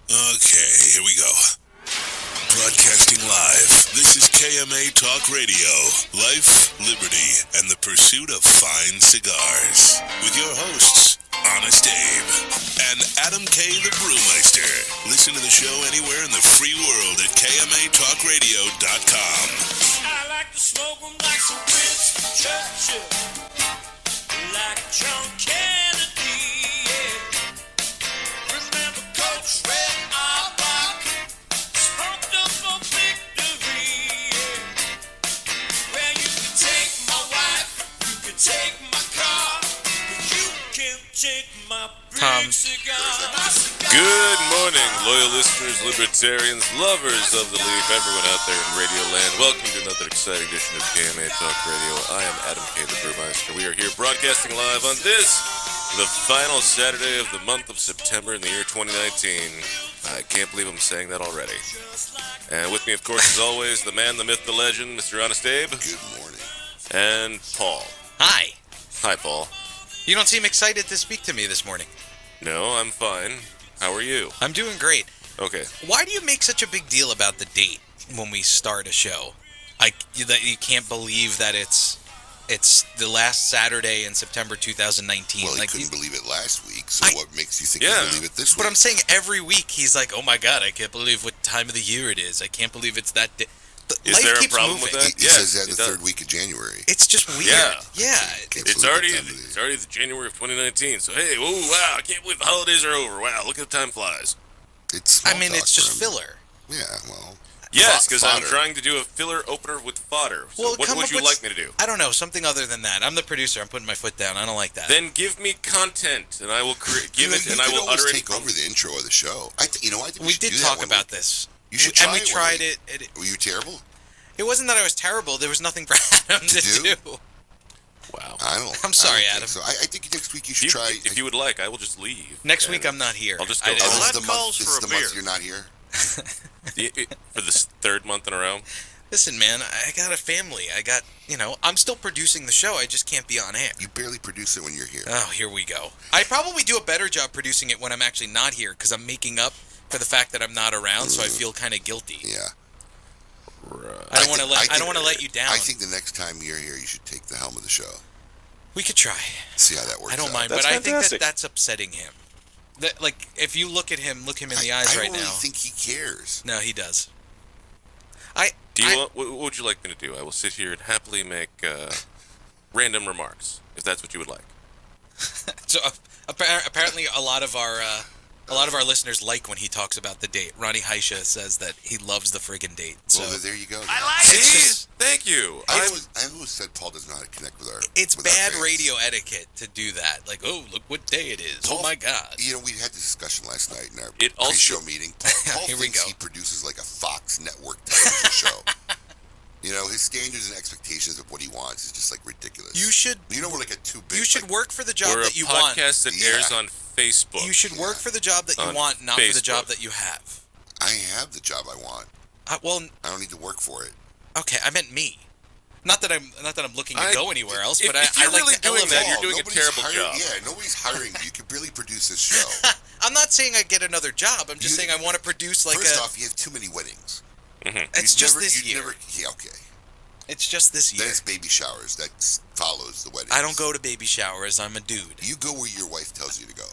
Okay, here we go. Broadcasting live. This is KMA Talk Radio. Life, liberty, and the pursuit of fine cigars. With your hosts, Honest Abe and Adam K. the Brewmeister. Listen to the show anywhere in the free world at KMATalkRadio.com. I like to smoke them like some Winston Churchill, like John Kennedy, yeah. Remember Coach Red Auerbach, smoked up for victory, yeah. Well, you can take my wife, you can take my car, but you can't take my big cigar. Good morning, loyal listeners, libertarians, lovers of the leaf, everyone out there in Radio Land. Welcome to another exciting edition of KMA Talk Radio. I am Adam K. the Brewmeister. We are here broadcasting live on this, the final Saturday of the month of September in the year 2019. I can't believe I'm saying that already. And with me, of course, as always, the man, the myth, the legend, Mr. Honest Abe. Good morning. And Paul. Hi. Hi, Paul. You don't seem excited to speak to me this morning. No, I'm fine. How are you? I'm doing great. Okay. Why do you make such a big deal about the date when we start a show? That you can't believe that it's the last Saturday in September 2019. Well, he couldn't believe it last week, so what makes you think he'll believe it this week? But I'm saying every week he's like, oh my God, I can't believe what time of the year it is. I can't believe it's that day. Is there a problem with that? He says that the third week of January. It's just weird. Yeah. It's already the January of 2019. So hey, oh wow, I can't believe the holidays are over. Wow, look at the time flies. It's it's just filler. Yeah, well. Yes, because I'm trying to do a filler opener with fodder. So what would you like me to do? I don't know, something other than that. I'm the producer. I'm putting my foot down. I don't like that. Then give me content, and I will give it, and I will utter it. Take over the intro of the show. I think we did talk about this. You should try it. And we tried it. Were you terrible? It wasn't that I was terrible. There was nothing for Adam to do. Wow. I'm sorry, Adam. So I think next week you should try. If you would like, I will just leave. Next week I'm not here. I'll just go. This is the month you're not here? For the third month in a row? Listen, man, I got a family. I'm still producing the show. I just can't be on air. You barely produce it when you're here. Oh, here we go. I probably do a better job producing it when I'm actually not here because I'm making up for the fact that I'm not around, so I feel kind of guilty. Yeah. Right. I don't want to let you down. I think the next time you're here, you should take the helm of the show. We could try. See how that works. I don't mind, that's but fantastic. I think that's upsetting him. If you look at him, look him in the eyes right now. I don't really think he cares. No, he does. What would you like me to do? I will sit here and happily make random remarks, if that's what you would like. So apparently, a lot of our listeners like when he talks about the date. Ronnie Heisha says that he loves the friggin' date. So well, there you go. I like it. Thank you. I always said Paul doesn't know how to connect with our. It's with bad our radio etiquette to do that. Like, oh, look what day it is. Paul, oh my God. We had this discussion last night in our also, pre-show meeting. Paul Here we thinks go. he produces like a Fox network television show. His standards and expectations of what he wants is just like ridiculous. We're like a too big. You should work for the job that you want. want. We're a podcast that airs on Facebook. You should work for the job that you want, not for the job that you have. I have the job I want. I don't need to work for it. Okay, I meant me. Not that I'm looking to go anywhere else, but if I you're like really to doing elevate. that, you're doing a terrible job. Yeah, nobody's hiring you. You can barely produce this show. I'm not saying I get another job. I'm just saying I want to produce First off, you have too many weddings. Mm-hmm. It's just this year. Okay. It's just this year. Then it's baby showers. That follows the wedding. I don't go to baby showers. I'm a dude. You go where your wife tells you to go.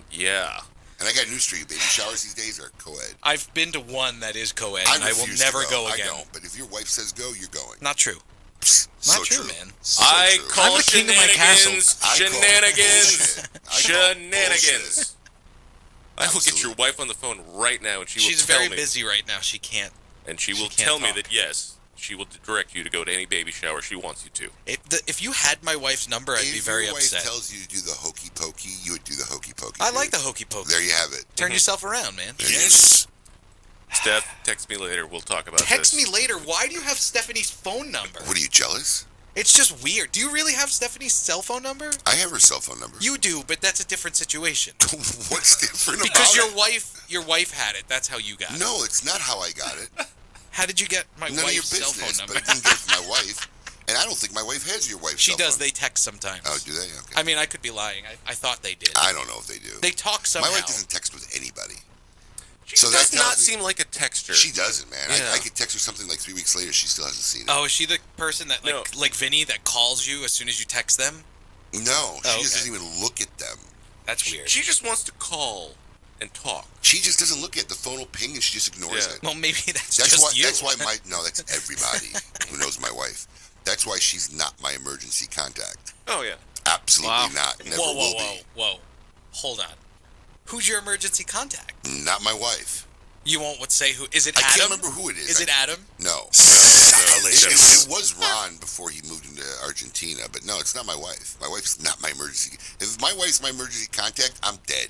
Yeah. And I got news for you. Baby showers these days are co-ed. I've been to one that is co-ed, and I will never go again. I don't. But if your wife says go, you're going. Not true. So Not true, man. So I true. call I'm the king of my castle. shenanigans. Shenanigans. I will get your wife on the phone right now, and She's will tell very me. busy right now. She can't. And she will can't tell me talk. that yes, she will direct you to go to any baby shower she wants you to. If you had my wife's number, I'd be very upset. If your wife tells you to do the hokey pokey, you would do the hokey pokey. I like the hokey pokey. There you have it. Turn yourself around, man. Yes. Steph, text me later. We'll talk about Text this. me later. Why do you have Stephanie's phone number? What are you, jealous? It's just weird. Do you really have Stephanie's cell phone number? I have her cell phone number. You do, but that's a different situation. What's different Because about your wife had it. That's how you got it. No, it's not how I got it. How did you get my None of your wife's cell business, phone number? but I didn't get it from my wife. And I don't think my wife has your wife's She cell does. phone. They text sometimes. Oh, do they? Okay. I mean, I could be lying. I thought they did. I don't know if they do. They talk somehow. My wife doesn't text with anybody. She does not seem like a texter. She doesn't, man. Yeah. I could text her something like 3 weeks later. She still hasn't seen it. Oh, is she the person that, like Vinny, that calls you as soon as you text them? No, she just doesn't even look at them. That's weird. She just wants to call and talk. She just doesn't look at the phone. Will ping and she just ignores it. Well, maybe that's just why, you. That's why that's everybody who knows my wife. That's why she's not my emergency contact. Oh, yeah. Absolutely not. Never will be. Whoa. Hold on. Who's your emergency contact? Not my wife. You won't say who. Is it Adam? I can't remember who it is. Is it Adam? No. It was Ron before he moved into Argentina, but no, it's not my wife. My wife's not my emergency. If my wife's my emergency contact, I'm dead.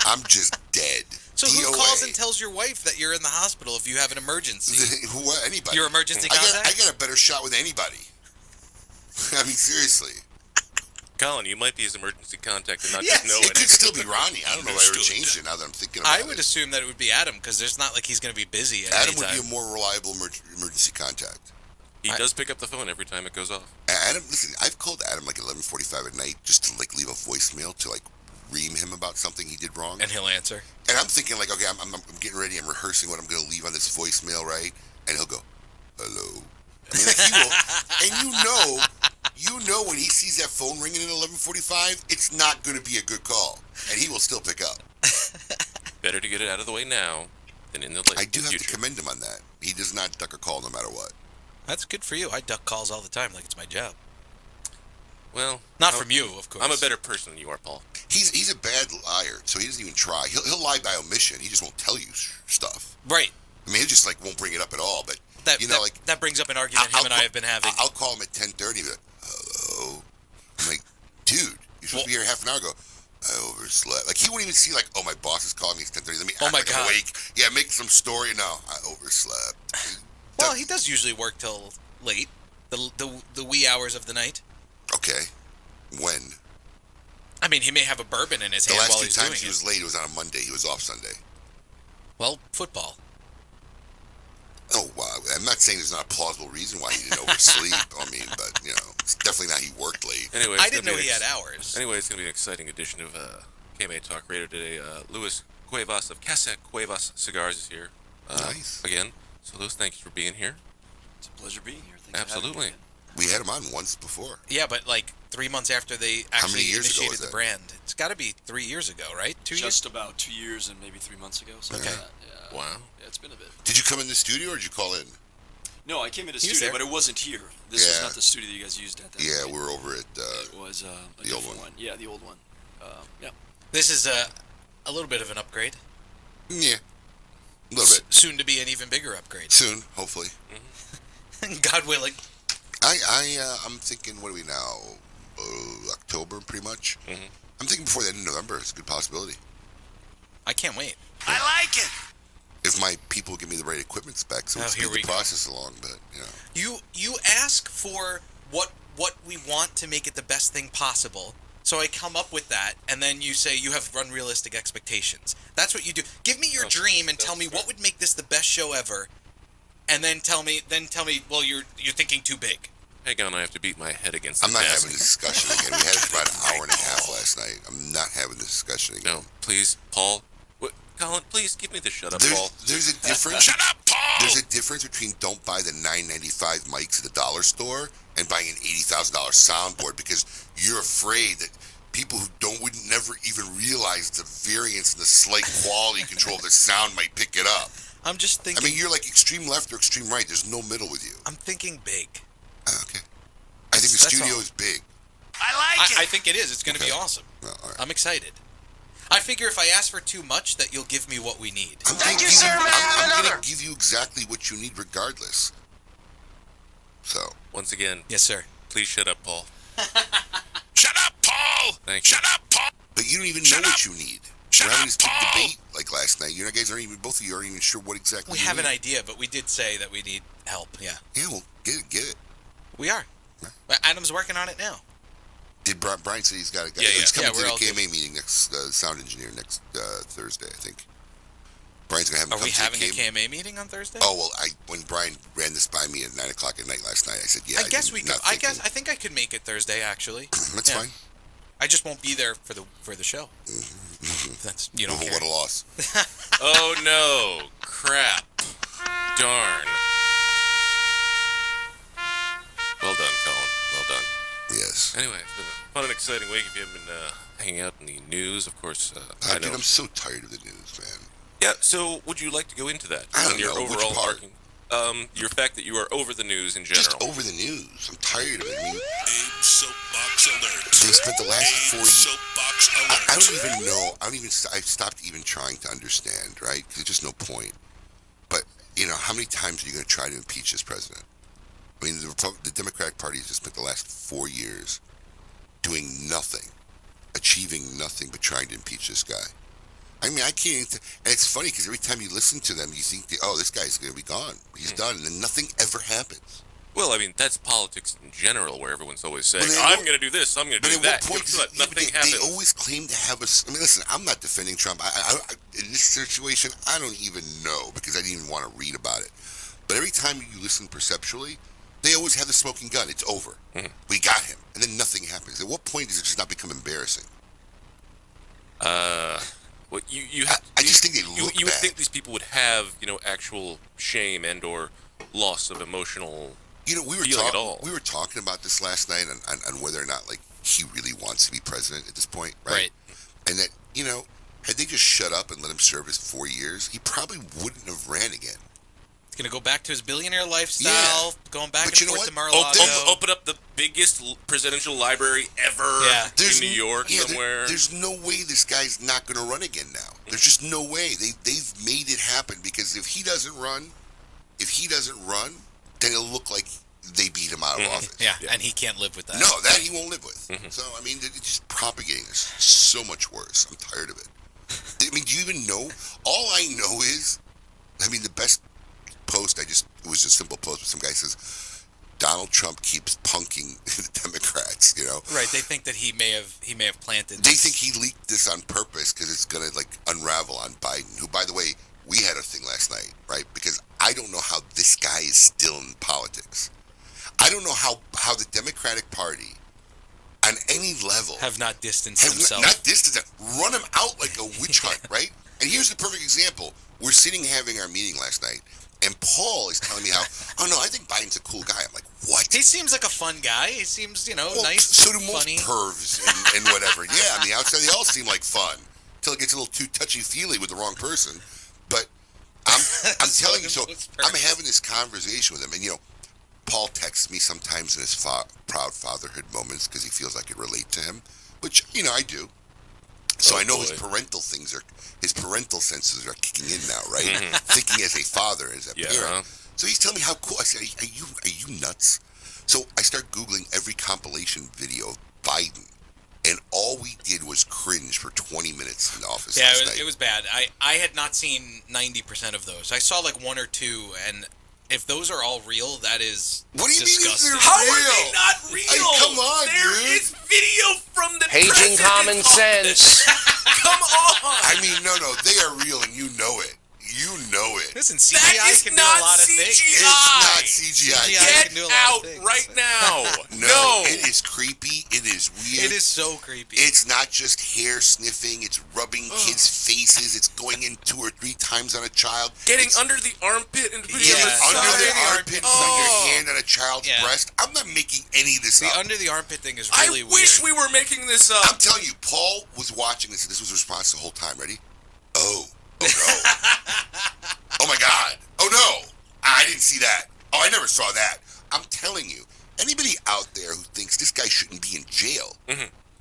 I'm just dead. So who calls and tells your wife that you're in the hospital if you have an emergency? Anybody. Your emergency contact? I get a better shot with anybody. I mean, seriously. Colin, you might be his emergency contact and not just know it. It could still be Ronnie. I don't know if I ever changed it now that I'm thinking about it. I would assume that it would be Adam because there's not like he's going to be busy at Adam any would time. be a more reliable emergency contact. He does pick up the phone every time it goes off. Adam, listen, I've called Adam like 11:45 at night just to like leave a voicemail to like ream him about something he did wrong. And he'll answer. And I'm thinking like, okay, I'm getting ready. I'm rehearsing what I'm going to leave on this voicemail, right? And he'll go, hello. I mean, like, he will, and you know when he sees that phone ringing at 11:45, it's not going to be a good call, and he will still pick up. Better to get it out of the way now than in the future. I do have to commend him on that. He does not duck a call no matter what. That's good for you. I duck calls all the time like it's my job. Well, not from you, of course. I'm a better person than you are, Paul. He's a bad liar, so he doesn't even try. He'll lie by omission. He just won't tell you stuff. Right. I mean, he just like won't bring it up at all. But that brings up an argument him and I have been having. I'll call him at 10:30. Be like, hello. I'm like, dude, you're supposed to be here half an hour ago. I overslept. Like he won't even see like, oh, my boss is calling me. It's 10:30. Let me act like I'm awake. Yeah, make some story. No, I overslept. Well, he does usually work till late, the wee hours of the night. Okay. When? I mean, he may have a bourbon in his hand while he's doing it. The last 2 times he was late, it was on a Monday. He was off Sunday. Well, football. Oh, wow. I'm not saying there's not a plausible reason why he didn't oversleep. I mean, but, it's definitely not he worked late. Anyway, I didn't know he had hours. Anyway, it's going to be an exciting edition of KMA Talk Radio today. Luis Cuevas of Casa Cuevas Cigars is here. Nice. Again. So, Luis, thanks for being here. It's a pleasure being here. Absolutely. We had him on once before. Yeah, but like 3 months after they actually initiated the brand. It's got to be 3 years ago, right? 2 years? Just about 2 years and maybe 3 months ago. So Okay. Yeah. Wow. Yeah, it's been a bit. Did you come in the studio or did you call in? No, I came into He was studio, there. but it wasn't here. This was not the studio that you guys used at that Yeah, point. we were over at It was a the old different one. Yeah, the old one. Yeah. This is a little bit of an upgrade. Yeah, a little bit. Soon to be an even bigger upgrade. Soon, hopefully. God willing. I'm thinking, what are we now? October, pretty much. Mm-hmm. I'm thinking before the end of November. It's a good possibility. I can't wait. I like it. If my people give me the right equipment specs, so we'll speed the process along. But You ask for what we want to make it the best thing possible. So I come up with that, and then you say you have unrealistic expectations. That's what you do. Give me your dream and tell me what would make this the best show ever, and then tell me, well, you're thinking too big. Hang on, I have to beat my head against the I'm not desk. having this discussion again. We had it for about an hour and a half last night. I'm not having this discussion again. No, please, Paul. Colin, please give me the shut up, Paul. There's a difference. Shut up, Paul! There's a difference between don't buy the $9.95 mics at the dollar store and buying an $80,000 soundboard because you're afraid that people who would never even realize the variance and the slight quality control of the sound might pick it up. I'm just thinking. I mean, you're like extreme left or extreme right. There's no middle with you. I'm thinking big. Okay. I think the studio is big. I like it. I think it is. It's going to be awesome. Well, all right. I'm excited. I figure if I ask for too much, that you'll give me what we need. Thank you, sir. May I have I'm another? going to give you exactly what you need regardless. So. Once again, Yes, sir. please shut up, Paul. Shut up, Paul. Thank you. Shut up, Paul. But you don't even know what you need. Shut We're having up, this big Paul. debate like last night. You guys aren't even, both of you aren't even sure what exactly We you have need. an idea, but we did say that we need help. Yeah, Yeah, well, get it. we are. Right. Adam's working on it now. Did Brian say he's got a guy? Yeah, He's coming we're to all the KMA meeting next, sound engineer next Thursday, I think. Brian's going to have him Are come we to having the a KMA meeting on Thursday? Oh, well, when Brian ran this by me at 9 o'clock at night last night, I said, yeah, I guess we could. not I thinking- think I could make it Thursday. Actually, That's Yeah. fine. I just won't be there for the show. That's you don't care. What a loss. Oh no! Crap! Darn! Well done, Colin. Well done. Yes. Anyway, it's been a fun and exciting week. If you haven't been hanging out in the news, of course, I know. Dude, I'm so tired of the news, man. Yeah. So, would you like to go into that? I don't On your know. Which overall part? arcing- your fact that you are over the news in general. Just over the news. I'm tired of it. I mean, Abe Soapbox Alert. they spent the last 4 Abe years. Soapbox Alert. I don't even know. I've stopped even trying to understand, right? 'Cause there's just no point. But, how many times are you going to try to impeach this president? I mean, the Democratic Party has just spent the last 4 years doing nothing, achieving nothing but trying to impeach this guy. I mean, I can't. And it's funny because every time you listen to them, you think, this guy's going to be gone. He's done. And then nothing ever happens. Well, I mean, that's politics in general, where everyone's always saying, But I'm going to do this, I'm going to But do at that. what point Guess what? Nothing they happens. always claim to have us. I mean, listen, I'm not defending Trump. I, in this situation, I don't even know because I didn't even want to read about it. But every time you listen perceptually, they always have the smoking gun. It's over. We got him. And then nothing happens. At what point does it just not become embarrassing? Well, I just think they look you would bad. think these people would have, actual shame and or loss of emotional We were feeling at all. We were talking about this last night on whether or not he really wants to be president at this point, right? Right. And that had they just shut up and let him serve his 4 years, he probably wouldn't have ran again. He's gonna go back to his billionaire lifestyle, going back But and forth to what? Mar-a-Lago. Open up the biggest presidential library ever in New York somewhere. There's no way this guy's not going to run again now. There's just no way. They've made it happen because if he doesn't run, then it'll look like they beat him out of office. Yeah, and he can't live with that. No, that he won't live with. So, I mean, it's just propagating this so much worse. I'm tired of it. I mean, do you even know? All I know is, the best post, it was a simple post, but some guy says, Donald Trump keeps punking the Democrats, Right, they think that he may have planted They this. think he leaked this on purpose because it's going to, unravel on Biden, who, by the way, we had a thing last night, right? Because I don't know how this guy is still in politics. I don't know how the Democratic Party, on any level, have not distanced have themselves. not distanced him, run him out like a witch hunt, right? And here's the perfect example. We're sitting having our meeting last night, and Paul is telling me how, I think Biden's a cool guy. I'm like, what? He seems like a fun guy. He seems, Well, nice, so do most funny. pervs and whatever. Yeah, on the outside, they all seem like fun. Until it gets a little too touchy-feely with the wrong person. But I'm telling you, so I'm having this conversation with him, and, Paul texts me sometimes in his proud fatherhood moments because he feels I could relate to him, which, I do. So I know his parental senses are kicking in now, right? Thinking as a father, as a parent. So he's telling me how cool. I said, are you nuts? So I start Googling every compilation video of Biden, and all we did was cringe for 20 minutes in the office last night. It was bad. I had not seen 90% of those. I saw one or two, and if those are all real, that is What do you disgusting. mean they're How real? are they not real? Come on, There dude. is video from the Paging president's common office. sense. Come on. I mean, no, they are real, and you know it. You know it. Listen, That CGI is can do a not lot of CGI. things. It's not CGI. CGI Get can do a lot of out things. right now. No, it is creepy. It is weird. It is so creepy. It's not just hair sniffing. It's rubbing kids' faces. It's going in 2 or 3 times on a child. Getting It's, under the armpit and putting yeah, it on the under side. the armpit, putting your hand on a child's Yeah. breast. I'm not making any of this the up. under the armpit thing is I really wish we weird. were making this up. I'm telling you, Paul was watching this, and this was his response the whole time. Ready? Oh no. Oh my God. Oh no. I didn't see that. Oh, I never saw that. I'm telling you, anybody out there who thinks this guy shouldn't be in jail,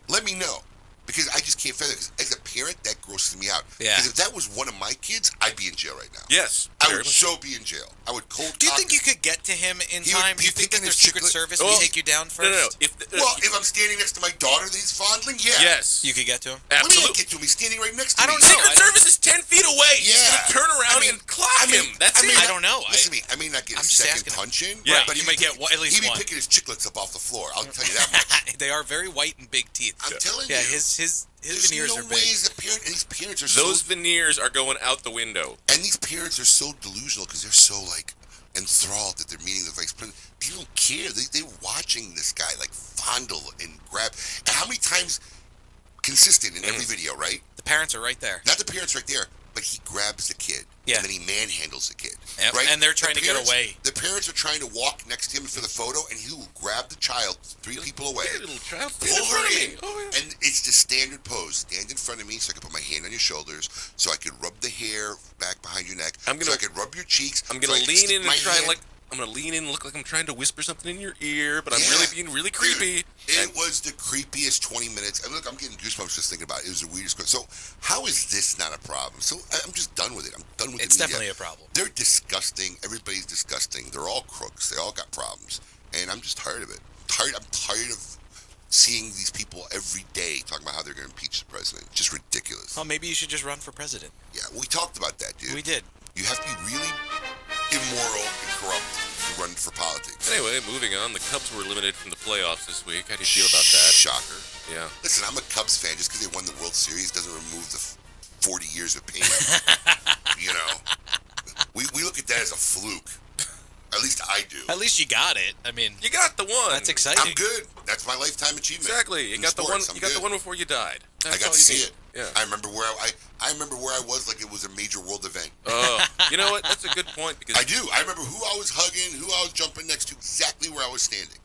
let me know. Because I just can't fathom it. As a parent, that grosses me out. Yeah. Because if that was one of my kids, I'd be in jail right now. Yes. I very would much. so be in jail. I would cold Do you cock think you could get to him in He would time? Do be you think that picking the his Secret chiclet- Service Well, would take you down first? No. Well, if I'm standing next to my daughter that he's fondling, yeah. Yes. You could get to him? When did I Absolutely. get to him? He's standing right next to I me. don't know. Secret Service is 10 feet away. He's Yeah. gonna turn around and clock him. That's it. I don't know. Listen to me. I may not get I'm a just second asking him. punch in. Yeah, but you he'd might be get at least He'd be one. picking his chiclets up off the floor. I'll tell you that much. They are very white and big teeth. I'm telling Yeah, you. his There's veneers no are way big. as a parent, and these parents are Those so, veneers are going out the window. and these parents are so delusional because they're so enthralled that they're meeting the vice president. They don't care. They're watching this guy fondle and grab. And how many times consistent in every video, right? The parents are right there. Not the parents right there, but he grabs the kid. Yeah. And then he manhandles the kid. Yep, Right? and they're trying to get away. The parents are trying to walk next to him for the photo, and he will grab the child 3 people away. Hey, little child, stand Pull in front her of in. me. Oh, yeah. And it's the standard pose. Stand in front of me so I can put my hand on your shoulders, so I can rub the hair back behind your neck, so I can rub your cheeks. I'm gonna so I can lean stick in and my try hand- like I'm gonna lean in and look like I'm trying to whisper something in your ear, but I'm Yeah. really being really creepy. It was the creepiest 20 minutes. And look, I'm getting goosebumps just thinking about it. It was the weirdest. So how is this not a problem? So I'm just done with it. I'm done with It's the media. definitely a problem. They're disgusting. Everybody's disgusting. They're all crooks. They all got problems. And I'm just tired of it. I'm tired of seeing these people every day talking about how they're going to impeach the president. Just ridiculous. Well, maybe you should just run for president. Yeah, we talked about that, dude. We did. You have to be really immoral and corrupt to run for politics. Anyway, moving on. The Cubs were eliminated from the playoffs this week. How do you feel about that? Shocker. Yeah. Listen, I'm a Cubs fan. Just because they won the World Series doesn't remove the 40 years of pain. You know, we look at that as a fluke. At least I do. At least you got it. I mean, You got the one. that's exciting. I'm good. That's my lifetime achievement. Exactly. You in got the one. sports. I'm You got the good. one before you died. That's I got all to you see need. it. Yeah. I remember where I remember where I was like it was a major world event. Oh, you know what? That's a good point because I do. I remember who I was hugging, who I was jumping next to, exactly where I was standing.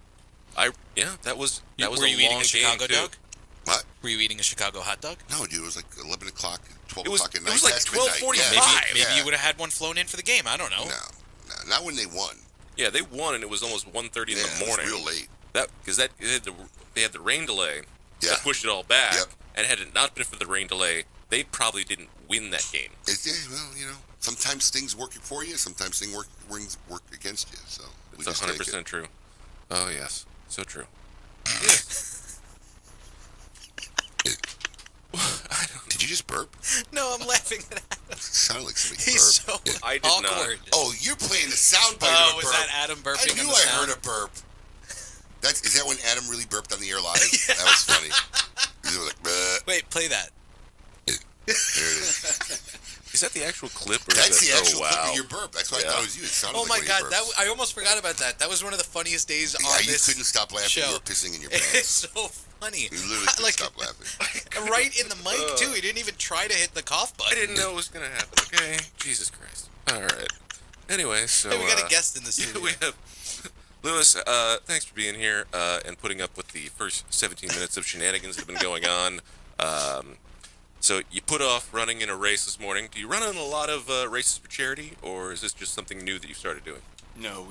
that was Were a you eating long a Chicago game, dog? too. What? Were you eating a Chicago hot dog? No, dude. It was like 11 o'clock, 12 It was- o'clock at it night. was like past midnight. 12:45. Yeah, Maybe yeah. you would have had one flown in for the game. I don't know. No, not when they won. Yeah, they won and it was almost 1:30 in Yeah, the morning. it was real late. Because they had the rain delay. Yeah. That pushed it all back. Yep. And had it not been for the rain delay, they probably didn't win that game. Well, you know, sometimes things work for you, sometimes things work against you. So we It's just take 100% it. true. Oh yes, so true. Did you just burp? No, I'm laughing at Adam. It sounded like somebody He's burped. so Yeah. I did not. awkward. Oh, you're playing the sound bite Oh, of a was burp. that Adam burping? I knew on the I sound? heard a burp. Is that when Adam really burped on the air live? That was funny. He was like, "Bleh." Wait, play that. There it is. Is that the actual clip? Or That's is the that, actual oh, wow. clip of your burp. That's why I thought it was you. It sounded Oh like my one of your God, burps. I almost forgot about that. That was one of the funniest days Yeah, on you this couldn't stop laughing. show. You were pissing in your It's pants. so funny. You literally couldn't Like, stop laughing. right in the mic too. He didn't even try to hit the cough I button. didn't know it was gonna happen. Okay, Jesus Christ. All right. Anyway, so Hey, we got a guest in the yeah, studio. we have Lewis. Thanks for being here and putting up with the first 17 minutes of shenanigans that have been going on. So you put off running in a race this morning. Do you run in a lot of races for charity, or is this just something new that you started doing? No,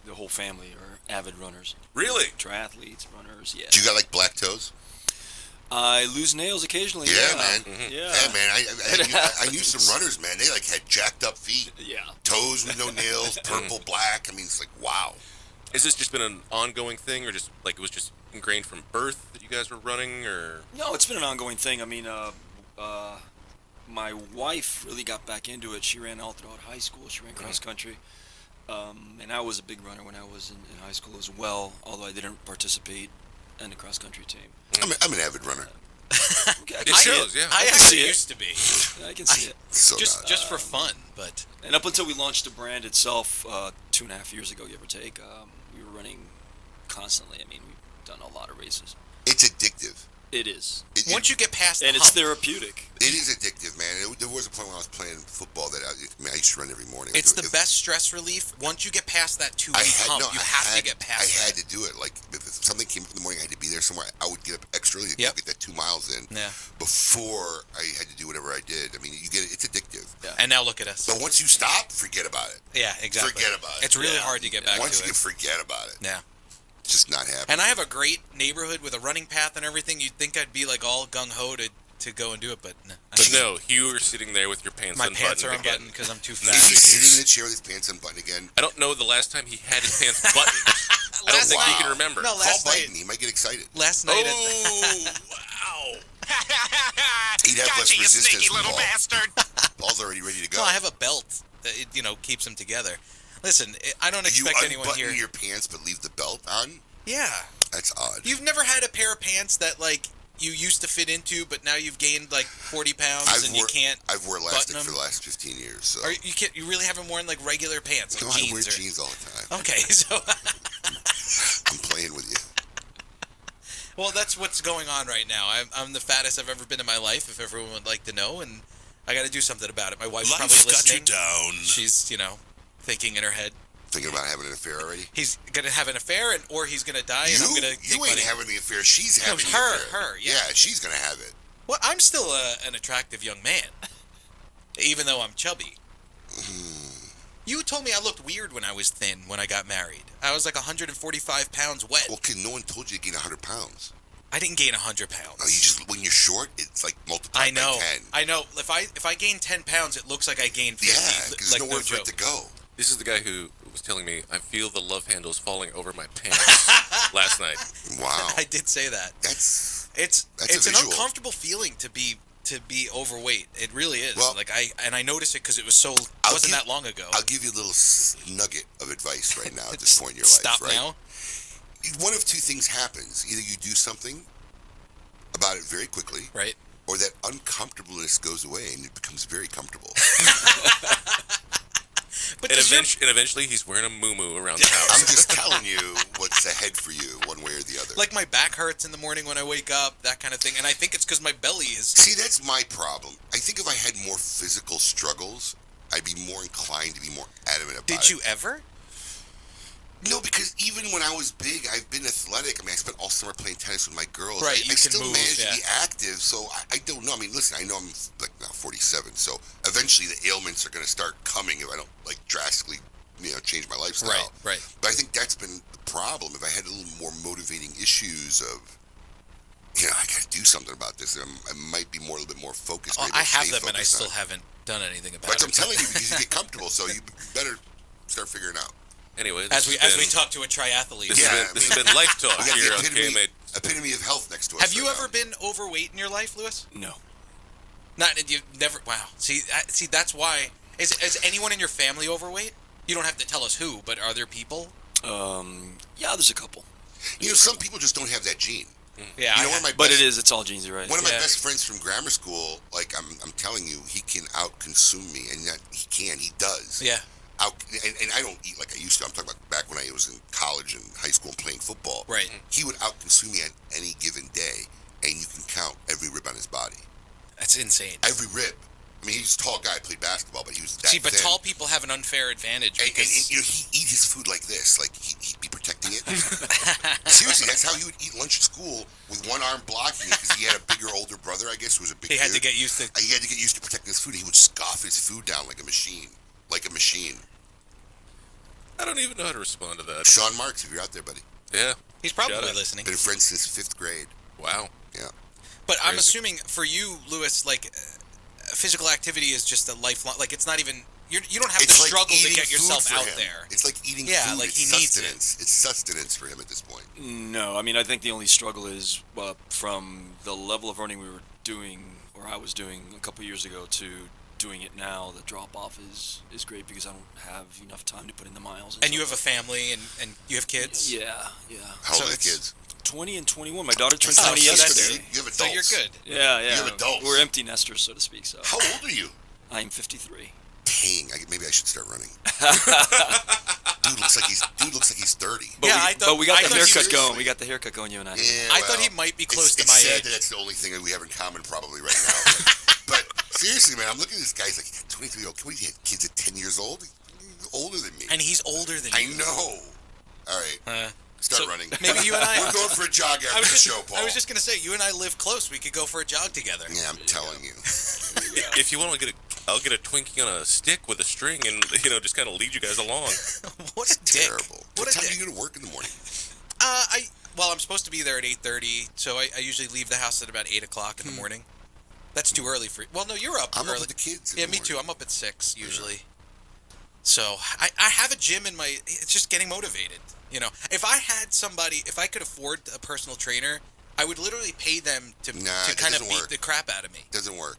the whole family are avid runners. Really? Triathletes, runners, yeah. Do you got like black toes? I lose nails occasionally. Yeah, man. Yeah. Yeah, man. I knew some runners, man. They like had jacked up feet, Yeah. toes with no nails, purple, black. I mean, it's like wow. Has this just been an ongoing thing, or just like it was just ingrained from birth that you guys were running, or? No, it's been an ongoing thing. I mean, my wife really got back into it. She ran all throughout high school. She ran cross country. And I was a big runner when I was in high school as well, although I didn't participate in the cross country team. I'm an avid runner. Okay, I It can see shows, yeah. I can see actually it. used to be. I can see it. So Just for fun, but And up until we launched the brand itself 2.5 years ago, give or take, we were running constantly. I mean, we've done a lot of races. it's addictive. It is. once you get past And the it's hump, therapeutic. It is addictive, man. There was a point when I was playing football that I used to run every morning. it's the If- best stress relief. Once you get past that 2 week hump, you have to get past I that. had to do it. Like if something came up in the morning, I had to be there somewhere. I would get up extra early to Yep. get that 2 miles in Yeah. before I had to do whatever I did. I mean, you get it. It's addictive. Yeah. And now look at us. But once you stop, forget about it. Yeah, exactly. Forget about it. It's really Yeah. hard to get back Once to you it. forget about it, Yeah. it's just not happening. And I have a great neighborhood with a running path and everything. You'd think I'd be like all gung ho to go and do it, but no. But no, you were sitting there with your pants My unbuttoned pants are again. unbuttoned because I'm too Is fat. he sitting in the chair with his pants unbuttoned again? I don't know the last time he had his pants buttoned. I don't Last think he night- can remember. No, Call last night. Biden. He might get excited. Last night. Oh, wow. He'd have less Gotcha, you resistance. sneaky than little Paul. bastard. Paul's already ready to go. No, I have a belt that keeps them together. Listen, I don't you expect anyone unbutton here. your pants but leave the belt on? Yeah, That's odd. you've never had a pair of pants that like you used to fit into, but now you've gained like 40 pounds and you can't. I've worn elastic button for them? the last 15 years. So Or you really haven't worn like regular pants, like no, I jeans wear or. jeans all the time. Okay, so I'm playing with you. Well, that's what's going on right now. I'm the fattest I've ever been in my life, if everyone would like to know, and I got to do something about it. My wife's probably Life's got you listening. down. She's, thinking in her head. Thinking about having an affair already? He's going to have an affair, or he's going to die, and I'm going to You ain't having the affair. She's having the affair. Her, yeah. Yeah, she's going to have it. Well, I'm still an attractive young man, even though I'm chubby. You told me I looked weird when I was thin when I got married. I was like 145 pounds wet. Well, kid, no one told you to gain 100 pounds. I didn't gain 100 pounds. No, when you're short, it's like multiplied by 10. I know. If I gain 10 pounds, it looks like I gained 50. Yeah, because there's like, nowhere no for joke. it to go. This is the guy who was telling me I feel the love handles falling over my pants last night. Wow. I did say that. That's It's a an visual. uncomfortable feeling to be overweight. It really is. Well, I noticed it because it wasn't that long ago. I'll give you a little nugget of advice right now at this point in your life. Stop right? now. One of two things happens. Either you do something about it very quickly, Right. or that uncomfortableness goes away and it becomes very comfortable. But And, does your- eventually he's wearing a moo-moo around the house. I'm just telling you what's ahead for you, one way or the other. like my back hurts in the morning when I wake up, that kind of thing, and I think it's because my belly is. See, that's my problem. I think if I had more physical struggles, I'd be more inclined to be more adamant about it. Did you ever? No, because even when I was big, I've been athletic. I mean, I spent all summer playing tennis with my girls. Right, I you can still move, managed yeah. to be active, so I don't know. I mean, listen, I know I'm like now 47, so eventually the ailments are going to start coming if I don't like drastically, change my lifestyle. Right. But I think that's been the problem. If I had a little more motivating issues of, I got to do something about this, I might be a little bit more focused. Oh, maybe I I'll have stay them, and I focused still on it. haven't done anything about But it. I'm telling you, because you get comfortable, so you better start figuring out. Anyway, As we talk to a triathlete. This has been Life Talk We got here the on KMA. epitome of health next to us. Have you right ever now. been overweight in your life, Lewis? No. You've never. Wow. See, that's why. Is anyone in your family overweight? You don't have to tell us who, but are there people? Yeah, there's a couple. Some people just don't have that gene. Yeah. One of my But best, it's all genes, you're right. one of my Yeah. best friends from grammar school. Like I'm telling you, he can out-consume me, and that he does. Yeah. And I don't eat like I used to. I'm talking about back when I was in college and high school and playing football. Right. He would out-consume me on any given day, and you can count every rib on his body. That's insane. Every rib. I mean, he's a tall guy, played basketball, but he was that See, but thin. tall people have an unfair advantage And because he'd eat his food like this, like he'd be protecting it. Seriously, that's how he would eat lunch at school with one arm blocking it because he had a bigger, older brother, I guess, who was a big he had to dude. get used to. He had to get used to protecting his food. He would scoff his food down like a machine. I don't even know how to respond to that. Sean Marks, if you're out there, buddy. Yeah. He's probably Shout out. listening. Been friends since 5th grade. Wow. Yeah. But I'm Crazy. assuming for you, Lewis, physical activity is just a lifelong. Like it's not even. You don't have to It's like struggle to eating get yourself food for out him. there. It's like eating Yeah, food. like It's he needs it. sustenance. It's sustenance for him at this point. No, I mean, I think the only struggle is from the level of running we were doing, or I was doing a couple years ago, to doing it now. The drop-off is great because I don't have enough time to put in the miles. And you have a family and you have kids. Yeah. How So old are the it's- kids? 20 and 21. My daughter turned Oh, 20 so that's- yesterday. You have adults. So you're good. Yeah. You have adults. We're empty nesters, so to speak. So How old are you? I'm 53. Dang, maybe I should start running. Dude looks like he's 30. But Yeah, we, I thought- but we got I the thought haircut he- going. We got the haircut going, you and I. Yeah, I thought well, he might be close to it's my sad age. that that's the only thing that we have in common probably right now. But seriously, man, I'm looking at this guy. He's like 23-year-old. What, he had kids at 10 years old? He's older than me. And he's older than I you. know. All right, start so running. maybe you and I- We're going for a jog after the show, Paul. I was just gonna say, you and I live close. We could go for a jog together. Yeah, I'm telling you. If you want to I'll get a Twinkie on a stick with a string and, just kind of lead you guys along. What a dick. Terrible. What What a time dick. do you go to work in the morning? I'm supposed to be there at 8:30, so I usually leave the house at about 8 o'clock in the morning. That's too early for you. Well, no, you're up I'm early. up with the kids. in Yeah, the me too. morning. I'm up at 6 usually. So I have a gym in my. It's just getting motivated. If I could afford a personal trainer, I would literally pay them to Nah, to that kind of doesn't beat work. the crap out of me. Doesn't work.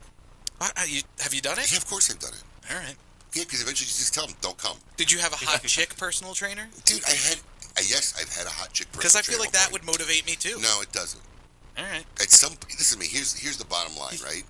Have you done it? Yeah, of course I've done it. All right. Yeah, because eventually you just tell them, don't come. Did you have a hot chick personal trainer? Dude, yes, I've had a hot chick. Because I feel personal like that trainer would motivate me too. No, it doesn't. All right. Listen to me. Here's the bottom line, right?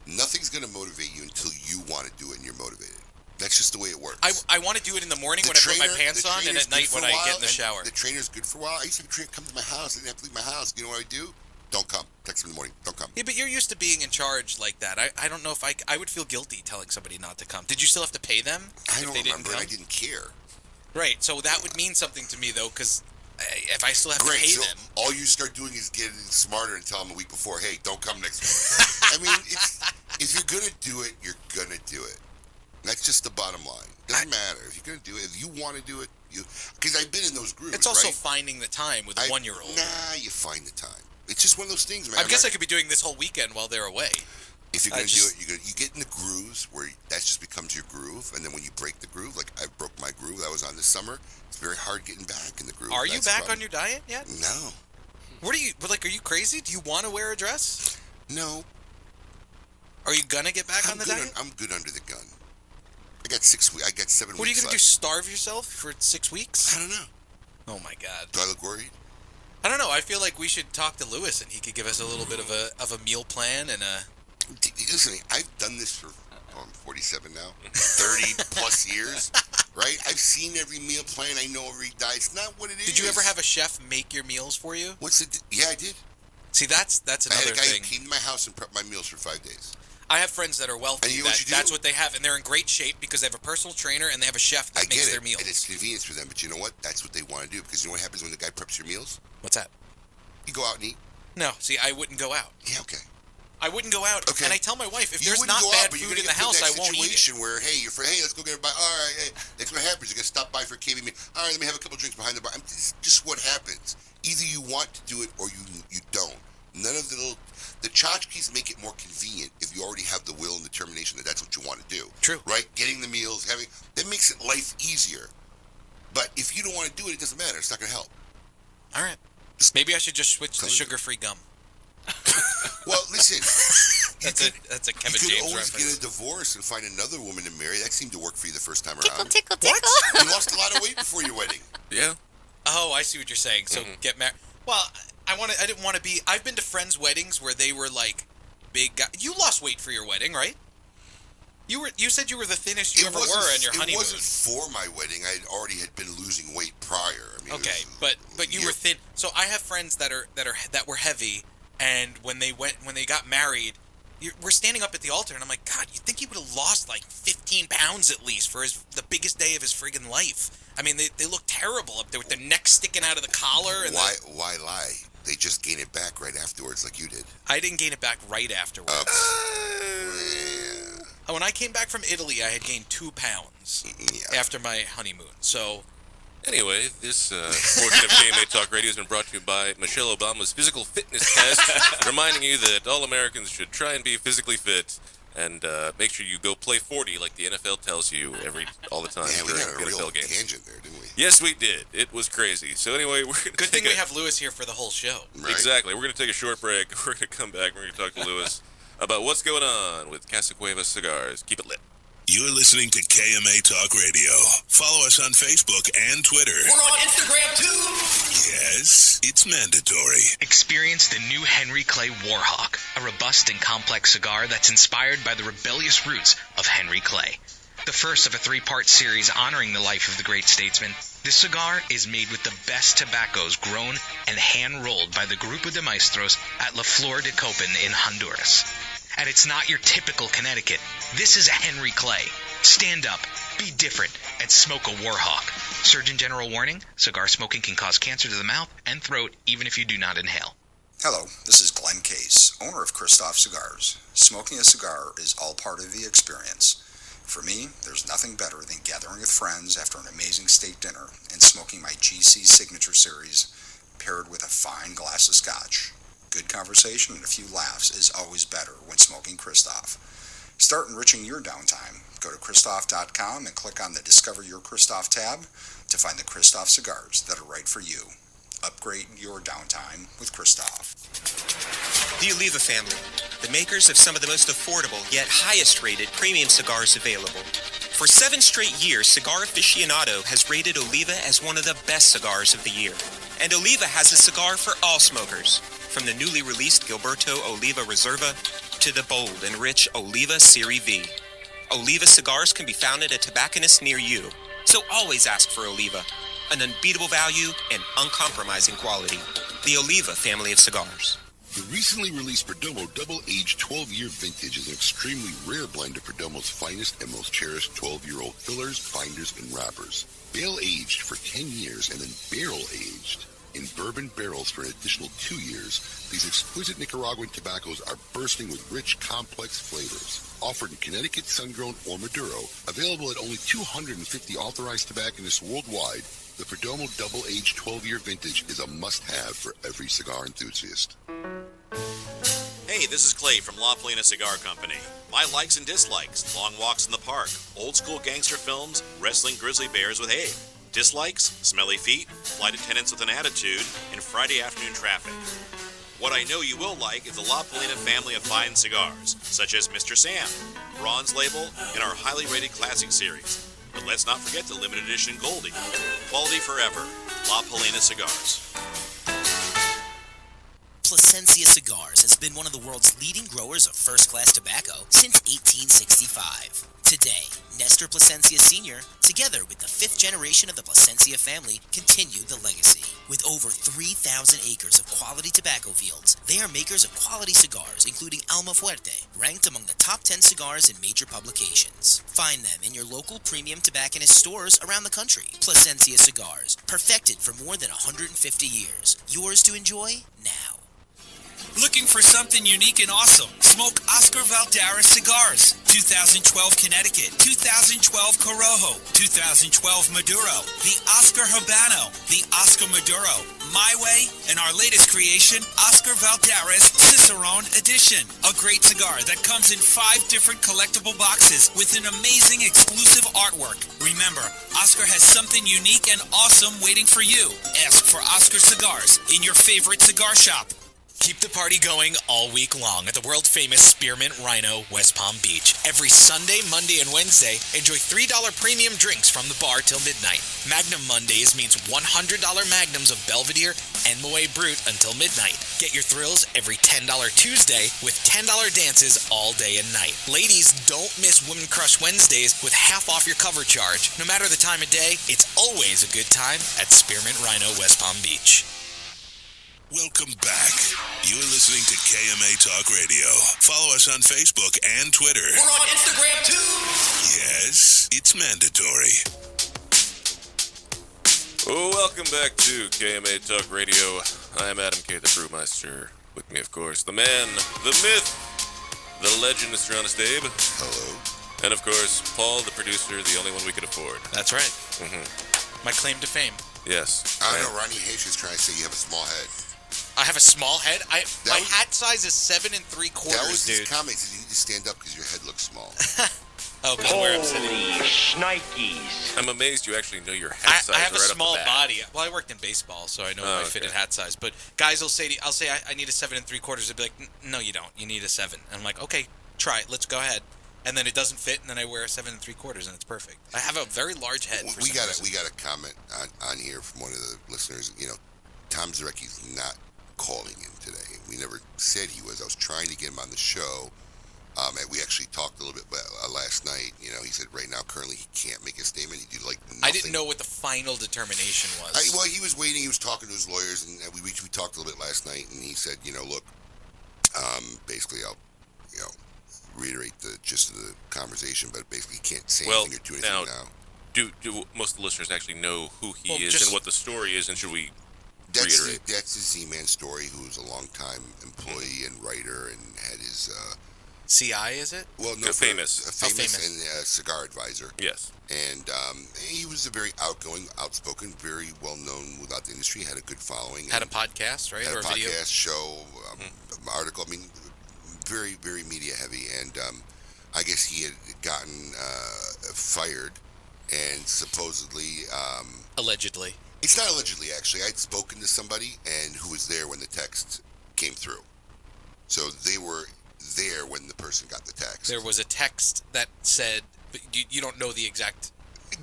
Nothing's going to motivate you until you want to do it and you're motivated. That's just the way it works. I want to do it in the morning when I put my pants on, and at night when I get in the shower. The trainer's good for a while. I used to have a trainer come to my house. I didn't have to leave my house. You know what I do? Don't come. Text him in the morning. Don't come. Yeah, but you're used to being in charge like that. I don't know if I would feel guilty telling somebody not to come. Did you still have to pay them I if don't they remember. didn't come? I didn't care. Right, so that would mean something to me, though, because if I still have to pay them... all you start doing is getting smarter and tell them a week before, hey, don't come next week. I mean, if you're going to do it, you're going to do it. That's just the bottom line. Doesn't matter. If you're going to do it, if you want to do it, because I've been in those groups, It's also right? finding the time with a 1-year-old. Nah, you find the time. It's just one of those things, man. I guess I could be doing this whole weekend while they're away. If you're going to do it, you get in the grooves where that just becomes your groove, and then when you break the groove, like I broke my groove that I was on this summer, it's very hard getting back in the groove. Are you back on your diet yet? No. What are you, are you crazy? Do you want to wear a dress? No. Are you going to get back on the diet? I'm good under the gun. I got 6 weeks. I got 7 weeks. What are you going to do, starve yourself for 6 weeks? I don't know. Oh, my God. Do I look worried? I don't know. I feel like we should talk to Lewis, and he could give us a little bit of a meal plan and a... Listen, I've done this for, I'm 47 now, 30 plus years, right? I've seen every meal plan. I know every diet. It's not what it is. Did you ever have a chef make your meals for you? Yeah, I did. See, that's another I had a guy thing. who came to my house and prepped my meals for 5 days. I have friends that are wealthy. And you know what you do? That's what they have, and they're in great shape because they have a personal trainer and they have a chef that makes their meals. And it's convenience for them, but you know what? That's what they want to do, because you know what happens when the guy preps your meals? What's that? You go out and eat. No, see, I wouldn't go out. Yeah, okay. I wouldn't go out. Okay. And I tell my wife, if You there's wouldn't not go bad out, but you're food in gonna the get put house, I that won't eat it. situation where, hey, hey, let's go get a bite. All right, hey, that's what happens. You're going to stop by for a KB meal. All right, let me have a couple drinks behind the bar. It's just what happens. Either you want to do it or you don't. None of the tchotchkes make it more convenient if you already have the will and determination that that's what you want to do. True. Right? Getting the meals, that makes it life easier. But if you don't want to do it, it doesn't matter. It's not going to help. All right. Maybe I should just switch to sugar-free gum. Well, listen. That's a Kevin James reference. You could always get a divorce and find another woman to marry. That seemed to work for you the first time around. Tickle. What? You lost a lot of weight before your wedding. Yeah. Oh, I see what you're saying. So get married. Well, I didn't want to be. I've been to friends' weddings where they were like big guys. You lost weight for your wedding, right? You said you were the thinnest you ever were on your honeymoon. It wasn't for my wedding. I already had been losing weight prior. I mean, okay, but you were thin. So I have friends that were heavy, and when they got married, we're standing up at the altar, and I'm like, God, you'd think he would have lost like 15 pounds at least for the biggest day of his friggin' life. I mean, they look terrible up there with their neck sticking out of the collar. And why lie? They just gain it back right afterwards, like you did. I didn't gain it back right afterwards. When I came back from Italy, I had gained 2 pounds after my honeymoon. So, anyway, this portion of KMA Talk Radio has been brought to you by Michelle Obama's physical fitness test, reminding you that all Americans should try and be physically fit, and make sure you go play 40 like the NFL tells you all the time Yeah, we during got a real NFL games. tangent there, didn't we? Yes, we did. It was crazy. So anyway, we're going to good thing we have Lewis here for the whole show. Right? Exactly. We're going to take a short break. We're going to come back. We're going to talk to Lewis about what's going on with Casa Cuevas Cigars. Keep it lit. You're listening to KMA Talk Radio. Follow us on Facebook and Twitter. We're on Instagram too. Yes, it's mandatory. Experience the new Henry Clay Warhawk, a robust and complex cigar that's inspired by the rebellious roots of Henry Clay. The first of a 3-part series honoring the life of the great statesman, this cigar is made with the best tobaccos grown and hand-rolled by the Grupo de Maestros at La Flor de Copan in Honduras. And it's not your typical Connecticut. This is a Henry Clay. Stand up, be different, and smoke a Warhawk. Surgeon General warning, cigar smoking can cause cancer to the mouth and throat even if you do not inhale. Hello, this is Glenn Case, owner of Christoph Cigars. Smoking a cigar is all part of the experience. For me, there's nothing better than gathering with friends after an amazing steak dinner and smoking my GC Signature Series paired with a fine glass of scotch. Good conversation and a few laughs is always better when smoking Christoph. Start enriching your downtime. Go to Christoph.com and click on the Discover Your Christoph tab to find the Christoph cigars that are right for you. Upgrade your downtime with Christoph. The Oliva family, the makers of some of the most affordable yet highest rated premium cigars available. For 7 straight years, Cigar Aficionado has rated Oliva as one of the best cigars of the year. And Oliva has a cigar for all smokers, from the newly released Gilberto Oliva Reserva to the bold and rich Oliva Serie V. Oliva cigars can be found at a tobacconist near you. So always ask for Oliva, an unbeatable value and uncompromising quality. The Oliva family of cigars. The recently released Perdomo Double-Aged 12-Year Vintage is an extremely rare blend of Perdomo's finest and most cherished 12-year-old fillers, binders, and wrappers. Bale-aged for 10 years and then barrel-aged in bourbon barrels for an additional 2 years, these exquisite Nicaraguan tobaccos are bursting with rich, complex flavors. Offered in Connecticut, sun-grown, or Maduro, available at only 250 authorized tobacconists worldwide, the Perdomo Double-Aged 12-Year Vintage is a must-have for every cigar enthusiast. Hey, this is Clay from La Polina Cigar Company. My likes and dislikes: long walks in the park, old school gangster films, wrestling grizzly bears with Abe. Dislikes: smelly feet, flight attendants with an attitude, and Friday afternoon traffic. What I know you will like is the La Polina family of fine cigars, such as Mr. Sam, Bronze Label, and our highly rated Classic Series. But let's not forget the limited edition Goldie. Quality forever. La Polina Cigars. Plasencia Cigars has been one of the world's leading growers of first-class tobacco since 1865. Today, Nestor Plasencia Sr., together with the fifth generation of the Plasencia family, continue the legacy. With over 3,000 acres of quality tobacco fields, they are makers of quality cigars, including Alma Fuerte, ranked among the top 10 cigars in major publications. Find them in your local premium tobacconist stores around the country. Plasencia Cigars, perfected for more than 150 years. Yours to enjoy now. Looking for something unique and awesome? Smoke Oscar Valderas cigars. 2012 Connecticut, 2012 Corojo, 2012 Maduro, the Oscar Habano, the Oscar Maduro, My Way, and our latest creation, Oscar Valderas Cicerone Edition. A great cigar that comes in 5 different collectible boxes with an amazing exclusive artwork. Remember, Oscar has something unique and awesome waiting for you. Ask for Oscar Cigars in your favorite cigar shop. Keep the party going all week long at the world-famous Spearmint Rhino, West Palm Beach. Every Sunday, Monday, and Wednesday, enjoy $3 premium drinks from the bar till midnight. Magnum Mondays means $100 magnums of Belvedere and Moët Brut until midnight. Get your thrills every $10 Tuesday with $10 dances all day and night. Ladies, don't miss Women Crush Wednesdays with half off your cover charge. No matter the time of day, it's always a good time at Spearmint Rhino, West Palm Beach. Welcome back. You're listening to KMA Talk Radio. Follow us on Facebook and Twitter. We're on Instagram too. Yes, it's mandatory. Welcome back to KMA Talk Radio. I am Adam K, the Brewmeister. With me, of course, the man, the myth, the legend, Mr. Honest Abe. Hello. And, of course, Paul, the producer, the only one we could afford. That's right. Mm-hmm. My claim to fame. Yes. I don't know, Ronnie Hayes is trying to say you have a small head. I have a small head. My hat size is 7 3/4, That was dude. his comment. He said you need to stand up because your head looks small. Oh, because where I'm sitting. Shnikes. I'm amazed you actually know your hat size. I have a right off small the bat. body. Well, I worked in baseball, so I know my fitted hat size. But guys will say, I'll say I need a 7 3/4. They'll be like, no, you don't. You need a 7. And I'm like, okay, try it. Let's go ahead. And then it doesn't fit, and then I wear a 7 3/4, and it's perfect. I have a very large head. We got a comment on here from one of the listeners. You know, Tom Zarecki's not calling in today. We never said he was. I was trying to get him on the show. And we actually talked a little bit last night. You know, he said right now, currently, he can't make a statement. He did like nothing. I didn't know what the final determination was. Well, he was waiting. He was talking to his lawyers, and we talked a little bit last night. And he said, you know, look, basically, I'll, you know, reiterate the gist of the conversation, but basically, he can't say anything or do anything now. Do most of the listeners actually know who he is just, and what the story is, and should we reiterate? That's the Z-Man story, who's a longtime employee and writer, and had his CI, is it? Well, no, famous and cigar advisor. Yes, and he was a very outgoing, outspoken, very well known without the industry. Had a good following. Had a podcast, right? Had or a video? podcast show, article. I mean, very, very media heavy, and I guess he had gotten fired, and supposedly, allegedly. It's not allegedly, actually. I'd spoken to somebody and who was there when the text came through. So they were there when the person got the text. There was a text that said, but you don't know the exact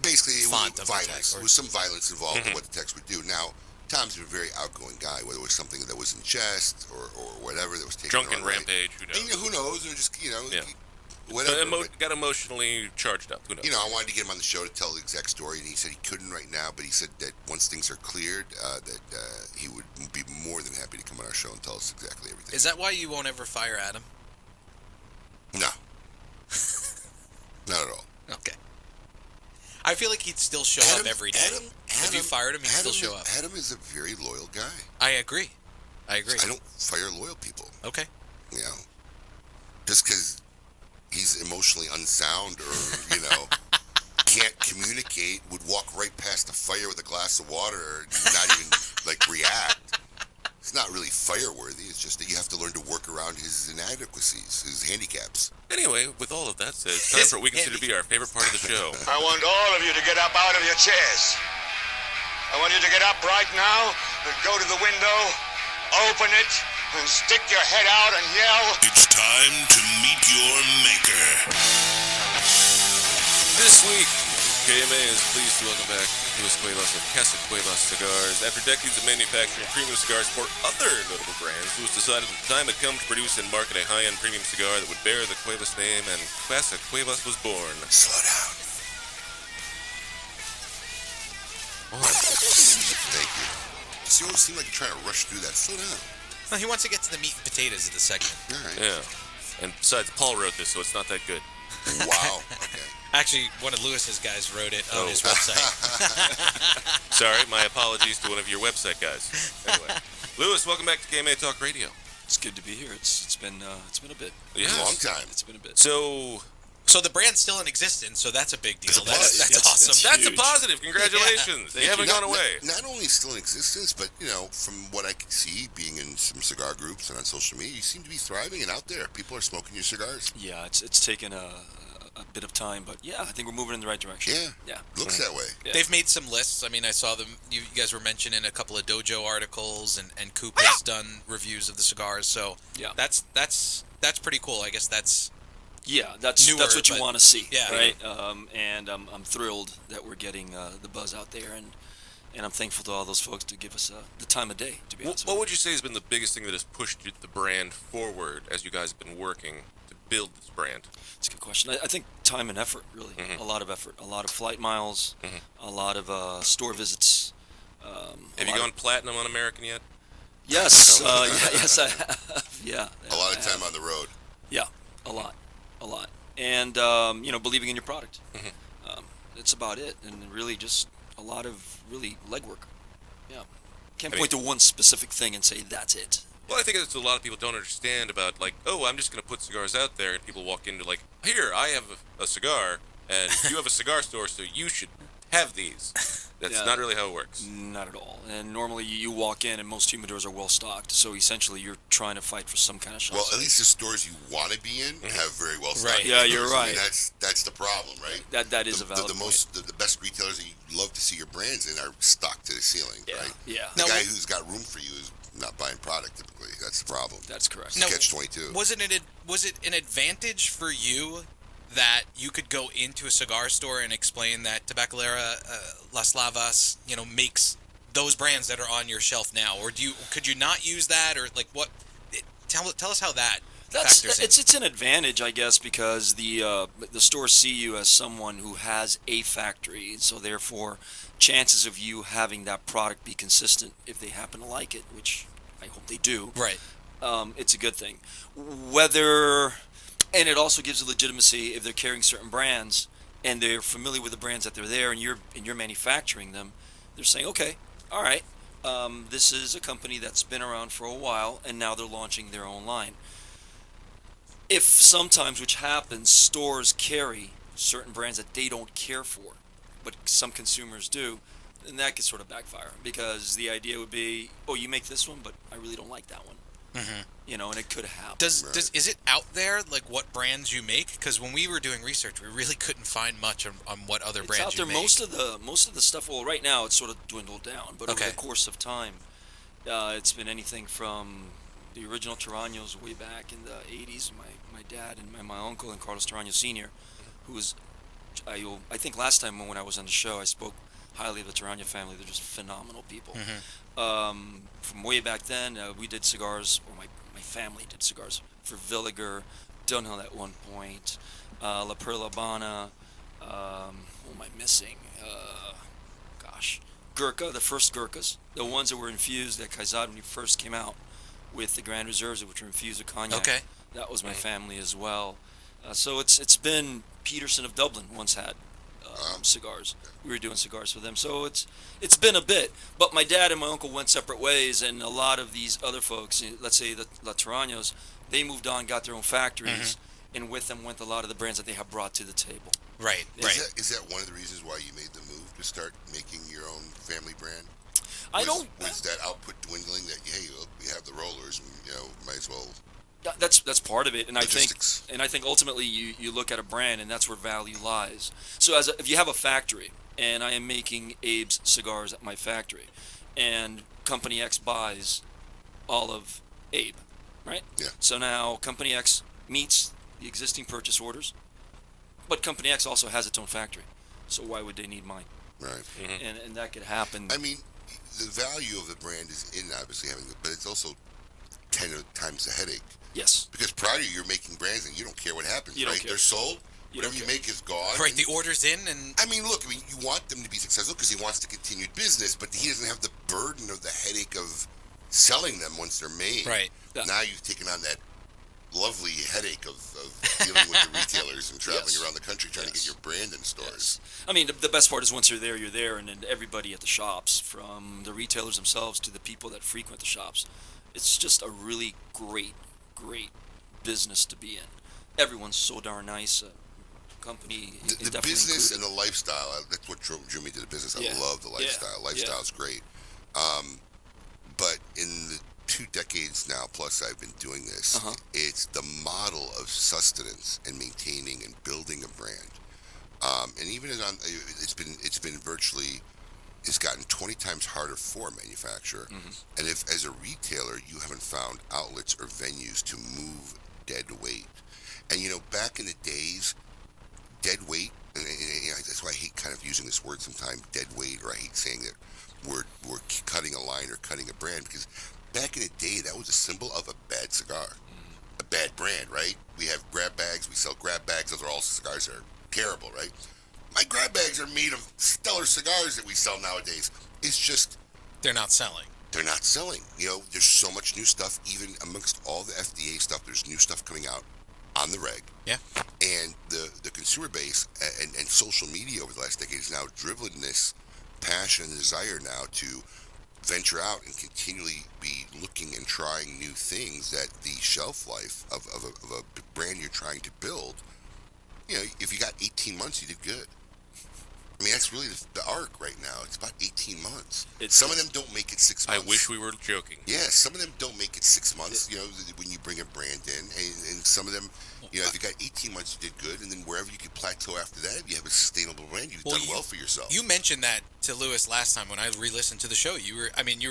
basically font it was of violence. the text. There was some violence involved in what the text would do. Now, Tom's a very outgoing guy, whether it was something that was in jest or whatever that was taken drunken on, right? rampage, who knows? And, who knows? Or just, whatever. Got emotionally charged up. Who knows? You know, I wanted to get him on the show to tell the exact story, and he said he couldn't right now, but he said that once things are cleared, that he would be more than happy to come on our show and tell us exactly everything. Is that why you won't ever fire Adam? No. Not at all. Okay. I feel like he'd still show up every day. If you fired him, he'd still show up. Adam is a very loyal guy. I agree. I don't fire loyal people. Okay. You know, just because he's emotionally unsound or, you know, can't communicate, would walk right past the fire with a glass of water and not even, like, react. It's not really fire-worthy. It's just that you have to learn to work around his inadequacies, his handicaps. Anyway, with all of that said, it's time for what we consider to be our favorite part of the show. I want all of you to get up out of your chairs. I want you to get up right now and go to the window, open it, and stick your head out and yell. It's time to meet your maker. This week, KMA is pleased to welcome back Luis Cuevas of Casa Cuevas Cigars. After decades of manufacturing premium cigars for other notable brands, Luis decided the time had come to produce and market a high-end premium cigar that would bear the Cuevas name, and Casa Cuevas was born. Slow down. What? Thank you. You always seem like you're trying to rush through that. Slow down. Well, he wants to get to the meat and potatoes of the segment. All right. Yeah. And besides, Paul wrote this, so it's not that good. Wow. Okay. Actually, one of Lewis's guys wrote it on his website. Sorry, my apologies to one of your website guys. Anyway, Lewis, welcome back to KMA Talk Radio. It's good to be here. It's been a bit. Yeah, a long time. It's been a bit. So the brand's still in existence, so that's a big deal. That's awesome. That's a positive. Congratulations. Yeah. You haven't gone away. Not only still in existence, but, you know, from what I can see, being in some cigar groups and on social media, you seem to be thriving and out there. People are smoking your cigars. Yeah, it's taken a bit of time, but yeah, I think we're moving in the right direction. Yeah. Looks that way. Yeah. They've made some lists. I mean, I saw them. You guys were mentioning a couple of Dojo articles, and Coop has done reviews of the cigars. So yeah, that's pretty cool. I guess that's that's what you want to see. Yeah. Right. And I'm thrilled that we're getting the buzz out there, and I'm thankful to all those folks to give us the time of day. To be honest. What would you say has been the biggest thing that has pushed the brand forward as you guys have been working to build this brand? It's a good question. I think time and effort, really. Mm-hmm. A lot of effort, a lot of flight miles, Mm-hmm. a lot of store visits. Have you gone platinum on American yet? Yes, yes, I have. Yeah, A lot of time on the road. Yeah, a lot, and believing in your product. That's about it, and really just a lot of really legwork. Yeah, can't point to one specific thing and say that's it. Well, I think that's what a lot of people don't understand about, like, oh, I'm just going to put cigars out there, and people walk into, like, here, I have a cigar, and you have a cigar store, so you should have these. That's not really how it works. Not at all. And normally you walk in, and most humidors are well stocked, so essentially you're trying to fight for some kind of shelf Well, space. at least the stores you want to be in have very well stocked. Right. Yeah, you're right. I mean, that's the problem, right? That is a valid point. The best retailers that you love to see your brands in are stocked to the ceiling, right? Yeah. The guy who's got room for you is not buying product typically. That's the problem. That's correct. It's catch-22. Was it an advantage for you that you could go into a cigar store and explain that Tabacalera Las Lavas, makes those brands that are on your shelf now, or could you not use that, or like what? Tell us how that factors in. It's an advantage, I guess, because the stores see you as someone who has a factory, and so therefore, chances of you having that product be consistent, if they happen to like it, which I hope they do. Right. It's a good thing. And it also gives a legitimacy if they're carrying certain brands and they're familiar with the brands that they're there, and you're manufacturing them. They're saying, okay, all right, this is a company that's been around for a while, and now they're launching their own line. If sometimes, which happens, stores carry certain brands that they don't care for, but some consumers do, then that could sort of backfire, because the idea would be, oh, you make this one, but I really don't like that one. Mm-hmm. And it could happen. Is it out there, like what brands you make? Because when we were doing research, we really couldn't find much on what other brands out there. you make. Most of the stuff. Well, right now it's sort of dwindled down, but over the course of time, it's been anything from the original Taraños way back in the '80s. My dad and my uncle and Carlos Taraño Sr., who was, I think last time when I was on the show, I spoke highly of the Taraño family. They're just phenomenal people. Mm-hmm. From way back then, we did cigars, or my family did cigars for Villiger, Dunhill at one point, La Perla Habana. What am I missing? Gurkha, the first Gurkhas, the ones that were infused at Kaizad when he first came out with the Grand Reserves, which were infused with cognac. Okay. That was my family as well. So it's been Peterson of Dublin once had cigars. We were doing cigars for them. So it's been a bit. But my dad and my uncle went separate ways, and a lot of these other folks, let's say the La Tiranos, they moved on, got their own factories, and with them went a lot of the brands that they have brought to the table. Right. Is that one of the reasons why you made the move to start making your own family brand? Was that output dwindling? That we have the rollers, and might as well. That's part of it, and Logistics. I think ultimately you look at a brand, and that's where value lies. So if you have a factory, and I am making Abe's cigars at my factory, and Company X buys all of Abe, right? Yeah. So now Company X meets the existing purchase orders, but Company X also has its own factory, so why would they need mine? Right. And that could happen. I mean, the value of the brand is in obviously having but it's also 10 times the headache. Yes. Because prior to you're making brands and you don't care what happens, You don't right? care. They're sold. You Whatever don't you care. make is gone. Right, the order's in, and you want them to be successful because he wants to continue business, but he doesn't have the burden of the headache of selling them once they're made. Right. Yeah. Now you've taken on that lovely headache of dealing with the retailers and traveling Yes. around the country trying to get your brand in stores. I mean, the best part is once you're there, and then everybody at the shops, from the retailers themselves to the people that frequent the shops, it's just a really great business to be in. Everyone's so darn nice. Company is The definitely business included. and the lifestyle, that's what drew me to the business. I Yeah. love the lifestyle. Yeah. Lifestyle's great. But in the 2 decades now plus I've been doing this, it's the model of sustenance and maintaining and building a brand. And even it's been virtually, it's gotten 20 times harder for a manufacturer. And if as a retailer you haven't found outlets or venues to move dead weight, and back in the days, dead weight, and that's why I hate kind of using this word sometimes, dead weight, or I hate saying that we're cutting a line or cutting a brand, because back in the day that was a symbol of a bad cigar, a bad brand, right? We have grab bags, we sell grab bags, those are all cigars that are terrible, right? My grab bags are made of stellar cigars that we sell nowadays. It's just they're not selling. They're not selling. There's so much new stuff, even amongst all the FDA stuff, there's new stuff coming out on the reg. Yeah. And the consumer base and social media over the last decade has now driven this passion and desire now to venture out and continually be looking and trying new things that the shelf life of a brand you're trying to build, if you got 18 months, you did good. I mean, that's really the arc right now. It's about 18 months. Some of them don't make it 6 months. I wish we were joking. Yeah, some of them don't make it 6 months, when you bring a brand in. And some of them, if you got 18 months, you did good. And then wherever you could plateau after that, if you have a sustainable brand, you've done well for yourself. You mentioned that to Lewis last time when I re-listened to the show. You were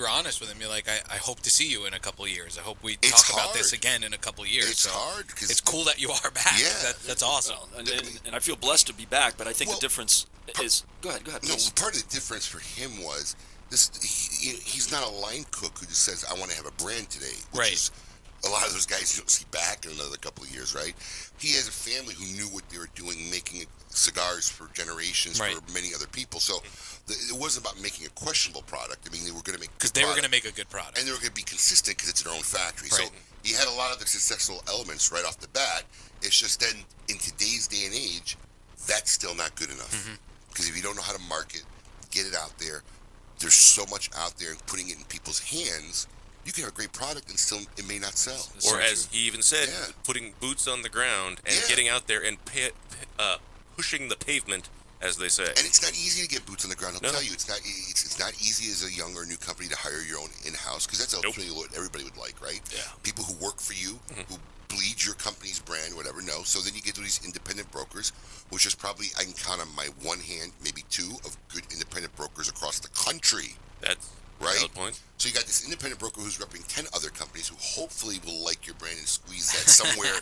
honest with him. You're like, I hope to see you in a couple of years. I hope we talk about this again in a couple of years. It's hard. Cause it's cool that you are back. Yeah. That's awesome. Well, and I feel blessed to be back, but I think the difference is... Go ahead. No, part of the difference for him was this. He's not a line cook who just says, I want to have a brand today. Which is a lot of those guys you don't see back in another couple of years, right? He has a family who knew what they were doing, making cigars for generations for many other people. So it wasn't about making a questionable product. I mean, they were going to make because they were going to make a good product, and they were going to be consistent because it's their own factory. So he had a lot of the successful elements right off the bat. It's just then in today's day and age, that's still not good enough. Because if you don't know how to market, get it out there, there's so much out there, and putting it in people's hands, you can have a great product and still it may not sell. Or as he even said, putting boots on the ground and getting out there and pushing the pavement, as they say. And it's not easy to get boots on the ground. I'll tell you, it's not easy as a young or new company to hire your own in-house, because that's ultimately what everybody would like, right? Yeah. People who work for you, who bleed your company's brand, whatever. No. So then you get to these independent brokers, which is probably, I can count on my one hand, maybe two, of good independent brokers across the country. That's right. Valid point. So you got this independent broker who's repping 10 other companies who hopefully will like your brand and squeeze that somewhere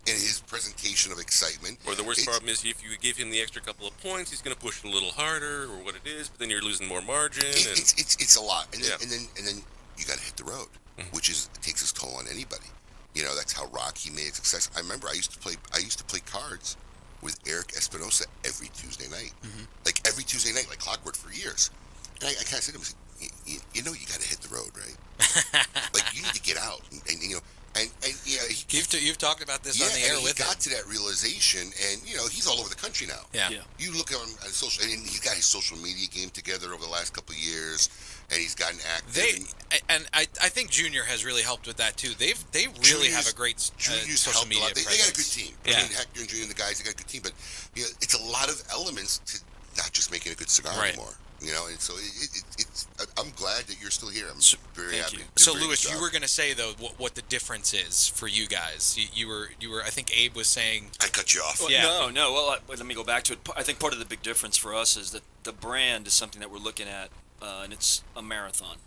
in his presentation of excitement. Or the worst problem is if you give him the extra couple of points, he's going to push it a little harder, or what it is, but then you're losing more margin. It's a lot. And then you got to hit the road, which takes its toll on anybody. That's how Rocky made a success. I remember I used to play cards with Eric Espinosa every Tuesday night. Like every Tuesday night, like clockwork for years. And I kind of said to him, you got to hit the road, right? Like you need to get out. And you've talked about this on the air with him. He got to that realization, and he's all over the country now. Yeah. You look on social, and he's got his social media game together over the last couple of years, and he's gotten active. I think Junior has really helped with that too. They really have a great social media presence. They got a good team. Yeah. I mean, Hector and Junior and the guys, they got a good team, but it's a lot of elements to not just making a good cigar anymore. And so I'm glad that you're still here. I'm very happy. So, Louis, you were going to say though what the difference is for you guys. You were. I think Abe was saying. I cut you off. Well, no. Well, let me go back to it. I think part of the big difference for us is that the brand is something that we're looking at, and it's a marathon.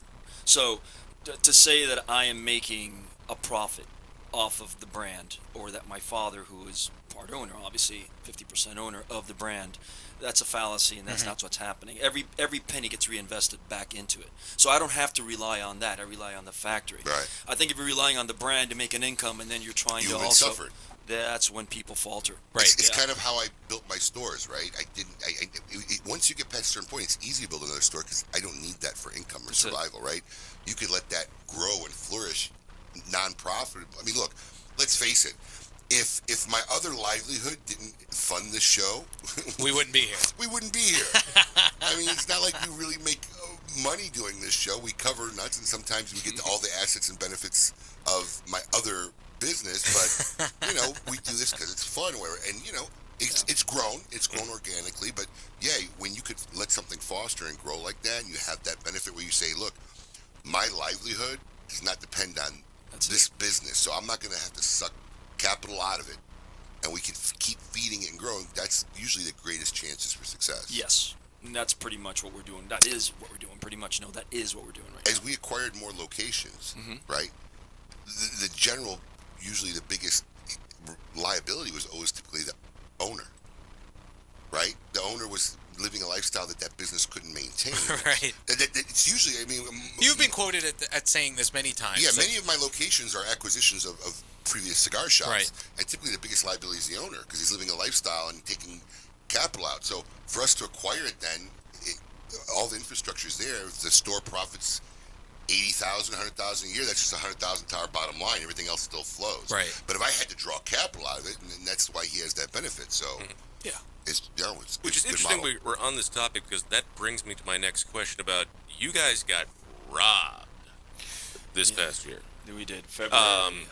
So, to say that I am making a profit off of the brand, or that my father, who is part owner, obviously 50% owner of the brand, that's a fallacy, and that's not what's happening. Every penny gets reinvested back into it. So I don't have to rely on that. I rely on the factory. Right. I think if you're relying on the brand to make an income, and then you're trying to also suffered. That's when people falter. Right. It's kind of how I built my stores, right? Once you get past a certain point, it's easy to build another store because I don't need that for income or survival, right? You could let that grow and flourish, non-profit. I mean, look, let's face it. If my other livelihood didn't fund this show, we wouldn't be here. We wouldn't be here. I mean, it's not like we really make money doing this show. We cover nuts, and sometimes we get to all the assets and benefits of my other business. But we do this because it's fun. And it's grown. It's grown organically. But when you could let something foster and grow like that, and you have that benefit where you say, look, my livelihood does not depend on this business, so I'm not going to have to suck capital out of it, and we can keep feeding it and growing. That's usually the greatest chances for success. Yes, and that's pretty much what we're doing. That is what we're doing. Pretty much, that is what we're doing right now. As we acquired more locations, right, the general, usually the biggest liability was always typically the owner, right? The owner was living a lifestyle that business couldn't maintain. Right. It's usually, you've been quoted at saying this many times. Yeah, many of my locations are acquisitions of previous cigar shops. Right. And typically the biggest liability is the owner because he's living a lifestyle and taking capital out. So for us to acquire it then, all the infrastructure is there. If the store profits $80,000, $100,000 a year, that's just $100,000 to our bottom line. Everything else still flows. Right. But if I had to draw capital out of it, and that's why he has that benefit. So yeah. Which is interesting we're on this topic because that brings me to my next question about you guys got robbed this past year. We did. February.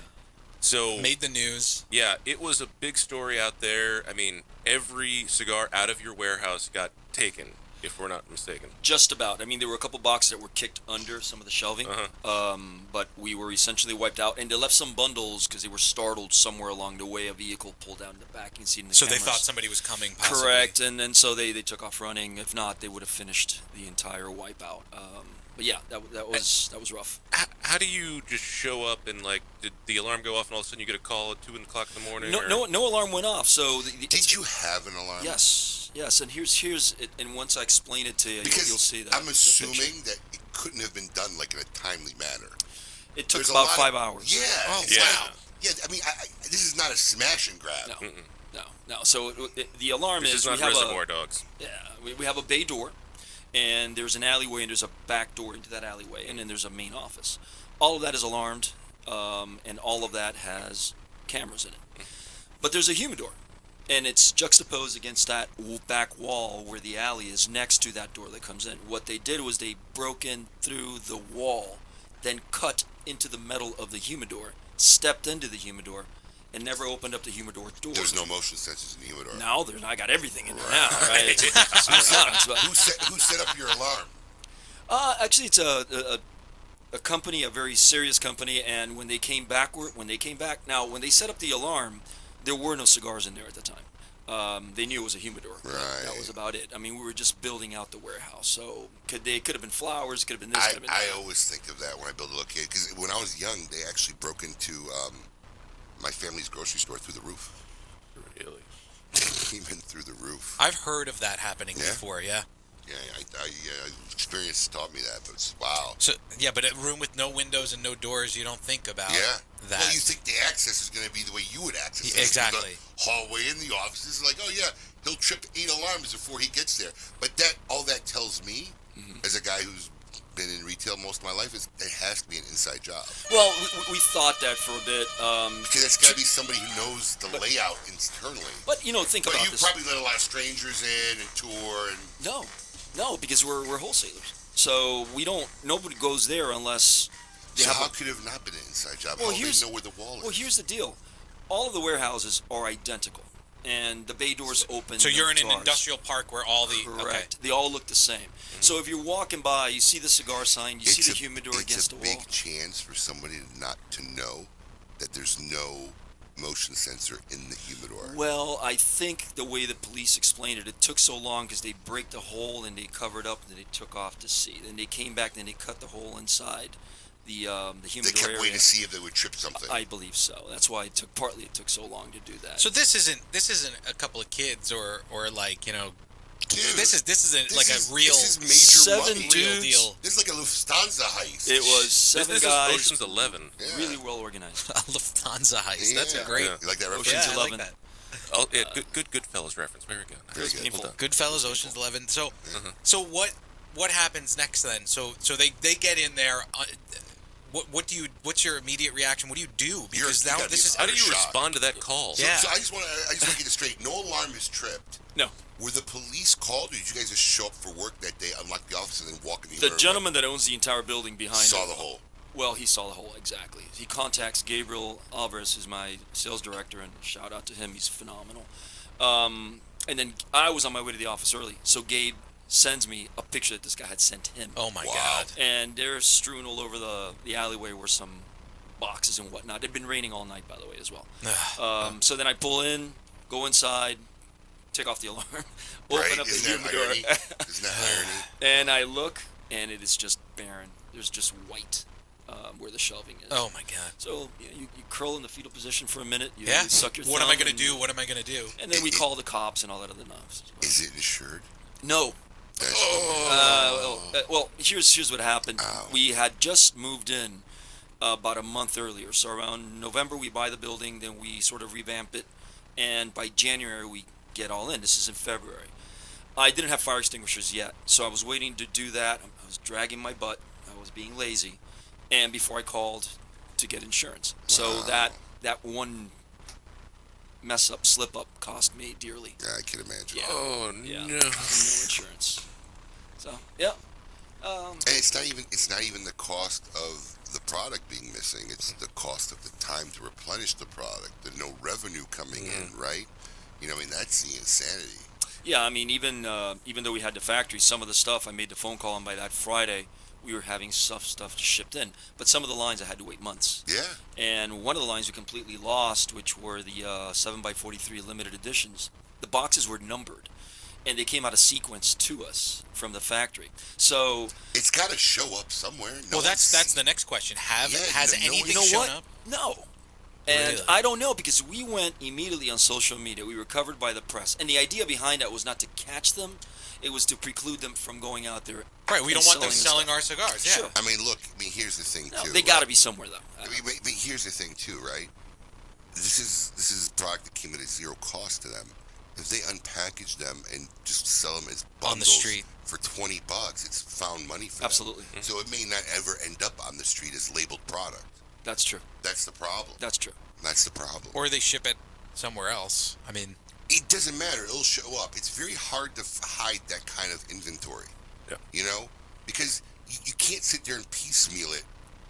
So made the news. Yeah, it was a big story out there. I mean, every cigar out of your warehouse got taken, if we're not mistaken. Just about. I mean, there were a couple boxes that were kicked under some of the shelving, but we were essentially wiped out. And they left some bundles because they were startled somewhere along the way. A vehicle pulled down the back. You can see it in the So cameras. they thought somebody was coming, possibly. Correct, and then so they took off running. If not, they would have finished the entire wipeout. But yeah, that was rough. How do you just show up and did the alarm go off and all of a sudden you get a call at 2 o'clock in the morning? No alarm went off. So did you have an alarm? Yes, and here's it. And once I explain it to you, because you'll see that. I'm assuming that it couldn't have been done in a timely manner. It took about 5 hours. Yeah. Oh, yeah. wow. Yeah. I mean, this is not a smash and grab. No. So the alarm this is not Reservoir Dogs. Yeah, we have a bay door. And there's an alleyway, and there's a back door into that alleyway, and then there's a main office. All of that is alarmed, and all of that has cameras in it. But there's a humidor, and it's juxtaposed against that back wall where the alley is next to that door that comes in. What they did was they broke in through the wall, then cut into the metal of the humidor, stepped into the humidor, and never opened up the humidor door. There's no motion sensors in the humidor. No, I got everything in there now. Right? Who set up your alarm? Actually, it's a company, a very serious company. And when they came back, when they set up the alarm, there were no cigars in there at the time. They knew it was a humidor. Right. That was about it. I mean, we were just building out the warehouse. So could have been flowers, could have been this, could have been that. I always think of that when I build a location because when I was young, they actually broke into my family's grocery store through the roof. Really? Even through the roof. I've heard of that happening before, yeah. Yeah, experience taught me that, but wow. So yeah, but a room with no windows and no doors, you don't think about Yeah. that. Well, you think the access is going to be the way you would access it. Exactly. The hallway in the office is like, oh yeah, he'll trip 8 alarms before he gets there. But all that tells me, as a guy who's been in retail most of my life, is it has to be an inside job. Well, we thought that for a bit. Because it's got to be somebody who knows the layout internally. But think about you this. probably let a lot of strangers in and tour and. No, because we're wholesalers. So nobody goes there unless. How could it have not been an inside job? How do they know where the wall is? Well, here's the deal. All of the warehouses are identical, and the bay doors open. So you're in an industrial park where all the correct. Okay. They all look the same. So if you're walking by, you see the cigar sign, you see the humidor against the wall. It's a big chance for somebody not to know that there's no motion sensor in the humidor. Well, I think the way the police explained it took so long because they break the hole and they cover it up and then they took off to see. Then they came back and they cut the hole inside the humidor They kept area. waiting to see if they would trip something. I believe so. That's why it took so long to do that. So this isn't a couple of kids or like, you know, Dude, this isn't like a real this is major 7 money. dudes. real deal. This is like a Lufthansa heist. It was 7 This guys. is Ocean's 11. Yeah. Really well organized. A Lufthansa heist. That's a Yeah. great. Yeah. You like that reference? Ocean's Yeah, I 11. like that. Oh, yeah, good Goodfellas reference. Very good. Very good. Painful. Well done. Goodfellas, Ocean's 11. So, so what happens next then? So they get in there. What's your immediate reaction? What do you do? Because You now gotta this be is How do you Shot. respond to that call? Yeah. So I just want to get it straight. No alarm is tripped. No. Were the police called, or did you guys just show up for work that day, unlock the office, and then walk in the The room? gentleman that owns the entire building behind saw it, the hole. Well, he saw the hole, exactly. He contacts Gabriel Alvarez, who's my sales director, and shout out to him, he's phenomenal. And then I was on my way to the office early, so Gabe sends me a picture that this guy had sent him. Oh my Wow. God. And they're strewn all over the alleyway were some boxes and whatnot. It'd been raining all night, by the way, as well. So then I pull in, go inside, take off the alarm, open up the humidor, Isn't that irony? and I look, and it is just barren. There's just white where the shelving is. Oh my God. So you curl in the fetal position for a minute. You Yeah. suck your What am I thumb gonna and- do? What am I gonna do? And then we call the cops and all that other nonsense. Is it insured? No. That's Well, here's what happened. Ow. We had just moved in about a month earlier. So around November we buy the building, then we sort of revamp it, and by January we get all in. This is in February. I didn't have fire extinguishers yet, so I was waiting to do that. I was dragging my butt. I was being lazy, and before I called to get insurance. So that one mess up, slip up, cost me dearly. Yeah, I can imagine. Yeah. Oh, Yeah. no. No insurance. So yeah. And it's not even the cost of the product being missing. It's the cost of the time to replenish the product. The no revenue coming in, right? You know, I mean, that's the insanity. Yeah, I mean, even though we had the factory, some of the stuff I made the phone call on by that Friday, we were having stuff shipped in. But some of the lines I had to wait months. Yeah. And one of the lines we completely lost, which were the 7x43 limited editions. The boxes were numbered, and they came out of sequence to us from the factory. So It's got to show up somewhere. No Well, that's one's- the next question. Yeah, Has no anything one- shown up? No. And Really? I don't know, because we went immediately on social media. We were covered by the press. And the idea behind that was not to catch them. It was to preclude them from going out there. Right. We and don't want them selling selling the our cigars. Yeah. Sure. I mean, look. I mean, here's the thing stuff. too. No, they got to be somewhere, though. I mean, but here's the thing too, right? This is a product that came at a zero cost to them. If they unpackage them and just sell them as bundles On the street. for $20, it's found money for Absolutely. them. So it may not ever end up on the street as labeled product. That's true. That's the problem. That's true. That's the problem. Or they ship it somewhere else. I mean, It doesn't matter. It'll show up. It's very hard to hide that kind of inventory. Yeah. You know? Because you can't sit there and piecemeal it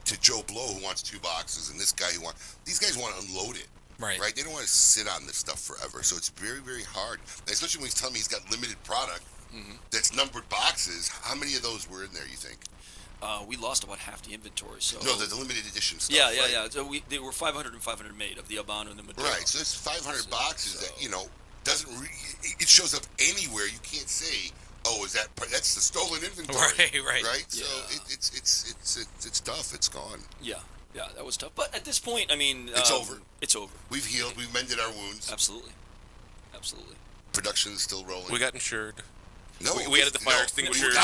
to Joe Blow who wants 2 boxes and this guy who wants... These guys want to unload it. right. Right? They don't want to sit on this stuff forever. So it's very, very hard. And especially when he's telling me he's got limited product that's numbered boxes. How many of those were in there, you think? We lost about half the inventory. So No, the limited edition stuff. yeah, right? yeah. So they were 500 and 500 made of the Habano and the Maduro. Right, so it's 500 boxes that, you know, doesn't it shows up anywhere. You can't say, oh, that's the stolen inventory. Right. Right? So Yeah. it's tough. It's gone. Yeah, that was tough. But at this point, I mean, It's over. It's over. We've healed. We've mended our wounds. Absolutely. Production's still rolling. We got insured. No, we added the fire extinguishers.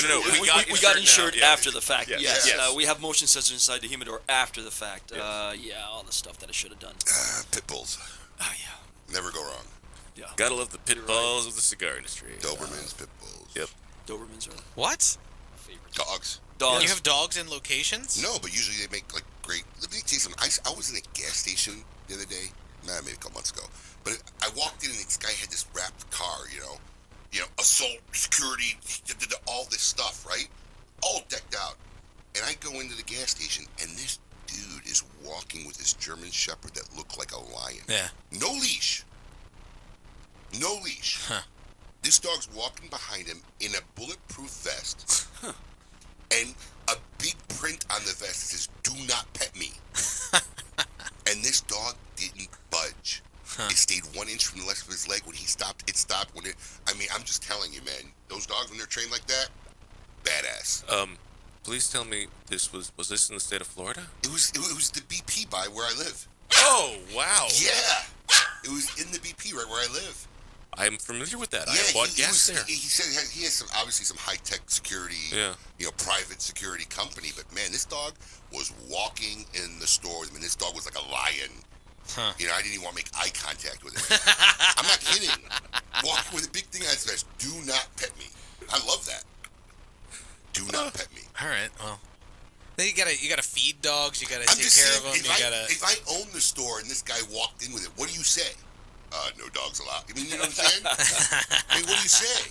No. We got insured after the fact. Yes. Yes. Yes. We have motion sensors inside the humidor after the fact. All the stuff that I should have done. Pit bulls. Never go wrong. Yeah. Gotta love the pit bulls of the cigar industry. Dobermans, pit bulls. Yep. Dobermans are What? favorites. Dogs. You have dogs in locations? No, but usually they make like great. Let me tell you something. I was in a gas station the other day, maybe a couple months ago. But I walked in and this guy had this wrapped car, you know, assault, security, all this stuff, right? All decked out. And I go into the gas station and this dude is walking with this German Shepherd that looked like a lion. Yeah. No leash. No leash. Huh. This dog's walking behind him in a bulletproof vest. And a big print on the vest that says, "Do not pet me." And this dog didn't budge. It stayed 1 inch from the left of his leg. When he stopped, it stopped. I'm just telling you, man, those dogs, when they're trained like that, badass. Please tell me this was this in the state of Florida? It was the BP by where I live. Oh, wow. Yeah. It was in the BP right where I live. I'm familiar with that. Yeah, I bought gas there. He said he has obviously some high-tech security, private security company. But, man, this dog was walking in the store. I mean, this dog was like a lion. Huh. You know, I didn't even want to make eye contact with him. I'm not kidding. Walking with a big thing on his vest. Do not pet me. I love that. Do not pet me. All right. Well, then you gotta feed dogs. You gotta I'm take just care saying, of them. if I owned the store and this guy walked in with it, what do you say? No dogs allowed. I mean, you know what I'm saying? I mean, what do you say?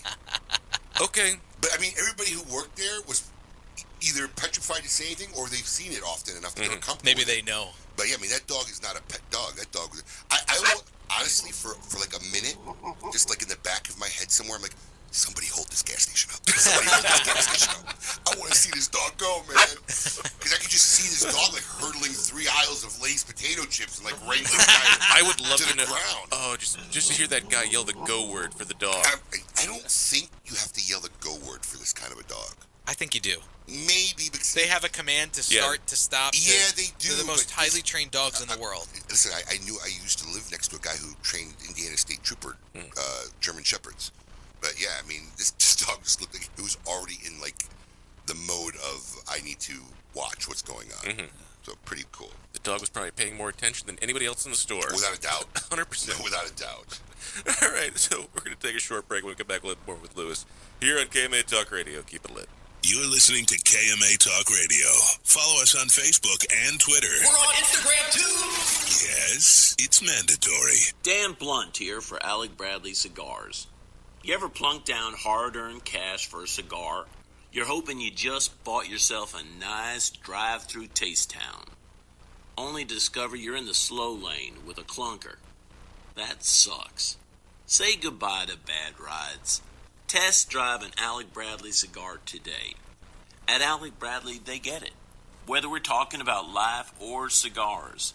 Okay. But I mean, everybody who worked there was either petrified to say anything or they've seen it often enough to feel comfortable. Maybe with they it. know. But yeah, I mean, that dog is not a pet dog. That dog was. I honestly, for like a minute, just like in the back of my head somewhere, I'm like, somebody hold this gas station up. Somebody hold this gas station up. I want to see this dog go, man. Because I could just see this dog like hurdling 3 aisles of Lay's potato chips and like wrangling I would love to to the know. ground. Oh, just to hear that guy yell the go word for the dog. I don't think you have to yell the go word for this kind of a dog. I think you do. Maybe, but They have a command to start, to stop. Yeah, they do. They're the most but highly trained dogs in the world. Listen, I knew I used to live next to a guy who trained Indiana State Trooper German Shepherds. But yeah, I mean, this dog just looked like it was already in like the mode of I need to watch what's going on. So pretty cool. The dog was probably paying more attention than anybody else in the store. Without a doubt. 100%. No, without a doubt. All right, so we're going to take a short break. When we come back, a little more with Lewis here on KMA Talk Radio. Keep it lit. You're listening to KMA Talk Radio. Follow us on Facebook and Twitter. We're on Instagram too. Yes, it's mandatory. Dan Blunt here for Alec Bradley Cigars. You ever plunk down hard-earned cash for a cigar? You're hoping you just bought yourself a nice drive-through taste town, only to discover you're in the slow lane with a clunker. That sucks. Say goodbye to bad rides. Test drive an Alec Bradley cigar today. At Alec Bradley, they get it. Whether we're talking about life or cigars,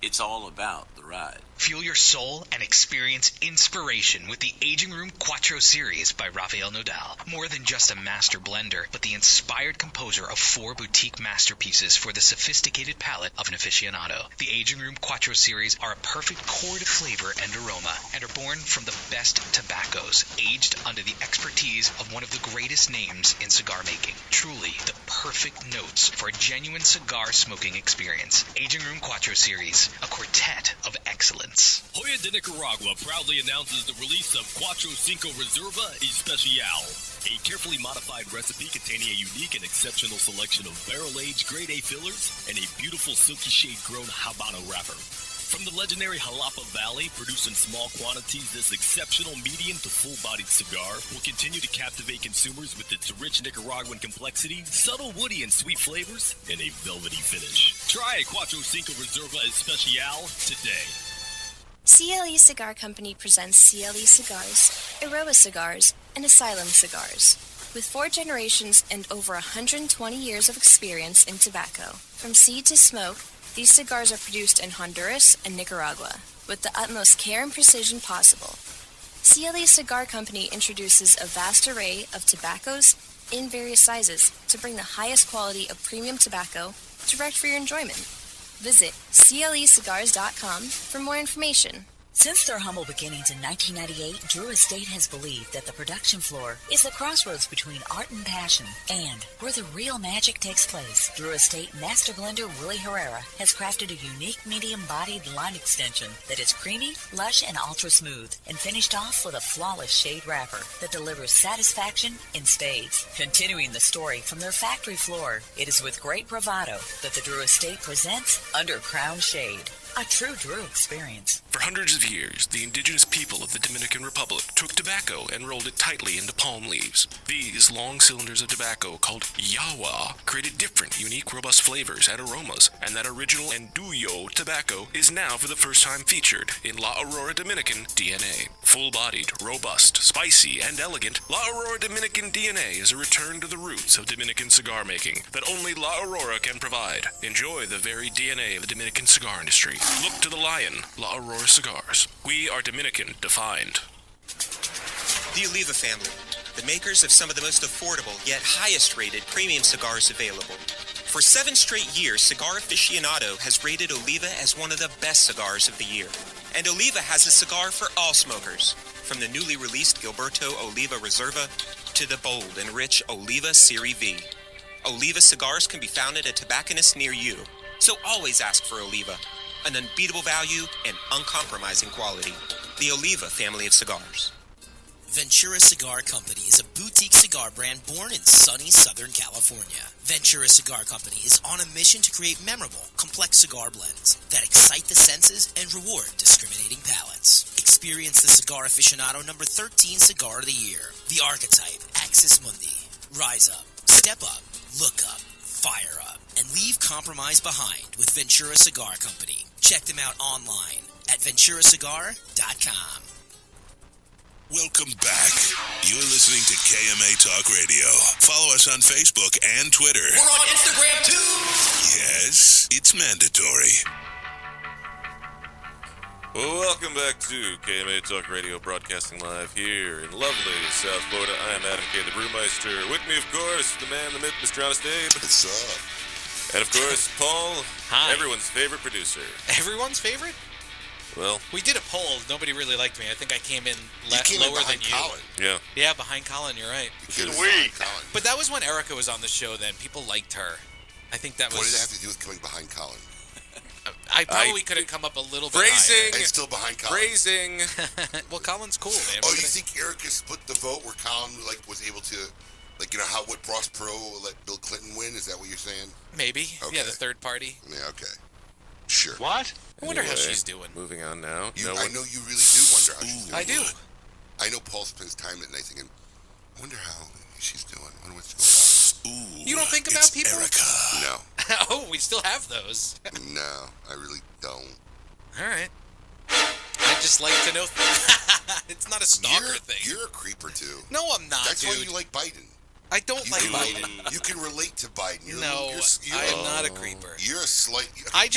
it's all about the ride. Fuel your soul and experience inspiration with the Aging Room Quattro series by Rafael Nodal. More than just a master blender, but the inspired composer of 4 boutique masterpieces for the sophisticated palate of an aficionado. The Aging Room Quattro series are a perfect chord of flavor and aroma, and are born from the best tobaccos, aged under the expertise of one of the greatest names in cigar making. Truly the perfect notes for a genuine cigar smoking experience. Aging Room Quattro series, a quartet of excellence. Hoya de Nicaragua proudly announces the release of Cuatro Cinco Reserva Especial, a carefully modified recipe containing a unique and exceptional selection of barrel-aged grade A fillers and a beautiful silky shade-grown Habano wrapper. From the legendary Jalapa Valley, produced in small quantities, this exceptional medium to full-bodied cigar will continue to captivate consumers with its rich Nicaraguan complexity, subtle woody and sweet flavors, and a velvety finish. Try a Cuatro Cinco Reserva Especial today. CLE Cigar Company presents CLE Cigars, Aroa Cigars, and Asylum Cigars. With 4 generations and over 120 years of experience in tobacco. From seed to smoke, these cigars are produced in Honduras and Nicaragua, with the utmost care and precision possible. CLE Cigar Company introduces a vast array of tobaccos in various sizes to bring the highest quality of premium tobacco direct for your enjoyment. Visit clecigars.com for more information. Since their humble beginnings in 1998, Drew Estate has believed that the production floor is the crossroads between art and passion, and where the real magic takes place. Drew Estate Master Blender Willie Herrera has crafted a unique medium-bodied line extension that is creamy, lush, and ultra-smooth, and finished off with a flawless shade wrapper that delivers satisfaction in spades. Continuing the story from their factory floor, it is with great bravado that the Drew Estate presents Under Crown Shade, a true Drew experience. For hundreds of years, the indigenous people of the Dominican Republic took tobacco and rolled it tightly into palm leaves. These long cylinders of tobacco, called yawa, created different, unique, robust flavors and aromas, and that original Enduyo tobacco is now for the first time featured in La Aurora Dominican DNA. Full-bodied, robust, spicy, and elegant, La Aurora Dominican DNA is a return to the roots of Dominican cigar making that only La Aurora can provide. Enjoy the very DNA of the Dominican cigar industry. Look to the lion, La Aurora Cigars. We are Dominican defined. The Oliva family, the makers of some of the most affordable yet highest rated premium cigars available. For 7 straight years, Cigar Aficionado has rated Oliva as one of the best cigars of the year. And Oliva has a cigar for all smokers, from the newly released Gilberto Oliva Reserva to the bold and rich Oliva Serie V. Oliva cigars can be found at a tobacconist near you, so always ask for Oliva, an unbeatable value and uncompromising quality. The Oliva family of cigars. Ventura Cigar Company is a boutique cigar brand born in sunny Southern California. Ventura Cigar Company is on a mission to create memorable, complex cigar blends that excite the senses and reward discriminating palates. Experience the Cigar Aficionado number 13 Cigar of the Year, the Archetype Axis Mundi. Rise up, step up, look up, fire up, and leave compromise behind with Ventura Cigar Company. Check them out online at venturacigar.com. Welcome back. You're listening to KMA Talk Radio. Follow us on Facebook and Twitter. We're on Instagram too. Yes, it's mandatory. Welcome back to KMA Talk Radio, broadcasting live here in lovely South Florida. I am Adam K. the Brewmeister. With me, of course, the man, the myth, Mr. Honest Abe. What's up? And, of course, Paul, Hi. everyone's favorite producer. Everyone's favorite? Well, we did a poll. Nobody really liked me. I think I came in in lower than you. Colin. Yeah. Yeah, behind Colin, you're right. Colin. But that was when Erica was on the show then. People liked her. I think that was... What did it have to do with coming behind Colin? I probably could have come up a little bit Phrasing. And still behind Colin. Phrasing. Well, Colin's cool, man. Oh, you think Erica split the vote where Colin was able to, what Ross Perot let Bill Clinton win? Is that what you're saying? Maybe. Okay. Yeah, the third party. Yeah, okay. Sure. What? I wonder how Anyway, she's doing. Moving on now. I know you really do wonder how she's doing. I do. I know Paul spends time at night thinking, I wonder how she's doing. I wonder what's going on. You don't think about people? Erica. No. Oh, we still have those. No, I really don't. All right. I just like to know. It's not a stalker thing. You're a creeper, too. No, I'm not, That's dude. why you like Biden. I don't like Biden. You can relate to Biden. I am not a creeper. You're a slight... I'm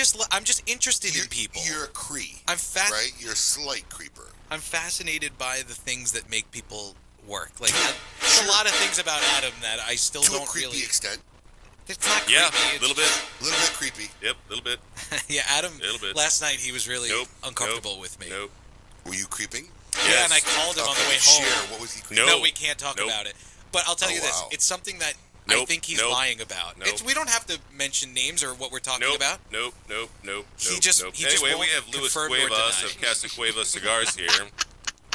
just interested in people. You're a cree. I'm right? You're a slight creeper. I'm fascinated by the things that make people work. Like, there's a lot of things about Adam that I still to don't a creepy really... extent. It's not creepy. Yeah, a little bit. A little bit creepy. Yep, a little bit. Yeah, Adam, a little bit. Last night he was really uncomfortable with me. Nope. Were you creeping? Yeah, and I called him on the way home. What was he creeping? No, we can't talk about it. But I'll tell you this. Wow. It's something that I think he's lying about. We don't have to mention names or what we're talking about. Nope. He just Anyway, we have Luis confirm nor Cuevas deny. of Casa Cuevas Cigars here.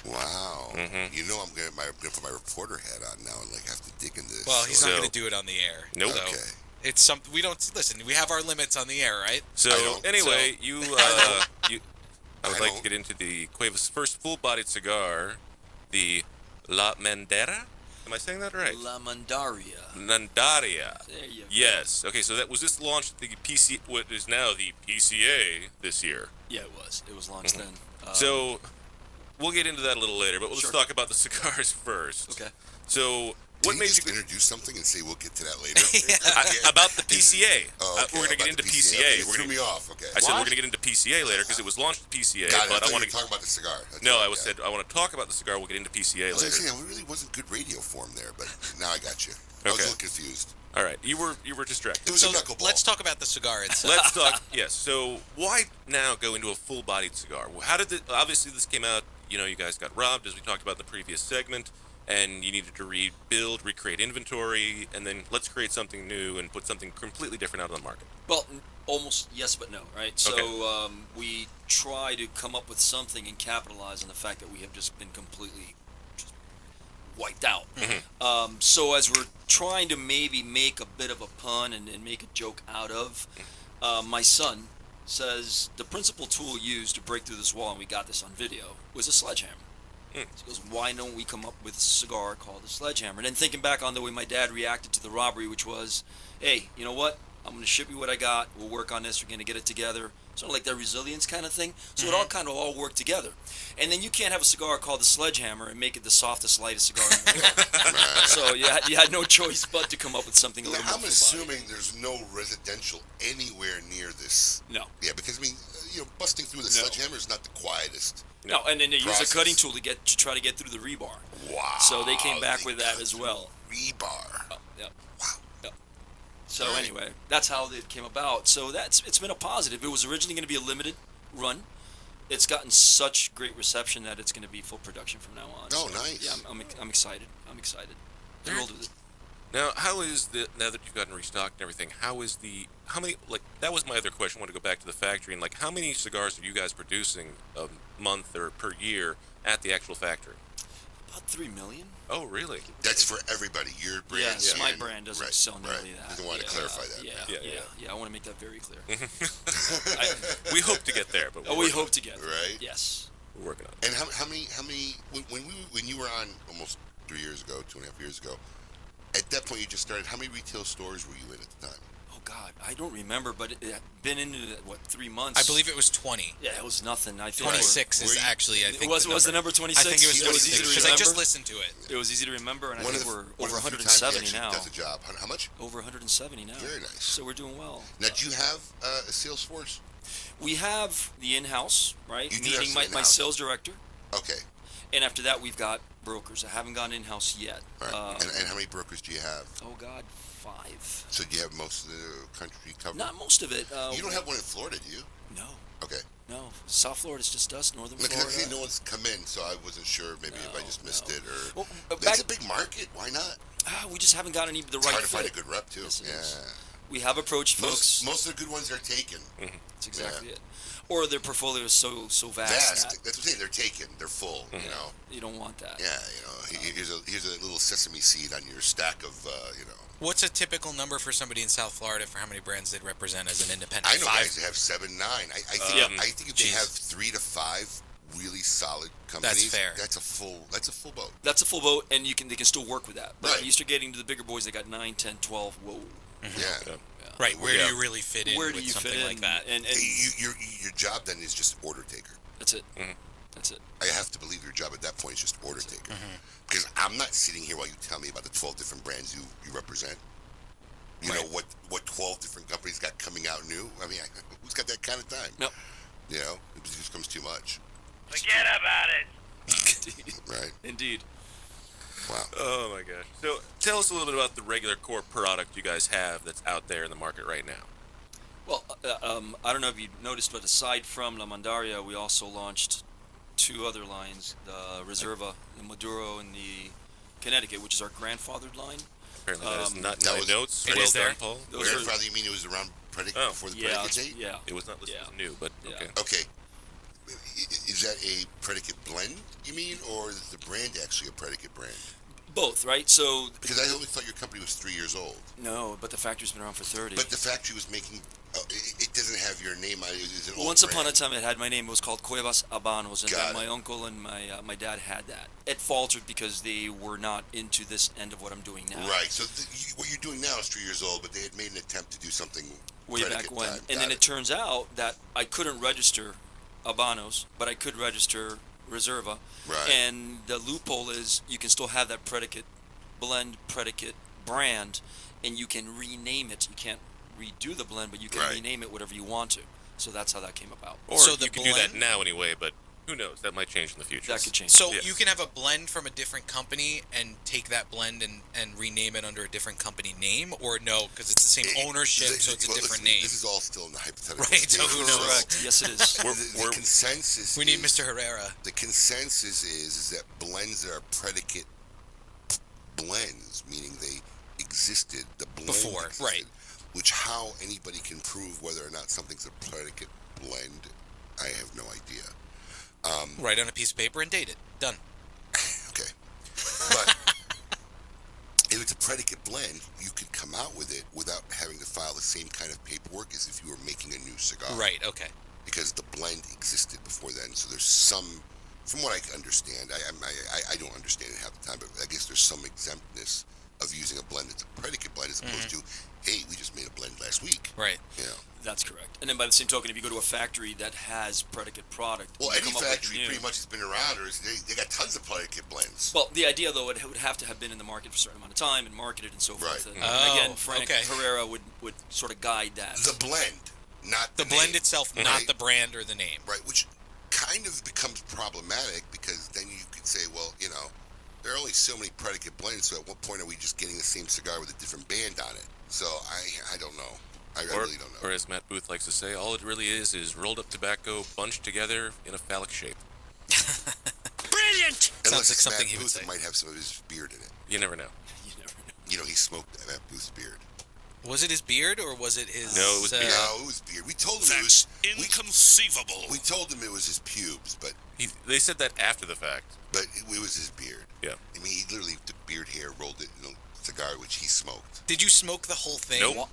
Wow. Mm-hmm. You know I'm gonna put my reporter hat on now and have to dig into this. Well, he's not going to do it on the air. Nope. So Okay. it's something we don't listen. We have our limits on the air, right? So anyway, I would like to get into the Cuevas' first full-bodied cigar, the La Mandera. Am I saying that right? La Mandaria. Nandaria. There you go. Yes. Okay, so that was this launched at the what is now the PCA this year. Yeah, it was. It was launched then. So we'll get into that a little later, but let's talk about the cigars first. Okay. So What made you introduce something and say we'll get to that later? About the PCA. Okay, we're going to get into PCA. Okay, it threw me off. Okay. I said we're going to get into PCA later because it was launched at PCA. Got it. But I I want to talk about the cigar. said I want to talk about the cigar. We'll get into PCA I was later. saying, it really wasn't good radio form there, but now I got you. I was a little confused. All right, you were distracted. It was a knuckleball. Let's talk about the cigar itself. Let's talk. Yes. So why now go into a full-bodied cigar? Well, how did obviously this came out? You know, you guys got robbed, as we talked about in the previous segment, and you needed to rebuild, recreate inventory, and then let's create something new and put something completely different out on the market. Well, almost yes, but no, right? So Okay. We try to come up with something and capitalize on the fact that we have just been completely just wiped out. So as we're trying to maybe make a bit of a pun and make a joke out of, my son says the principal tool used to break through this wall, and we got this on video, was a sledgehammer. So he goes, why don't we come up with a cigar called a sledgehammer? And then thinking back on the way my dad reacted to the robbery, which was, hey, you know what? I'm going to ship you what I got. We'll work on this. We're going to get it together. Sort of like that resilience kind of thing. So it all kind of all worked together. And then you can't have a cigar called the sledgehammer and make it the softest, lightest cigar in the world. So you had no choice but to come up with something a little more I'm assuming there's no residential anywhere near this. No. Yeah, because I mean, busting through the sledgehammer is not the quietest. No, and then they use process. a cutting tool to try to get through the rebar. Wow. So they came back with that as well. Rebar. Oh, yeah. Wow. Yep. So anyway, that's how it came about. So it's been a positive. It was originally going to be a limited run. It's gotten such great reception that it's going to be full production from now on. Oh, So, nice. Yeah, I'm excited. I'm excited. Thrilled with it. Now, how is now that you've gotten restocked and everything? How many that was my other question. I want to go back to the factory and how many cigars are you guys producing a month or per year at the actual factory? About 3 million. Oh, really? That's for everybody. Your brand. Yes, my brand doesn't sell nearly that. Doesn't want to clarify that. Yeah. I want to make that very clear. We hope to get there, but we hope to get there. Right. Yes. We're working on it. And how many when you were on almost 3 years ago, 2.5 years ago, at that point you just started. How many retail stores were you in at the time? Oh God, I don't remember, but it had been into 3 months. I believe it was 20. Yeah, it was nothing. I think 26 is actually, I think, was the number 26. I think it was 26 easy to because I just remember. listened to it. It was easy to remember, and I One think of the- we're one over of the few times he 170 actually now. Does the job. How much? Over 170 now. Very nice. So we're doing well. Now, do you have a sales force? We have the in-house, right? You do have Meaning some my in-house. sales director. Okay. And after that, we've got brokers. I haven't gone in-house yet. All right. And how many brokers do you have? Oh God, 5. So do you have most of the country covered? Not most of it. You don't have one in Florida, do you? No. Okay. No. South Florida's just us. Northern Because Florida. I see no one's come in, so I wasn't sure maybe if I just missed it or. Well, It's a big market. Why not? We just haven't gotten the It's right hard to fit. find a good rep too. Yes, it Yeah. is. We have approached folks. Most of the good ones are taken. That's exactly it. Or their portfolio is so vast. Vast. that That's what I'm saying. They're taken. They're full. You know. you don't want that. Yeah. Here's a little sesame seed on your stack of What's a typical number for somebody in South Florida for how many brands they'd represent as an independent? I know 5? guys that have 7, 9. I think if they have 3 to 5 really solid companies, fair. That's a full boat. That's a full boat, and they can still work with that. But Right. when you start getting to the bigger boys, they got 9, 10, 12. Whoa. Yeah. Right. Where do you really fit in Where do with you something fit in? like that? And Your job then is just order taker. that's it. That's it. I have to believe your job at that point is just order taker. Because I'm not sitting here while you tell me about the 12 different brands you represent. You know what 12 different companies got coming out new. I mean, who's got that kind of time? No. You know, it just becomes too much. Forget about it. Right. Indeed. Wow. Oh my gosh. So tell us a little bit about the regular core product you guys have that's out there in the market right now. Well, I don't know if you noticed, but aside from La Mandaria, we also launched 2 other lines: the Reserva, the Maduro, and the Connecticut, which is our grandfathered line. Apparently that is not that my was- notes. It Well is there? done, Paul. Those Grandfather, you mean it was around predicate before the predicate date? Yeah. It was not listed as new, but okay. Okay. Is that a predicate blend, you mean, or is the brand actually a predicate brand? Both, right? So Because I always thought your company was 3 years old. no, but the factory's been around for 30. But the factory was making. It doesn't have your name on it. It's an old Once upon a brand. time, it had my name. It was called Cuevas Habanos, and Got then my it. uncle and my dad had that. It faltered because they were not into this end of what I'm doing now. Right. So what you're doing now is 3 years old, but they had made an attempt to do something Way back predicate when. time. And then it turns out that I couldn't register Habanos, but I could register Reserva. Right. And the loophole is you can still have that predicate blend, predicate brand, and you can rename it. You can't redo the blend, but you can Right. rename it whatever you want to. So that's how that came about. Or So you the can do that blend- now anyway, but Who knows? That might change in the future. That could change. So Yes. you can have a blend from a different company and take that blend and rename it under a different company name, or no, because it's the same ownership, so it's a different name. This is all still in the hypothetical Right, stage. so who knows? Correct. Yes, it is. The consensus We need is- Mr. Herrera. The consensus is that blends that are predicate blends, meaning they existed, the blend Before, existed, right. which how anybody can prove whether or not something's a predicate blend, I have no idea. Write on a piece of paper and date it. Done. Okay. But if it's a predicate blend, you could come out with it without having to file the same kind of paperwork as if you were making a new cigar. Right, okay. Because the blend existed before then, so there's some, from what I understand, I don't understand it half the time, but I guess there's some exemptness of using a blend that's a predicate blend as opposed to, hey, we just made a blend last week. Right. You know. That's correct. And then by the same token, if you go to a factory that has predicate product, Well, you any come up with factory new- pretty much has been around, or they got tons of predicate blends. Well, the idea, though, it would have to have been in the market for a certain amount of time and marketed and so forth. Right. And Oh, again, Frank okay. Herrera would sort of guide that. The blend, not The blend itself, not Right. the brand or the name. Right, which kind of becomes problematic because then you could say, well, you know, there are only so many predicate blends, so at what point are we just getting the same cigar with a different band on it? So I don't know. I really don't know. Or as Matt Booth likes to say, all it really is rolled up tobacco bunched together in a phallic shape. Brilliant! Unless Sounds like it's something Matt he would Booth, say. it might have some of his beard in it. You never know. You know, he smoked Matt Booth's beard. Was it his beard or was it his... No, it was beard. No, it was beard. We told him That's it was inconceivable. We told him it was his pubes, but They said that after the fact. it was his beard. Yeah. I mean, he literally took beard hair, rolled it in a cigar, which he smoked. Did you smoke the whole thing? Nope.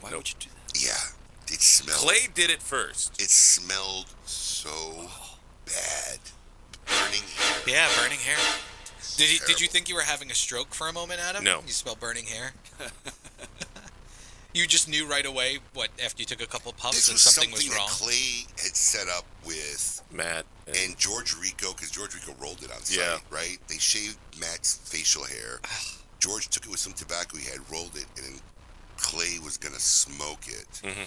Why would you do that? Yeah, it smelled. Clay did it first. It smelled so bad. Burning hair. Yeah, burning hair. Did you Terrible. think you were having a stroke for a moment, Adam? No. You smell burning hair? You just knew right away, what, after you took a couple puffs, This that was something something was wrong? that Clay had set up with Matt. and George Rico, because George Rico rolled it on site, Yeah. right? They shaved Matt's facial hair. George took it with some tobacco he had, rolled it, and then Clay was going to smoke it. Mm-hmm.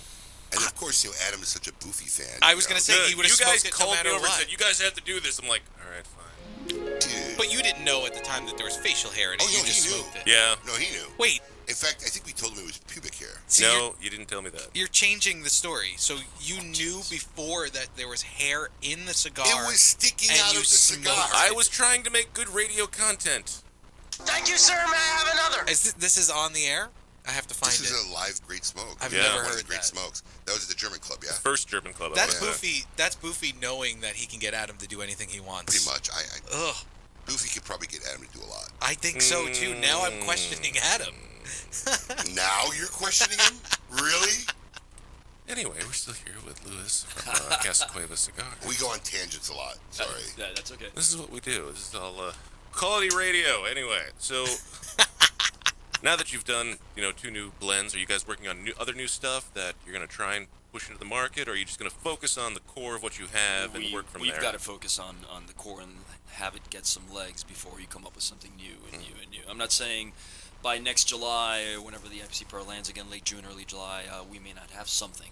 And of course, you know, Adam is such a Boofy fan. I was going to say, he would have You guys smoked it no called me matter over and what. said, you guys have to do this. I'm like, all right, fine. Dude. But you didn't know at the time that there was facial hair in it. Oh, no, You just he knew. smoked it. Yeah. No, he knew. Wait, In fact, I think we told him it was pubic hair. see, No, you didn't tell me that. you're changing the story. So you knew before that there was hair in the cigar. It was sticking and out you of the cigar. smoked I it. was trying to make good radio content. Thank you, sir. May I have another? This is on the air? I have to find This it. is a live Great Smoke. I've Yeah. never One of heard the Great that. Smokes. That was at the German Club, yeah? First German club. That's I went to. Boofy. That's Boofy knowing that he can get Adam to do anything he wants. Pretty much. Ugh. Boofy could probably get Adam to do a lot. I think so too. Now I'm questioning Adam. Now you're questioning him? Really? Anyway, we're still here with Lewis from Casa Cuevas Cigars. We go on tangents a lot. Sorry. Yeah, that's okay. This is what we do. This is all quality radio. Anyway, so now that you've done, 2 new blends, are you guys working on other new stuff that you're going to try and push into the market, or are you just going to focus on the core of what you have and work from there? We've got to focus on the core and have it get some legs before you come up with something new and new and new. I'm not saying by next July, or whenever the IPC Pro lands again, late June, early July, we may not have something.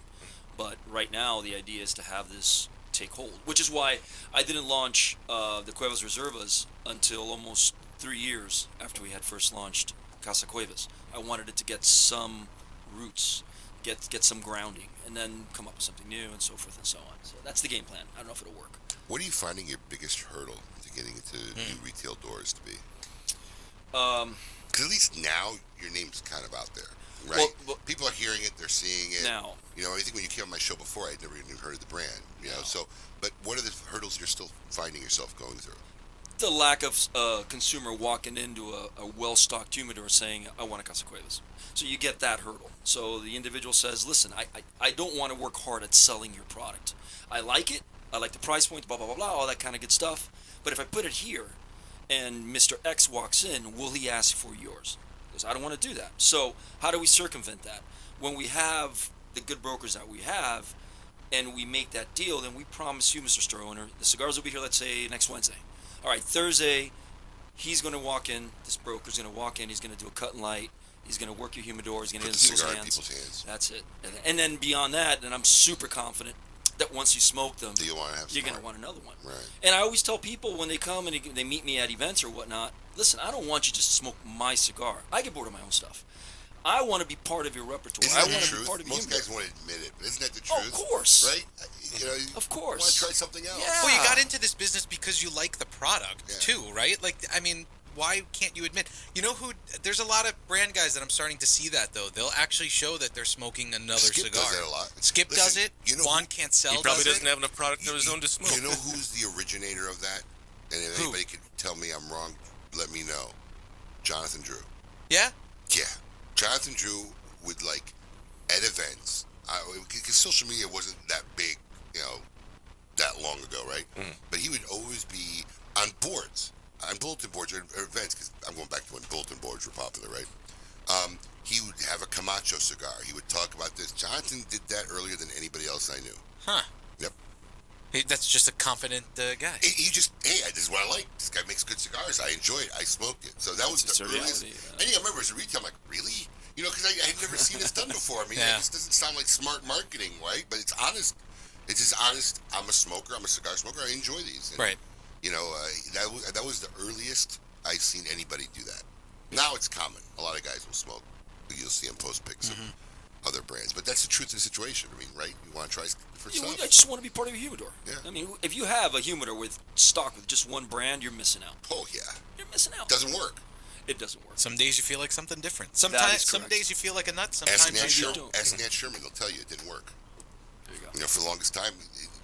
But right now, the idea is to have this take hold, which is why I didn't launch the Cuevas Reservas until almost 3 years after we had first launched Casa Cuevas. I wanted it to get some roots, get some grounding, and then come up with something new and so forth and so on. So that's the game plan. I don't know if it'll work. What are you finding your biggest hurdle to getting into new retail doors to be? 'Cause at least now your name's kind of out there, right? Well, people are hearing it, they're seeing it. Now. I think when you came on my show before, I'd never even heard of the brand. So, but what are the hurdles you're still finding yourself going through? The lack of consumer walking into a well-stocked humidor saying, I want a Casa Cuevas. So you get that hurdle. So the individual says, listen, I don't want to work hard at selling your product. I like it. I like the price point, blah, blah, blah, blah, all that kind of good stuff. But if I put it here and Mr. X walks in, will he ask for yours? Because I don't want to do that. So how do we circumvent that? When we have the good brokers that we have and we make that deal, then we promise you, Mr. Store Owner, the cigars will be here, let's say, next Wednesday. All right, Thursday, he's going to walk in, this broker's going to walk in, he's going to do a cut and light, he's going to work your humidor, he's going to Put get the it in cigar in people's people's hands. That's it. And then beyond that, then I'm super confident that once you smoke them, Do you want to have you're some going to more? want another one. Right. And I always tell people when they come and they meet me at events or whatnot, listen, I don't want you just to smoke my cigar. I get bored of my own stuff. I want to be part of your repertoire. Isn't I that want the to be truth? part of your Most guys won't admit it, but isn't that the Oh, truth? of course. Right? You know, Of course. want to try something else. Yeah. Well, you got into this business because you like the product too, right? Like, I mean, why can't you admit? You know who? There's a lot of brand guys that I'm starting to see that though. They'll actually show that they're smoking another Skip cigar. does that a lot. Skip does Listen, it. you know Juan who- Cancel He probably does doesn't it. have enough product of his own to smoke. You know who's the originator of that? And if anybody could tell me I'm wrong, let me know. Jonathan Drew. Yeah. Yeah. Jonathan Drew would, like, at events, because social media wasn't that big, you know, that long ago, right? But he would always be on boards, on bulletin boards or events, because I'm going back to when bulletin boards were popular, right? He would have a Camacho cigar. He would talk about this. Jonathan did that earlier than anybody else I knew. Huh. Yep. That's just a confident guy. He just, hey, this is what I like. This guy makes good cigars. I enjoy it. I smoked it. So that was the earliest. And I remember as a retailer, I'm like, really? You know, because I had never seen this done before. I mean, this doesn't sound like smart marketing, right? But it's honest. It's just honest. I'm a smoker. I'm a cigar smoker. I enjoy these. And, right. You know, that was the earliest I've seen anybody do that. Now it's common. A lot of guys will smoke. You'll see them post pics of other brands. But that's the truth of the situation. I mean, right? You want to try different stuff. I just want to be part of your humidor. Yeah. I mean, if you have a humidor with stock with just one brand, you're missing out. Oh, yeah. You're missing out. Doesn't work. It doesn't work. Some days you feel like something different. That Sometimes, is some correct. days you feel like a nut. Ask Sometimes you Nat don't. Nat Sherman. They'll tell you it didn't work. There you go. You know, for the longest time,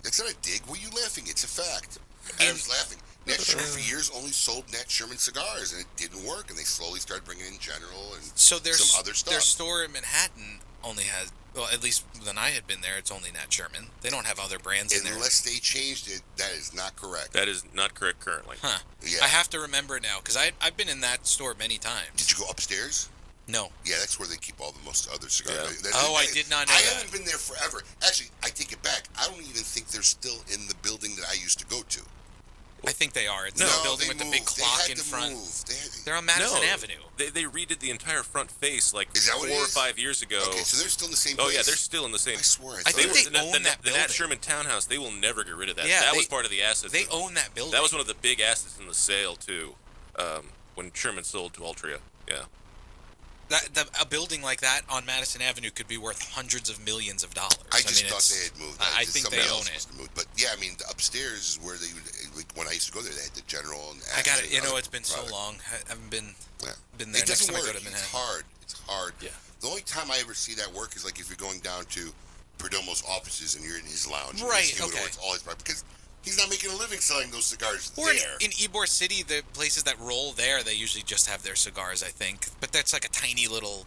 that's not a dig. Were you laughing? It's a fact. Adam's laughing. Nat Sherman for years only sold Nat Sherman cigars, and it didn't work. And they slowly started bringing in General and So some other stuff. their store in Manhattan only has, well, at least when I had been there, it's only Nat Sherman. They don't have other brands in there. Unless they changed it, that is not correct. That is not correct currently. Huh. Yeah. I have to remember now because I've been in that store many times. Did you go upstairs? No. Yeah, that's where they keep all the most other cigars. Yeah. I did not know I that. haven't been there forever. Actually, I take it back. I don't even think they're still in the building that I used to go to. I think they are. It's No, the building they with the big moved. They clock had in to front. move. They're on Madison No, Avenue. They redid the entire front face like Is that what 4 it or is? 5 years ago. Okay, so they're still in the same Oh place? yeah, they're still in the same. I swear. I think they own that the building. Nat Sherman townhouse. They will never get rid of that. Yeah, that they- was part of the assets. They own that building. That was one of the big assets in the sale too. When Sherman sold to Altria. Yeah. A building like that on Madison Avenue could be worth hundreds of millions of dollars. I just mean, thought it's- they had moved. I think they Somebody own else it. must have moved. But yeah, I mean, the upstairs is where they would, like, when I used to go there, they had the General and I got it. Ashley You and know, other it's been products. so long. I haven't been Yeah. been there. It Next doesn't time I work. go to Manhattan. It's hard. It's hard. Yeah. The only time I ever see that work is like if you're going down to Perdomo's offices and you're in his lounge. and Right, his humidor, okay. It's all his product because he's not making a living selling those cigars Or there. in Ybor City, the places that roll there, they usually just have their cigars, I think. But that's like a tiny little,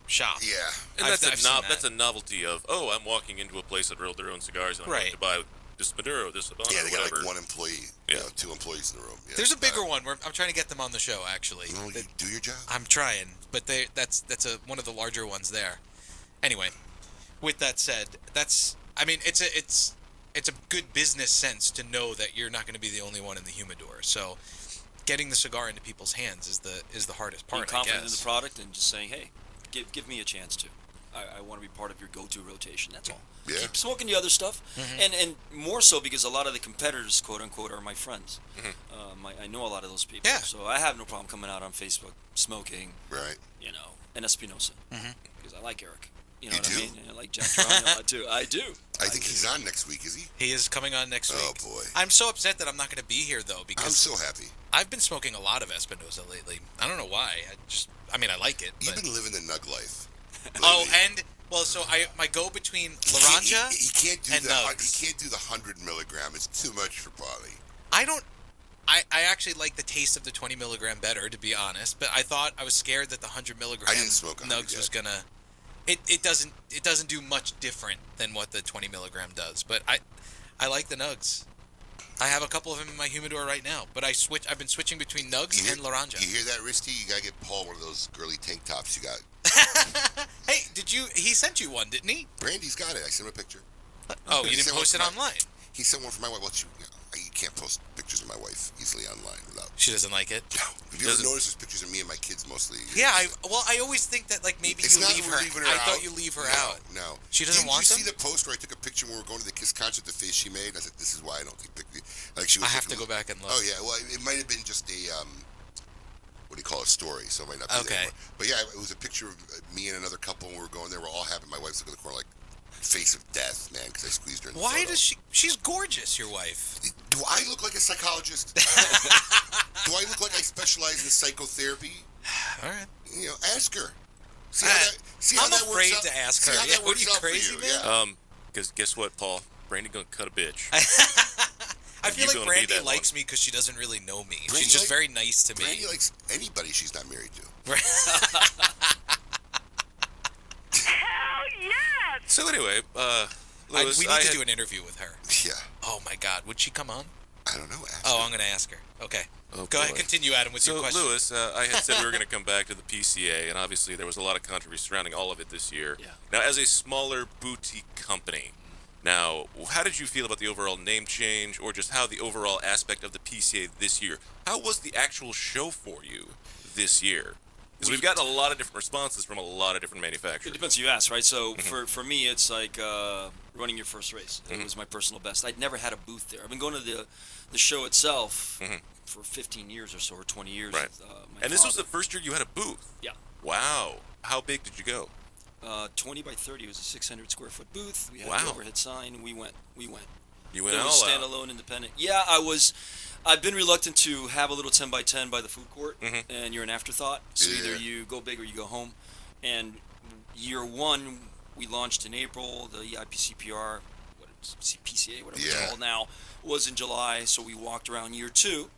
shop. Yeah. And I've that's seen that. that's a novelty of I'm walking into a place that rolled their own cigars and I'm Right. going to buy this Maduro, this Habano, Yeah, they got whatever. like one employee, Yeah. 2 employees in the room. Yeah, There's a it's bigger not- one where I'm trying to get them on the show, actually. You know, you do your job. I'm trying, but that's one of the larger ones there. Anyway, with that said, it's a good business sense to know that you're not going to be the only one in the humidor. So, getting the cigar into people's hands is the hardest part. Being confident I in guess. the product and just saying, hey, give me a chance to. I want to be part of your go-to rotation. That's all. Yeah. Keep smoking the other stuff, and more so because a lot of the competitors, quote unquote, are my friends. I know a lot of those people, Yeah. so I have no problem coming out on Facebook smoking. Right. And Espinosa, because I like Eric. You know You what do? I mean? I like Jack Toronto. I do. I think he's on next week, is he? He is coming on next week. Oh, boy. I'm so upset that I'm not going to be here though because I'm so happy. I've been smoking a lot of Espinosa lately. I don't know why. I like it. You've But... been living the nug life. Oh, lately. and so my go between Laranja He can't do and Nugs. He can't do the 100 milligram. It's too much for Polly. I actually like the taste of the 20 milligram better, to be honest. But I was scared that the 100 milligram I didn't smoke 100 Nugs yet. was gonna. It doesn't do much different than what the 20 milligram does. But I like the Nugs. I have a couple of them in my humidor right now. But I've been switching between Nugs and Laranja. You hear that, Risty? You gotta get Paul one of those girly tank tops you got. Hey, he sent you one, didn't he? Brandy's got it. I sent him a picture. Oh, He you didn't sent one post for it my- online. He sent one for my wife. Well, you can't post pictures of my wife easily online without. She doesn't like it. No. Have you ever noticed there's pictures of me and my kids mostly? Yeah, I always think that like maybe It's you not leave we're her. leaving her I out. thought you leave her out. No. She doesn't want Didn't them? you see the post where I took a picture when we were going to the Kiss concert? The face she made. I said, "This is why I don't take pictures." Like she was. I have to go back and look. Oh yeah. Well, it might have been just a what do you call it, a story? So it might not be there anymore. But yeah, it was a picture of me and another couple, and we were going there. We're all happy. My wife's looking in the corner like face of death, man, because I squeezed her in the Why photo. does she? She's gorgeous, your wife. Do I look like a psychologist? Do I look like I specialize in psychotherapy? All right. You know, ask her. See how I'm that afraid works out? to ask See her. how Yeah, that what are works you, out for crazy, you? man? Yeah. Because guess what, Paul? Brandy gonna cut a bitch. I feel You like gonna be Brandy that likes me because she doesn't really know me. Brandy She's just very nice to me. Brandy likes anybody she's not married to. Hell yes! So anyway, Lewis, we need to do an interview with her. Yeah. Oh my God, would she come on? I don't know. I'm gonna ask her. Okay. Oh, Go ahead, boy. continue, Adam, with your question. So, Lewis, I had said we were going to come back to the PCA, and obviously there was a lot of controversy surrounding all of it this year. Yeah. Now, as a smaller boutique company, now, how did you feel about the overall name change, or just how the overall aspect of the PCA this year? How was the actual show for you this year? Because we've gotten a lot of different responses from a lot of different It manufacturers. depends who you ask, right? So for me, it's like running your first race. It was my personal best. I'd never had a booth there. I've been going to the show itself for 15 years or so, or 20 years. Right. With, my And this was father. the first year you had a booth? Yeah. Wow. How big did you go? 20 by 30. It was a 600 square foot booth. We had Wow. the overhead sign. We went. You went It all was out. standalone, independent. Yeah, I've been reluctant to have a little 10 by 10 by the food court, and you're an afterthought. So either you go big or you go home. And year one, we launched in April. The IPCPR, PCA, whatever it's called now, was in July. So we walked around. Year two,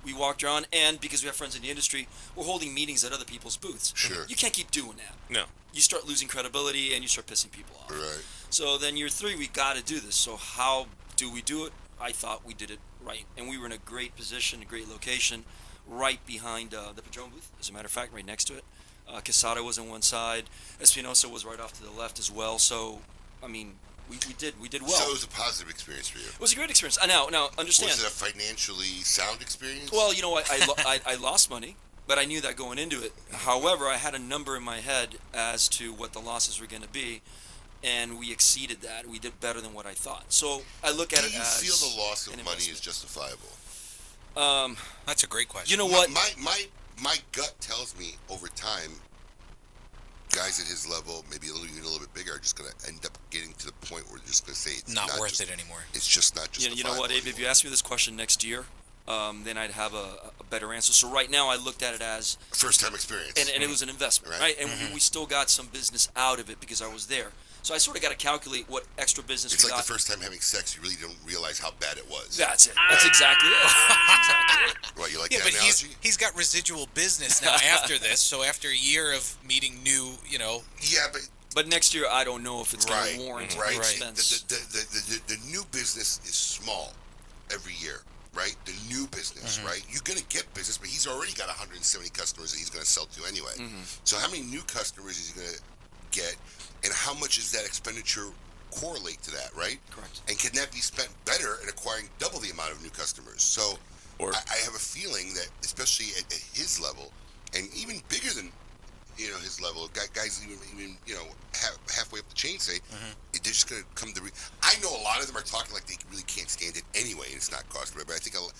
we walked around, and because we have friends in the industry, we're holding meetings at other people's booths. Sure. You can't keep doing that. No. You start losing credibility, and you start pissing people off. Right. So then year three, we got to do this. So how do we do it? I thought we did it right. And we were in a great position, a great location, right behind the Perdomo booth, as a matter of fact, right next to it. Quesada was on one side. Espinosa was right off to the left as well. So, I mean, we did well. So it was a positive experience for you. It was a great experience. Now, understand. Was it a financially sound experience? Well, you know what? I lost money, but I knew that going into it. However, I had a number in my head as to what the losses were going to be, and we exceeded that. We did better than what I thought. So I look at it as. Do you feel the loss of an money investment. is justifiable? That's a great question. You know what? My gut tells me over time, guys at his level, maybe even a little bit bigger, are just going to end up getting to the point where they're just going to say it's not worth it anymore. It's just not justifiable. You know what, Abe? If you ask me this question next year, then I'd have a better answer. So right now, I looked at it as first time experience, and it was an investment, right? And we still got some business out of it because I was there. So I sort of got to calculate what extra business It's we like got. the first time having sex, you really don't realize how bad it was. That's it. That's exactly it. Exactly it. Right, you like Yeah, that but analogy? he's got residual business now after this. So after a year of meeting new, Yeah, But next year, I don't know if it's going to warrant the right. expense. The new business is small every year, right? The new business, right? You're going to get business, but he's already got 170 customers that he's going to sell to anyway. So how many new customers is he going to get, and how much does that expenditure correlate to that, right? Correct. And can that be spent better in acquiring double the amount of new customers? So I have a feeling that, especially at his level, and even bigger than his level, guys even halfway up the chain say they're just going to come to. I know a lot of them are talking like they really can't stand it anyway, and it's not cost prohibitive. But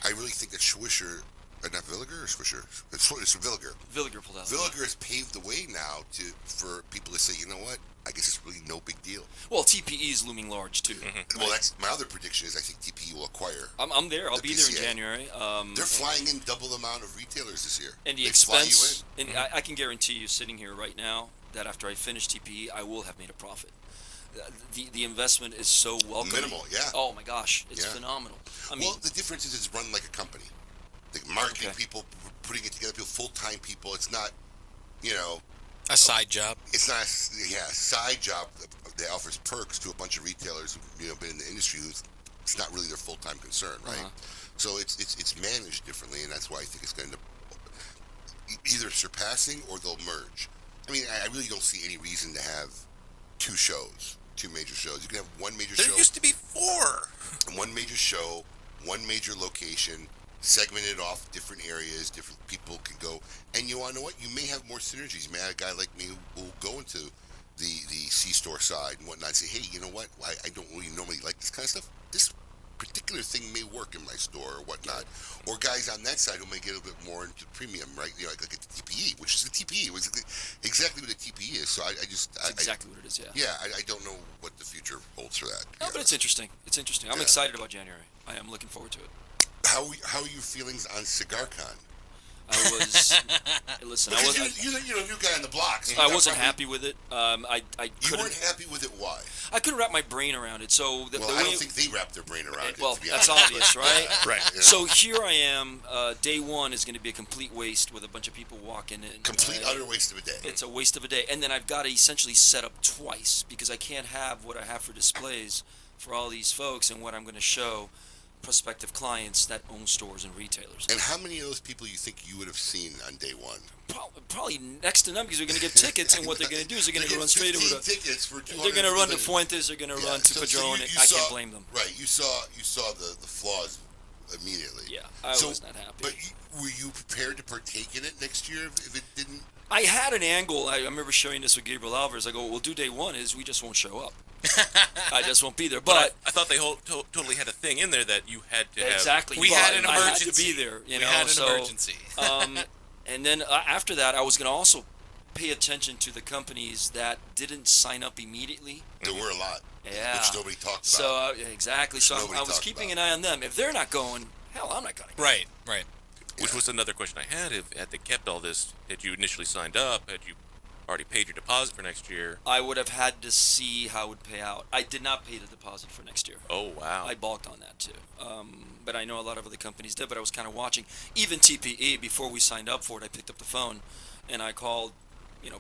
I really think that Swisher, not Villiger or Swisher, it's Villiger. Villiger pulled out. Villiger has paved the way now for people to say, you know what? I guess it's really no big deal. Well, TPE is looming large too. Well, that's my other prediction. Is I think TPE will acquire. I'm there. I'll be there in PCA. January. They're flying in double the amount of retailers this year. And the They fly expense, you in. and I can guarantee you, sitting here right now, that after I finish TPE, I will have made a profit. The investment is so welcome. Minimal, yeah. Oh my gosh, it's phenomenal. I mean, Well, the difference is it's run like a company. The marketing people, putting it together, full-time people. It's not, a side job. It's not, a side job that offers perks to a bunch of retailers who've been in the industry it's not really their full-time concern, right? So it's managed differently, and that's why I think it's going to end up either surpassing or they'll merge. I mean, I really don't see any reason to have two major shows. You can have one major show. There used to be 4. One major show one major location, segmented off different areas, different people can go. And you want to know what? You may have more synergies. You may have a guy like me who will go into the C-store side and whatnot and say, hey, you know what? I don't really normally like this kind of stuff. This particular thing may work in my store or whatnot. Or guys on that side who may get a little bit more into premium, right? You know, like a TPE, which is the TPE. It's exactly what a TPE is. So That's exactly what it is, yeah. Yeah, I don't know what the future holds for that. No, but it's interesting. It's interesting. I'm excited about January. I am looking forward to it. How are your feelings on CigarCon? I was listen. I was you're a new guy on the block. So I wasn't happy with it. I you weren't happy with it. Why? I couldn't wrap my brain around it. So I don't think they wrapped their brain around it. Well, to be that's honest. obvious, right? Right. Yeah. So here I am. Day one is going to be a complete waste with a bunch of people walking in. Complete utter waste of a day. It's a waste of a day, and then I've got to essentially set up twice because I can't have what I have for displays for all these folks and what I'm going to show prospective clients that own stores and retailers. And how many of those people you think you would have seen on day one? Probably next to none because they're going to get tickets, and what they're going to do is they're going to run straight over to. Tickets for they're going to run to Fuentes. They're going to run to Padron. I can't blame them. Right. You saw the flaws immediately. Yeah, I was not happy. But were you prepared to partake in it next year if it didn't? I had an angle. I remember showing this with Gabriel Alvarez. I go, we'll do day one is we just won't show up. I just won't be there. But I thought they totally had a thing in there that you had to have. Exactly. We had an emergency. I had to be there. We had an emergency. And then after that, I was going to also pay attention to the companies that didn't sign up immediately. There were a lot. Yeah. Which nobody talked about. So exactly. So I was keeping an eye on them. If they're not going, hell, I'm not going. Right. Which was another question I had. Had they kept all this, had you initially signed up, had you already paid your deposit for next year? I would have had to see how it would pay out. I did not pay the deposit for next year. Oh, wow. I balked on that, too. But I know a lot of other companies did, but I was kind of watching. Even TPE, before we signed up for it, I picked up the phone, and I called,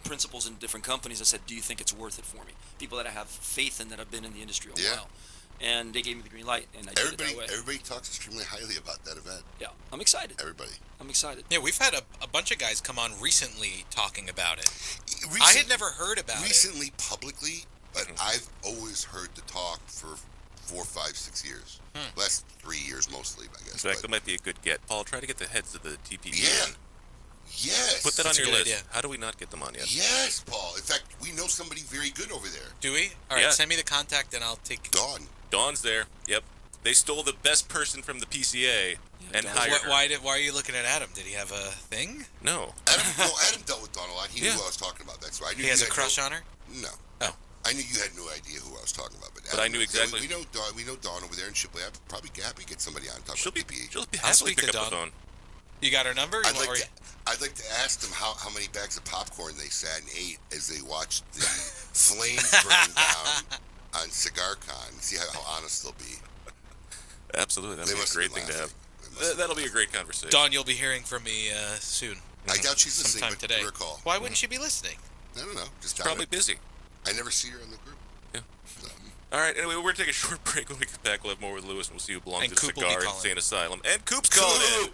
principals in different companies. I said, do you think it's worth it for me? People that I have faith in that have been in the industry a while. And they gave me the green light, and I did it that way. Everybody talks extremely highly about that event. Yeah, I'm excited. Everybody. I'm excited. Yeah, we've had a bunch of guys come on recently talking about it. I had never heard about recently publicly, but I've always heard the talk for 4, 5, 6 years. Last 3 years mostly, I guess. In fact, that might be a good get. Paul, try to get the heads of the TPE. Yeah. Yes. Put that on That's a your good list. idea. How do we not get them on yet? Yes, Paul. In fact, we know somebody very good over there. Do we? All right, Yeah. send me the contact and I'll take... Dawn's there. Yep. They stole the best person from the PCA and hired her. Why are you looking at Adam? Did he have a thing? No. Adam dealt with Dawn a lot. He knew who I was talking about. That's why I knew he has a crush on her? No. Oh. I knew you had no idea who I was talking about. But I knew exactly. We know Dawn over there in Shipley. I'd probably be happy to get somebody on top of TPE. She'll be I'll happily speak pick to up the Dawn. phone. You got her number? I'd like to ask them how many bags of popcorn they sat and ate as they watched the flames burn down on CigarCon. See how honest they'll be. Absolutely. That'll be a great thing to have. That'll be a great conversation. Dawn, you'll be hearing from me soon. I doubt she's listening, sometime but today. give her a call. Why wouldn't she be listening? I don't know. Just probably busy. I never see her in the group. Yeah. All right. Anyway, we're going to take a short break. When we come back, we'll have more with Lewis, and we'll see who belongs And to Coop will be Cigar calling. Insane Asylum. And Coop's calling in.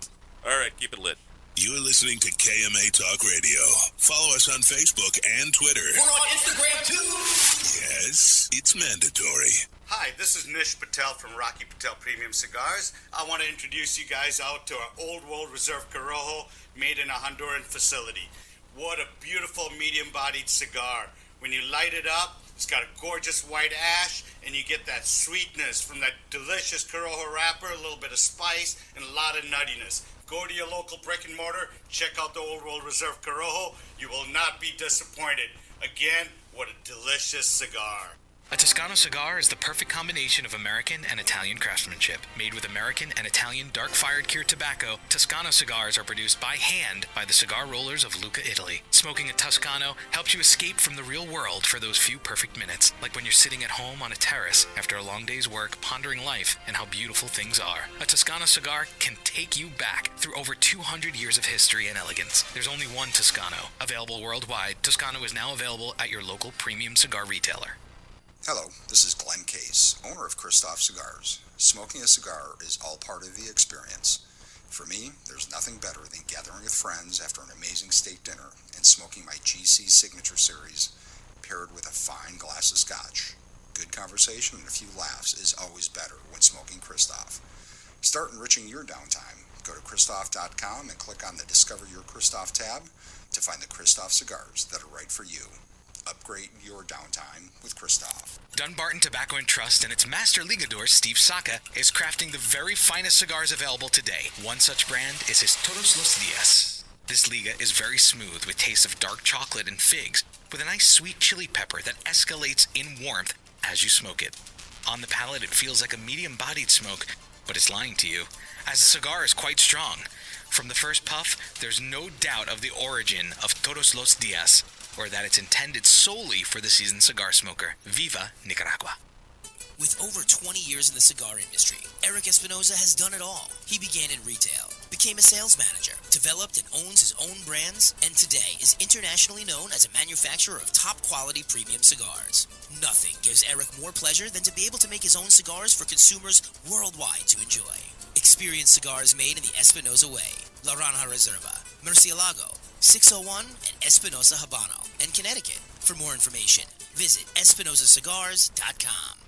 All right. Keep it lit. You're listening to KMA Talk Radio. Follow us on Facebook and Twitter. We're on Instagram too. Yes, it's mandatory. Hi, this is Nish Patel from Rocky Patel Premium Cigars. I want to introduce you guys out to our Old World Reserve Corojo made in a Honduran facility. What a beautiful medium-bodied cigar. When you light it up, it's got a gorgeous white ash, and you get that sweetness from that delicious Corojo wrapper, a little bit of spice, and a lot of nuttiness. Go to your local brick and mortar, check out the Old World Reserve Corojo. You will not be disappointed. Again, what a delicious cigar. A Toscano cigar is the perfect combination of American and Italian craftsmanship. Made with American and Italian dark-fired cured tobacco, Toscano cigars are produced by hand by the cigar rollers of Lucca, Italy. Smoking a Toscano helps you escape from the real world for those few perfect minutes, like when you're sitting at home on a terrace after a long day's work, pondering life and how beautiful things are. A Toscano cigar can take you back through over 200 years of history and elegance. There's only one Toscano. Available worldwide, Toscano is now available at your local premium cigar retailer. Hello, this is Glenn Case, owner of Christoph Cigars. Smoking a cigar is all part of the experience. For me, there's nothing better than gathering with friends after an amazing steak dinner and smoking my GC Signature Series paired with a fine glass of scotch. Good conversation and a few laughs is always better when smoking Christoph. Start enriching your downtime. Go to Christoph.com and click on the Discover Your Christoph tab to find the Christoph cigars that are right for you. Upgrade your downtime with Christoph. Dunbarton Tobacco and Trust and its master ligador, Steve Saka, is crafting the very finest cigars available today. One such brand is his Todos los Dias. This liga is very smooth with tastes of dark chocolate and figs, with a nice sweet chili pepper that escalates in warmth as you smoke it. On the palate, it feels like a medium-bodied smoke, but it's lying to you, as the cigar is quite strong. From the first puff, there's no doubt of the origin of Todos los Dias, or that it's intended solely for the seasoned cigar smoker. Viva Nicaragua. With over 20 years in the cigar industry, Eric Espinoza has done it all. He began in retail, became a sales manager, developed and owns his own brands, and today is internationally known as a manufacturer of top-quality premium cigars. Nothing gives Eric more pleasure than to be able to make his own cigars for consumers worldwide to enjoy. Experience cigars made in the Espinoza way. La Ranja Reserva, Murcielago, 601, and Espinosa Habano, and Connecticut. For more information, visit EspinozaCigars.com.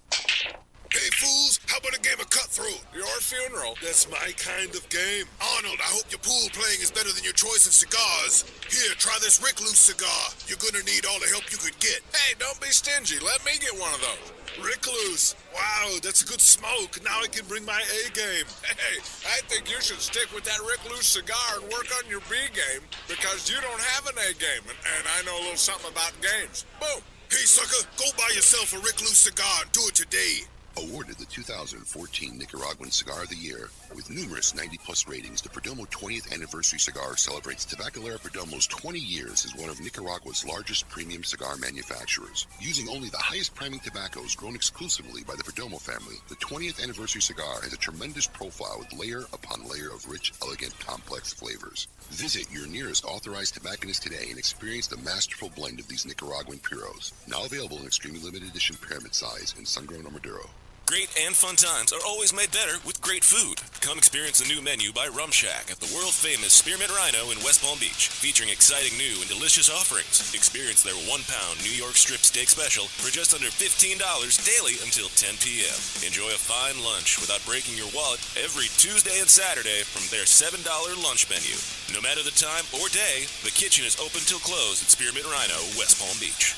Hey, fools, how about a game of Cutthroat? Your funeral. That's my kind of game. Arnold, I hope your pool playing is better than your choice of cigars. Here, try this Rick Loose cigar. You're gonna need all the help you could get. Hey, don't be stingy. Let me get one of those. Rick Loose. Wow, that's a good smoke. Now I can bring my A game. Hey, I think you should stick with that Rick Loose cigar and work on your B game because you don't have an A game, and I know a little something about games. Boom. Hey, sucker, go buy yourself a Rick Loose cigar and do it today. Awarded the 2014 Nicaraguan Cigar of the Year with numerous 90-plus ratings, the Perdomo 20th Anniversary Cigar celebrates Tabacalera Perdomo's 20 years as one of Nicaragua's largest premium cigar manufacturers. Using only the highest priming tobaccos grown exclusively by the Perdomo family, the 20th Anniversary Cigar has a tremendous profile with layer upon layer of rich, elegant, complex flavors. Visit your nearest authorized tobacconist today and experience the masterful blend of these Nicaraguan puros. Now available in extremely limited edition pyramid size in sun-grown or Maduro. Great and fun times are always made better with great food. Come experience the new menu by Rum Shack at the world-famous Spearmint Rhino in West Palm Beach, featuring exciting new and delicious offerings. Experience their 1-pound New York strip steak special for just under $15 daily until 10 p.m. Enjoy a fine lunch without breaking your wallet every Tuesday and Saturday from their $7 lunch menu. No matter the time or day, the kitchen is open till close at Spearmint Rhino, West Palm Beach.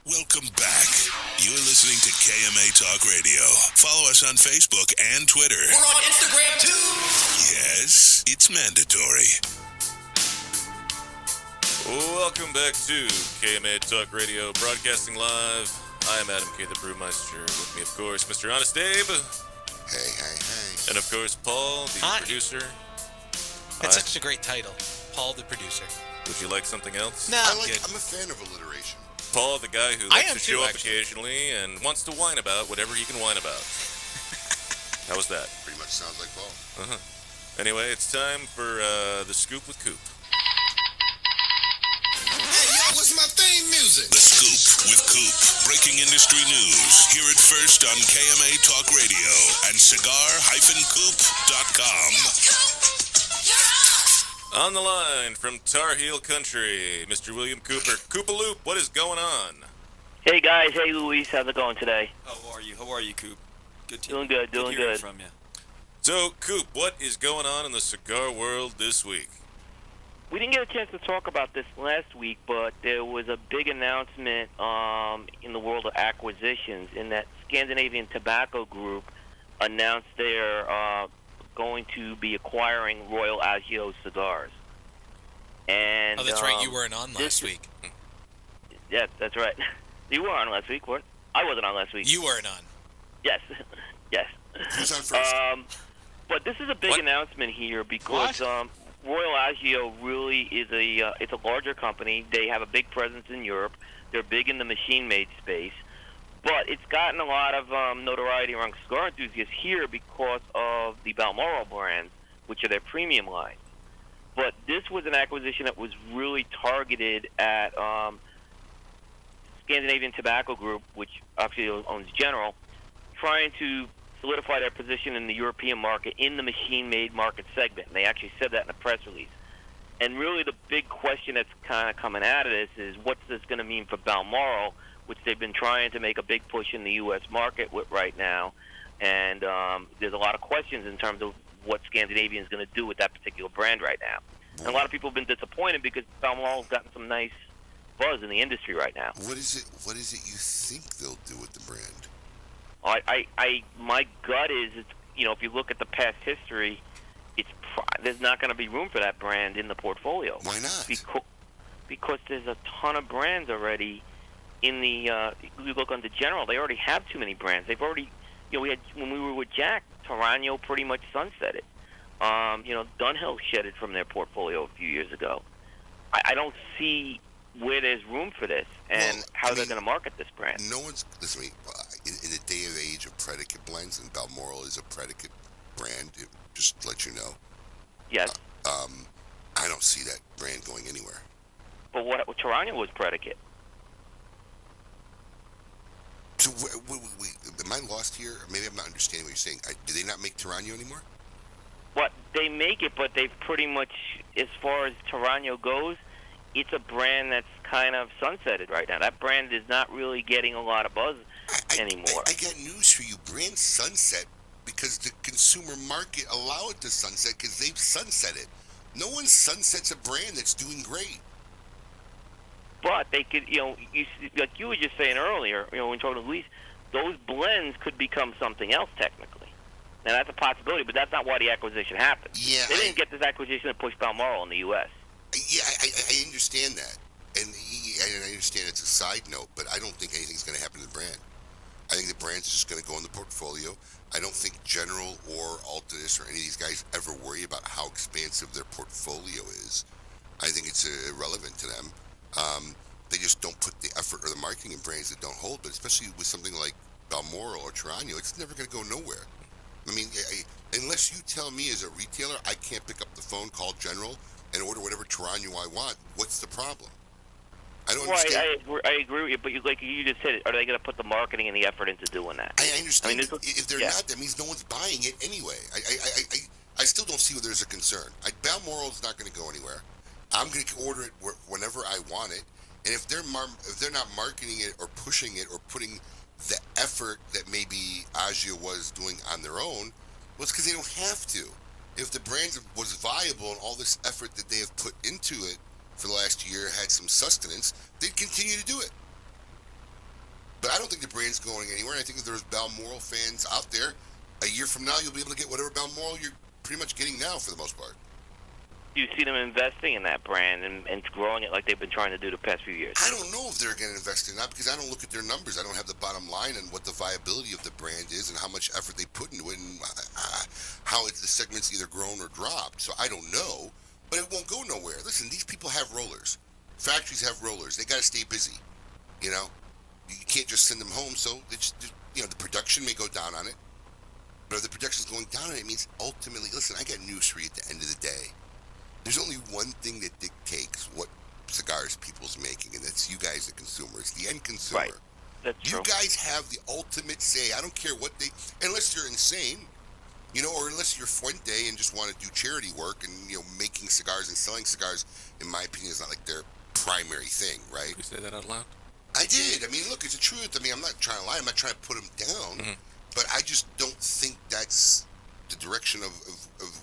Welcome back. You're listening to KMA Talk Radio. Follow us on Facebook and Twitter. We're on Instagram too. Yes, it's mandatory. Welcome back to KMA Talk Radio, broadcasting live. I am Adam K. the Brewmeister. With me, of course, Mr. Honest Abe. Hey. And, of course, Paul, the producer. That's such a great title. Paul, the producer. Would you like something else? No, I'm a fan of alliteration. Paul, the guy who likes to show up occasionally and wants to whine about whatever he can whine about. How was that? Pretty much sounds like Paul. Anyway, it's time for the Scoop with Coop. Hey, yo, what's my theme music? The Scoop with Coop. Breaking industry news. Hear it first on KMA Talk Radio and cigar-coop.com. On the line from Tar Heel Country, Mr. William Cooper. Coopaloop, what is going on? Hey guys, hey Luis, how's it going today? How are you, Coop? Good to Doing good, doing hearing good. From you. So, Coop, what is going on in the cigar world this week? We didn't get a chance to talk about this last week, but there was a big announcement in the world of acquisitions in that Scandinavian Tobacco Group announced they're going to be acquiring Royal Agio cigars. And that's right, you weren't on last week. Yeah, that's right. You were on last week, what? I wasn't on last week. You weren't on. Yes, yes. Who's on first? But this is a big announcement here because Royal Agio really is it's a larger company. They have a big presence in Europe. They're big in the machine-made space. But it's gotten a lot of notoriety among cigar enthusiasts here because of the Balmoral brands, which are their premium line. But this was an acquisition that was really targeted at Scandinavian Tobacco Group, which actually owns General, trying to solidify their position in the European market in the machine-made market segment. And they actually said that in a press release. And really the big question that's kind of coming out of this is what's this going to mean for Balmoral, which they've been trying to make a big push in the U.S. market with right now. and there's a lot of questions in terms of what Scandinavian is going to do with that particular brand right now. And a lot of people have been disappointed because Balmoral's gotten some nice buzz in the industry right now. What is it? What is it you think they'll do with the brand? My gut is, if you look at the past history, there's not going to be room for that brand in the portfolio. Why not? Because there's a ton of brands already in the. You look under General, they already have too many brands. They've already, we had when we were with Jack, Tarano pretty much sunsetted. Dunhill shedded from their portfolio a few years ago. I don't see where there's room for this and how they're going to market this brand. No one's listen to me. In the day of age of predicate blends, and Balmoral is a predicate brand. Just to let you know. Yes. I don't see that brand going anywhere. But what Tarano was predicate. So am I lost here? Maybe I'm not understanding what you're saying. Do they not make Tarano anymore? What they make it, but they've pretty much, as far as Tarano goes, it's a brand that's kind of sunsetted right now. That brand is not really getting a lot of buzz anymore. I got news for you. Brands sunset because the consumer market allow it to sunset because they've sunsetted. No one sunsets a brand that's doing great. But they could, like you were just saying earlier, when talking to Luis, those blends could become something else technically. Now that's a possibility, but that's not why the acquisition happened. Yeah, they didn't get this acquisition to push Balmoral in the U.S. Yeah, I understand that, and I understand it's a side note, but I don't think anything's going to happen to the brand. I think the brand's just going to go in the portfolio. I don't think General or Altus or any of these guys ever worry about how expansive their portfolio is. I think it's irrelevant to them. They just don't put the effort or the marketing in brands that don't hold, but especially with something like Balmoral or Tarano, it's never going to go nowhere. I mean, unless you tell me as a retailer I can't pick up the phone, call General, and order whatever Tarano I want, what's the problem? I don't understand. I agree with you, but like you just said, are they going to put the marketing and the effort into doing that? I understand. If they're not, that means no one's buying it anyway. I still don't see where there's a concern. Balmoral's not going to go anywhere. I'm going to order it whenever I want it, and if they're not marketing it or pushing it or putting the effort that maybe Agio was doing on their own, well, it's because they don't have to. If the brand was viable and all this effort that they have put into it for the last year had some sustenance, they'd continue to do it. But I don't think the brand's going anywhere. I think if there's Balmoral fans out there, a year from now you'll be able to get whatever Balmoral you're pretty much getting now for the most part. Do you see them investing in that brand and growing it like they've been trying to do the past few years? I don't know if they're going to invest in that because I don't look at their numbers. I don't have the bottom line on what the viability of the brand is and how much effort they put into it and how the segment's either grown or dropped. So I don't know, but it won't go nowhere. Listen, these people have rollers. Factories have rollers. They got to stay busy. You can't just send them home. So it's, the production may go down on it, but if the production's going down on it, it means ultimately, listen, I got news for you at the end of the day. There's only one thing that dictates what cigars people's making, and that's you guys, the consumers, the end consumer. Right. That's true. You guys have the ultimate say. I don't care what unless you're insane, or unless you're Fuente and just want to do charity work and, making cigars and selling cigars, in my opinion, is not like their primary thing, right? Did you say that out loud? I did. I mean, look, it's the truth. I mean, I'm not trying to lie. I'm not trying to put them down, but I just don't think that's the direction of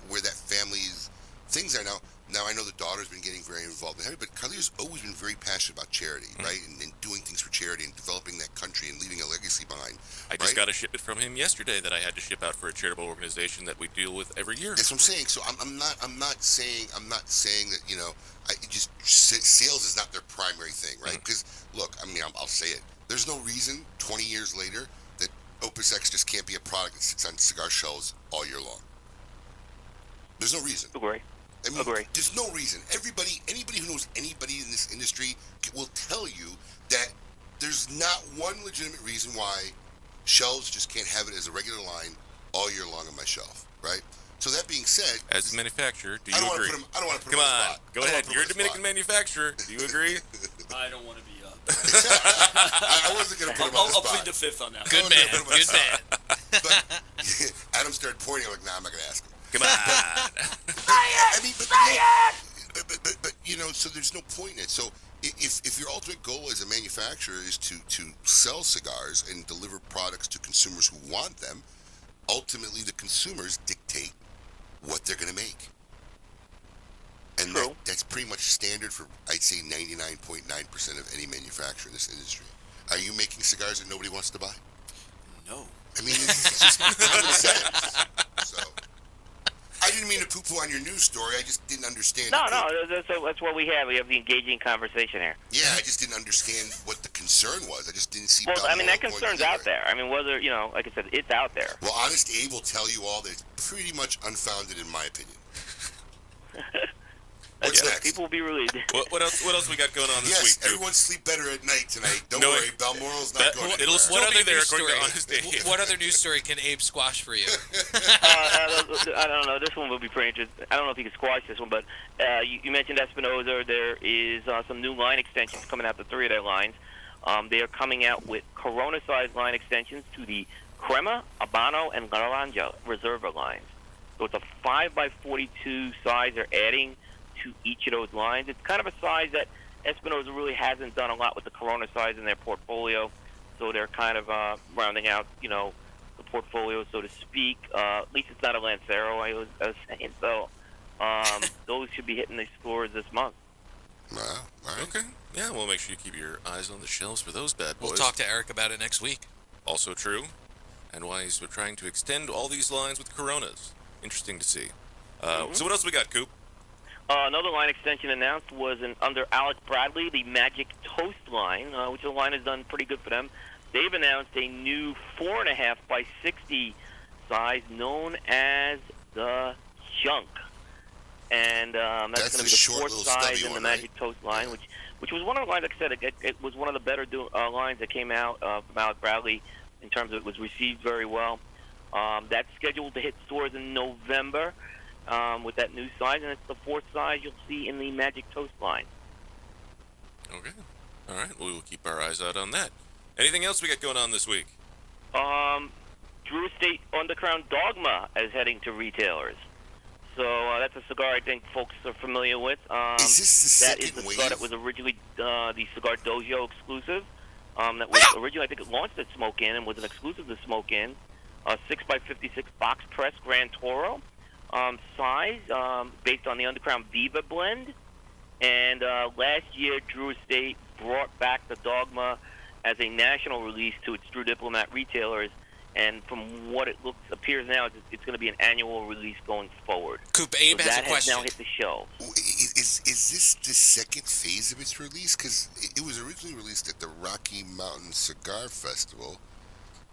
where that family's things are now. Now, I know the daughter's been getting very involved in it, but Carlito's always been very passionate about charity, right? And doing things for charity and developing that country and leaving a legacy behind. I just got a shipment from him yesterday that I had to ship out for a charitable organization that we deal with every year. That's what I'm saying. So I'm not saying that sales is not their primary thing, right? Because look, I mean, I'll say it. There's no reason 20 years later that Opus X just can't be a product that sits on cigar shelves all year long. There's no reason. Agree. I mean, there's no reason. Anybody who knows anybody in this industry will tell you that there's not one legitimate reason why shelves just can't have it as a regular line all year long on my shelf, right? So that being said, as a manufacturer, do you agree? I don't want to put Come him on on, the spot. go ahead. You're a Dominican manufacturer. Do you agree? I don't want to be I wasn't going to put him on the spot. I'll plead the fifth on that. Good man. Good man. But Adam started pointing. I'm like, nah, I'm not going to ask him. Come on. So there's no point in it. So if your ultimate goal as a manufacturer is to sell cigars and deliver products to consumers who want them, ultimately the consumers dictate what they're going to make. And that's pretty much standard for, I'd say, 99.9% of any manufacturer in this industry. Are you making cigars that nobody wants to buy? No. I mean, it's just common sense. So, I didn't mean to poo-poo on your news story. I just didn't understand. No, that's what we have. We have the engaging conversation here. Yeah, I just didn't understand what the concern was. I just didn't see. Well, I mean, that Balmoral concern's out there. I mean, whether, like I said, it's out there. Well, Honest Abe will tell you all that it's pretty much unfounded in my opinion. What's next? People will be relieved. What else we got going on this week? Yes, everyone sleep better at night tonight. Don't worry, Balmoral's not going anywhere. It'll still be there according to Honest Abe. What other news story can Abe squash for you? I don't know. This one will be pretty interesting. I don't know if you can squash this one, but you mentioned Espinosa. There is some new line extensions coming out to 3 of their lines. They are coming out with Corona-sized line extensions to the Crema, Habano, and Laranja Reserva lines. So it's a 5x42 size they're adding to each of those lines. It's kind of a size that Espinosa really hasn't done a lot with the Corona size in their portfolio, so they're kind of rounding out, the portfolio, so to speak. At least it's not a Lancero, I was saying. So those should be hitting the stores this month. Wow. All right. Okay. Yeah, we'll make sure you keep your eyes on the shelves for those bad boys. We'll talk to Eric about it next week. Also true. And why he's trying to extend all these lines with Coronas. Interesting to see. So what else we got, Coop? Another line extension announced was under Alec Bradley, the Magic Toast line, which the line has done pretty good for them. They've announced a new 4.5x60 size known as the Chunk. And that's going to be the fourth size in the Magic Toast line, which was one of the lines, like I said, it was one of the better lines that came out from Alec Bradley in terms of it was received very well. That's scheduled to hit stores in November. With that new size, and it's the fourth size you'll see in the Magic Toast line. Okay. All right. Well, we will keep our eyes out on that. Anything else we got going on this week? Drew Estate Undercrown Dogma is heading to retailers. So that's a cigar I think folks are familiar with. Is this the that is the cigar that was originally the Cigar Dojo exclusive. That was originally, I think it launched at Smoke Inn and was an exclusive to Smoke Inn. 6x56 box press Grand Toro. Size based on the Undercrown Viva blend, and last year Drew Estate brought back the Dogma as a national release to its Drew Diplomat retailers, and from what it appears now, it's going to be an annual release going forward. Coop, Abe has a question. That has now hit the shelves. Is this the second phase of its release? Because it was originally released at the Rocky Mountain Cigar Festival.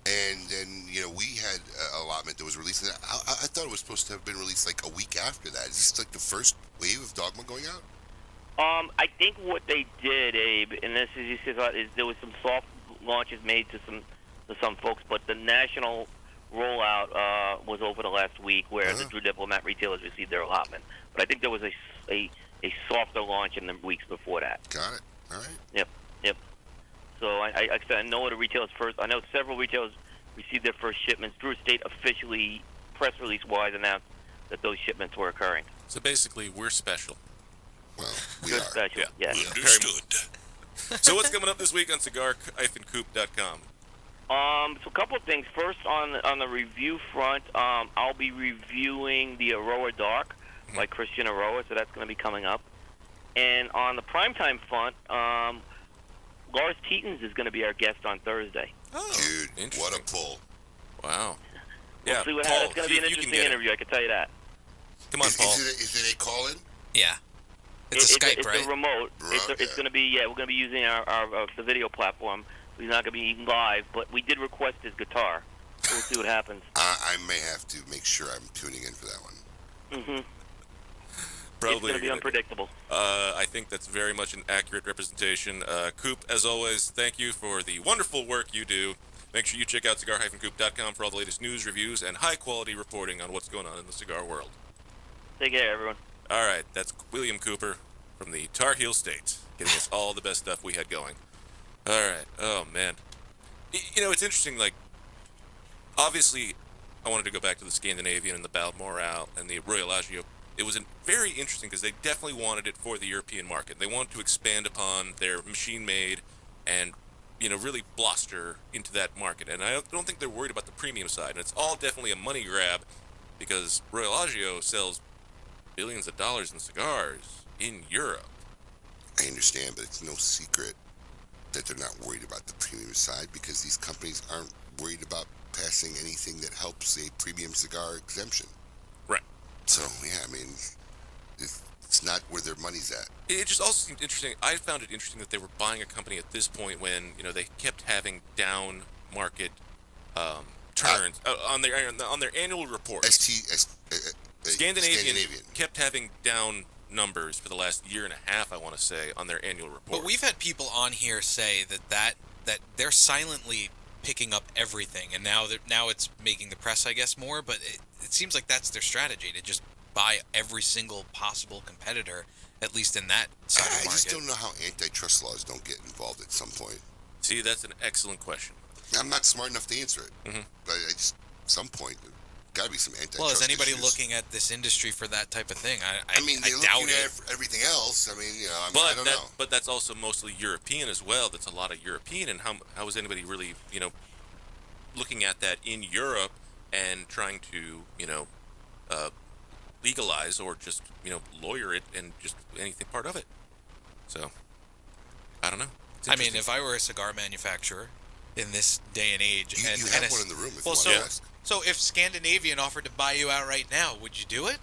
And then, we had an allotment that was released. And I thought it was supposed to have been released like a week after that. Is this like the first wave of Dogma going out? I think what they did, Abe, and this is, you said, is there was some soft launches made to some folks, but the national rollout was over the last week where the Drew Diplomat retailers received their allotment. But I think there was a softer launch in the weeks before that. Got it. All right. Yep. So I know the retailers first. I know several retailers received their first shipments. Drew Estate officially, press release-wise, announced that those shipments were occurring. So basically, we're special. Well, we're special. Yeah. Yes. Understood. So what's coming up this week on cigar-coop.com? So a couple of things. First, on the review front, I'll be reviewing the Aroa Dark by Christian Aroa, so that's going to be coming up. And on the primetime front, Lars Teetons is going to be our guest on Thursday. Oh, dude, what a pull. Wow. We'll see what happens. It's going to be an interesting interview, I can tell you that. Come on, Paul. Is it a call-in? Yeah. It's a Skype, right? It's a remote. It's going to be, we're going to be using the video platform. He's not going to be live, but we did request his guitar. So we'll see what happens. I may have to make sure I'm tuning in for that one. Mm-hmm. Probably it's going to be unpredictable. I think that's very much an accurate representation. Coop, as always, thank you for the wonderful work you do. Make sure you check out cigar-coop.com for all the latest news, reviews, and high-quality reporting on what's going on in the cigar world. Take care, everyone. All right, that's William Cooper from the Tar Heel State, getting us all the best stuff we had going. All right. Oh, man. It's interesting, obviously, I wanted to go back to the Scandinavian and the Balmoral and the Royal Agio. It was very interesting because they definitely wanted it for the European market. They wanted to expand upon their machine-made and really bluster into that market. And I don't think they're worried about the premium side. And it's all definitely a money grab because Royal Agio sells billions of dollars in cigars in Europe. I understand, but it's no secret that they're not worried about the premium side because these companies aren't worried about passing anything that helps a premium cigar exemption. Right. So, yeah, I mean, it's not where their money's at. It just also seemed interesting. I found it interesting that they were buying a company at this point when, they kept having down market turns on their annual reports. Scandinavian kept having down numbers for the last year and a half, I want to say, on their annual report. But we've had people on here say that they're silently picking up everything, and now it's making the press, I guess, more. But it seems like that's their strategy, to just buy every single possible competitor, at least in that side of the market. I just don't know how antitrust laws don't get involved at some point. See, that's an excellent question. I'm not smart enough to answer it. Mm-hmm. But at some point, got to be some antitrust Well, is anybody issues. looking at this industry for that type of thing? I mean, they're looking at everything else. I mean, I don't know. But that's also mostly European as well. That's a lot of European. And how is anybody really, looking at that in Europe and trying to, legalize or just, lawyer it and just anything part of it? So, I don't know. I mean, if I were a cigar manufacturer in this day and age, you have one in the room if you want to ask. So if Scandinavian offered to buy you out right now, would you do it,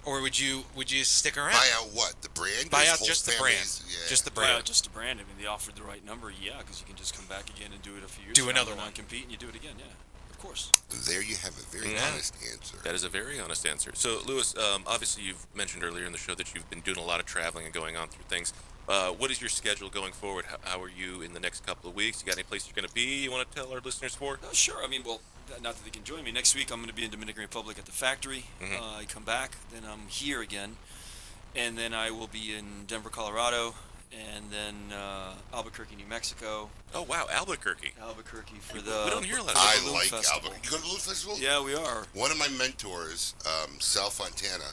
or would you stick around? Buy out what? The brand? Buy out just the brand. Yeah. Just the brand. Buy out just the brand. I mean, they offered the right number, because you can just come back again and do it a few years. Do another one. Non-compete, and you do it again. Yeah, of course. There you have a very honest answer. That is a very honest answer. So, Louis, obviously you've mentioned earlier in the show that you've been doing a lot of traveling and going on through things. What is your schedule going forward? How are you in the next couple of weeks? You got any place you're going to be you want to tell our listeners for? Sure. I mean, well, not that they can join me. Next week I'm going to be in Dominican Republic at the factory. I come back, then I'm here again. And then I will be in Denver, Colorado, and then Albuquerque, New Mexico. Oh, wow, Albuquerque. Albuquerque for We the don't hear a lot of I Balloon like Festival. Albuquerque. You go to the Balloon Festival? Yeah, we are. One of my mentors, Sal Fontana,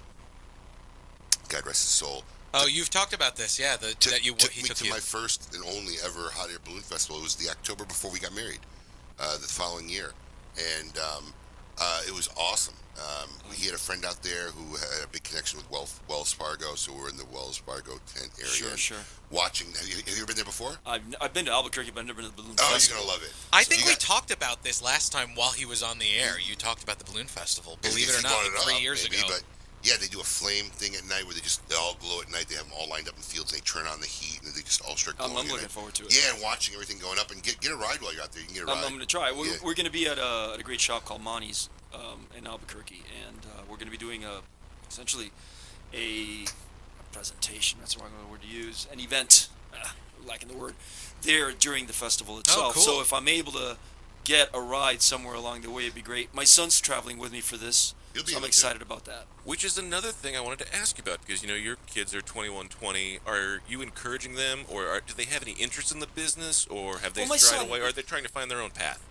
God rest his soul. Oh, you've talked about this, yeah. Took me to my first and only ever hot air balloon festival. It was the October before we got married, the following year, and it was awesome. He had a friend out there who had a big connection with Wells Fargo, so we're in the Wells Fargo tent area. Sure. Watching. Have you ever been there before? I've been to Albuquerque, but I've never been to the Balloon Oh, Festival. you're gonna love it. I think we talked about this last time while he was on the air. You talked about the Balloon Festival. Believe it or not, like 3 years ago. But yeah, they do a flame thing at night where they all glow at night. They have them all lined up in fields. They turn on the heat and they just all start glowing. I'm looking forward to it. Yeah, and watching everything going up and get a ride while you're out there. You can get a ride. I'm going to try. We're going to be at a great shop called Monty's in Albuquerque, and we're going to be doing essentially a presentation. That's the wrong word to use. An event, lacking the word, there during the festival itself. cool. So if I'm able to get a ride somewhere along the way, it'd be great. My son's traveling with me for this. So I'm excited about that. Which is another thing I wanted to ask you about, because, your kids are 21, 20. Are you encouraging them, or do they have any interest in the business, or have they strayed away? Or are they trying to find their own path?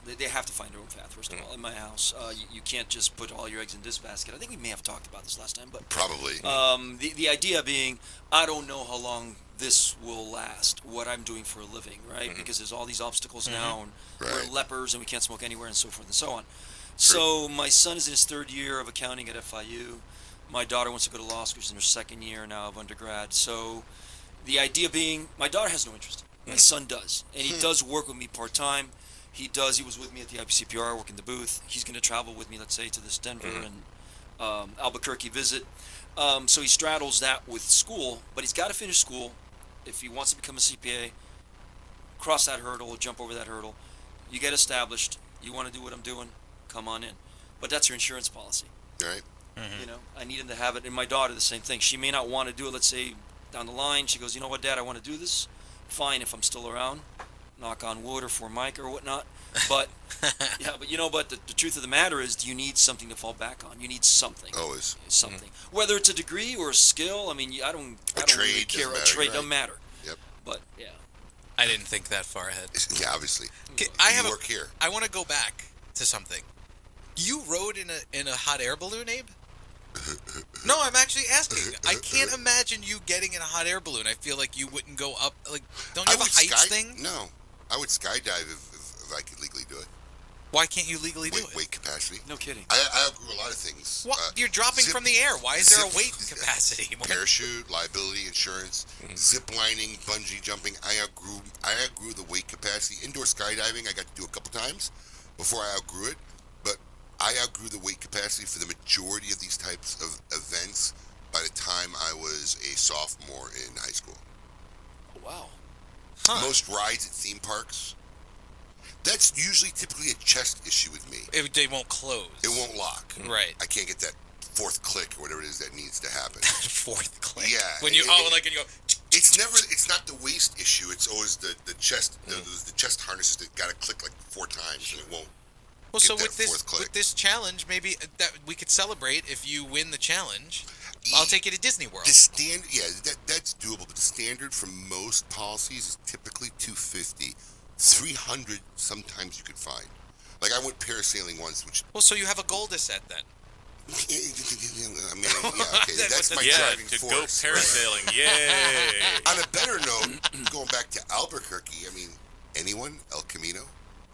They have to find their own path, first of all. In my house, you can't just put all your eggs in this basket. I think we may have talked about this last time, but probably. The idea being, I don't know how long this will last, what I'm doing for a living, right? Because there's all these obstacles now, and we're lepers, and we can't smoke anywhere, and so forth and so on. So my son is in his third year of accounting at FIU. My daughter wants to go to law school. She's in her second year now of undergrad. So the idea being, my daughter has no interest. My son does. And he does work with me part-time. He was with me at the IPCPR, working the booth. He's going to travel with me, let's say, to this Denver and Albuquerque visit. So he straddles that with school, but he's got to finish school. If he wants to become a CPA, cross that hurdle, jump over that hurdle. You get established. You want to do what I'm doing, come on in. But that's your insurance policy. Right. I need him to have it. And my daughter, the same thing. She may not want to do it, let's say, down the line. She goes, you know what, Dad, I want to do this. Fine, if I'm still around. Knock on wood, or for Mike or whatnot. But, but the truth of the matter is, you need something to fall back on. You need something. Always. Something. Whether it's a degree or a skill, I mean, I don't really care. A trade doesn't matter. Yep. But, yeah. I didn't think that far ahead. Yeah, obviously. I work here. I want to go back to something. You rode in a hot air balloon, Abe? No, I'm actually asking. I can't imagine you getting in a hot air balloon. I feel like you wouldn't go up. Like, don't you have a heights thing? No. I would skydive if I could legally do it. Why can't you legally do it? Weight capacity. No kidding. I outgrew a lot of things. What? You're dropping from the air. Why is there a weight capacity? Parachute, liability insurance, zip lining, bungee jumping. I outgrew the weight capacity. Indoor skydiving, I got to do a couple times before I outgrew it. But I outgrew the weight capacity for the majority of these types of events by the time I was a sophomore in high school. Wow. Most rides at theme parks. That's usually typically a chest issue with me. They won't close. It won't lock. Right. I can't get that fourth click or whatever it is that needs to happen. Fourth click. Yeah. When you when you go. It's not the waist issue. It's always the chest the chest harnesses that got to click like 4 times and it won't. Well, so with this challenge, maybe that we could celebrate if you win the challenge. I'll take you to Disney World. The standard, that's doable. But the standard for most policies is typically $250. 300 sometimes you could find. Like I went parasailing once, which. Well, so you have a goal to set then. I mean, yeah, okay, that's my driving to force. Go parasailing, yay! On a better note, going back to Albuquerque, I mean, anyone? El Camino?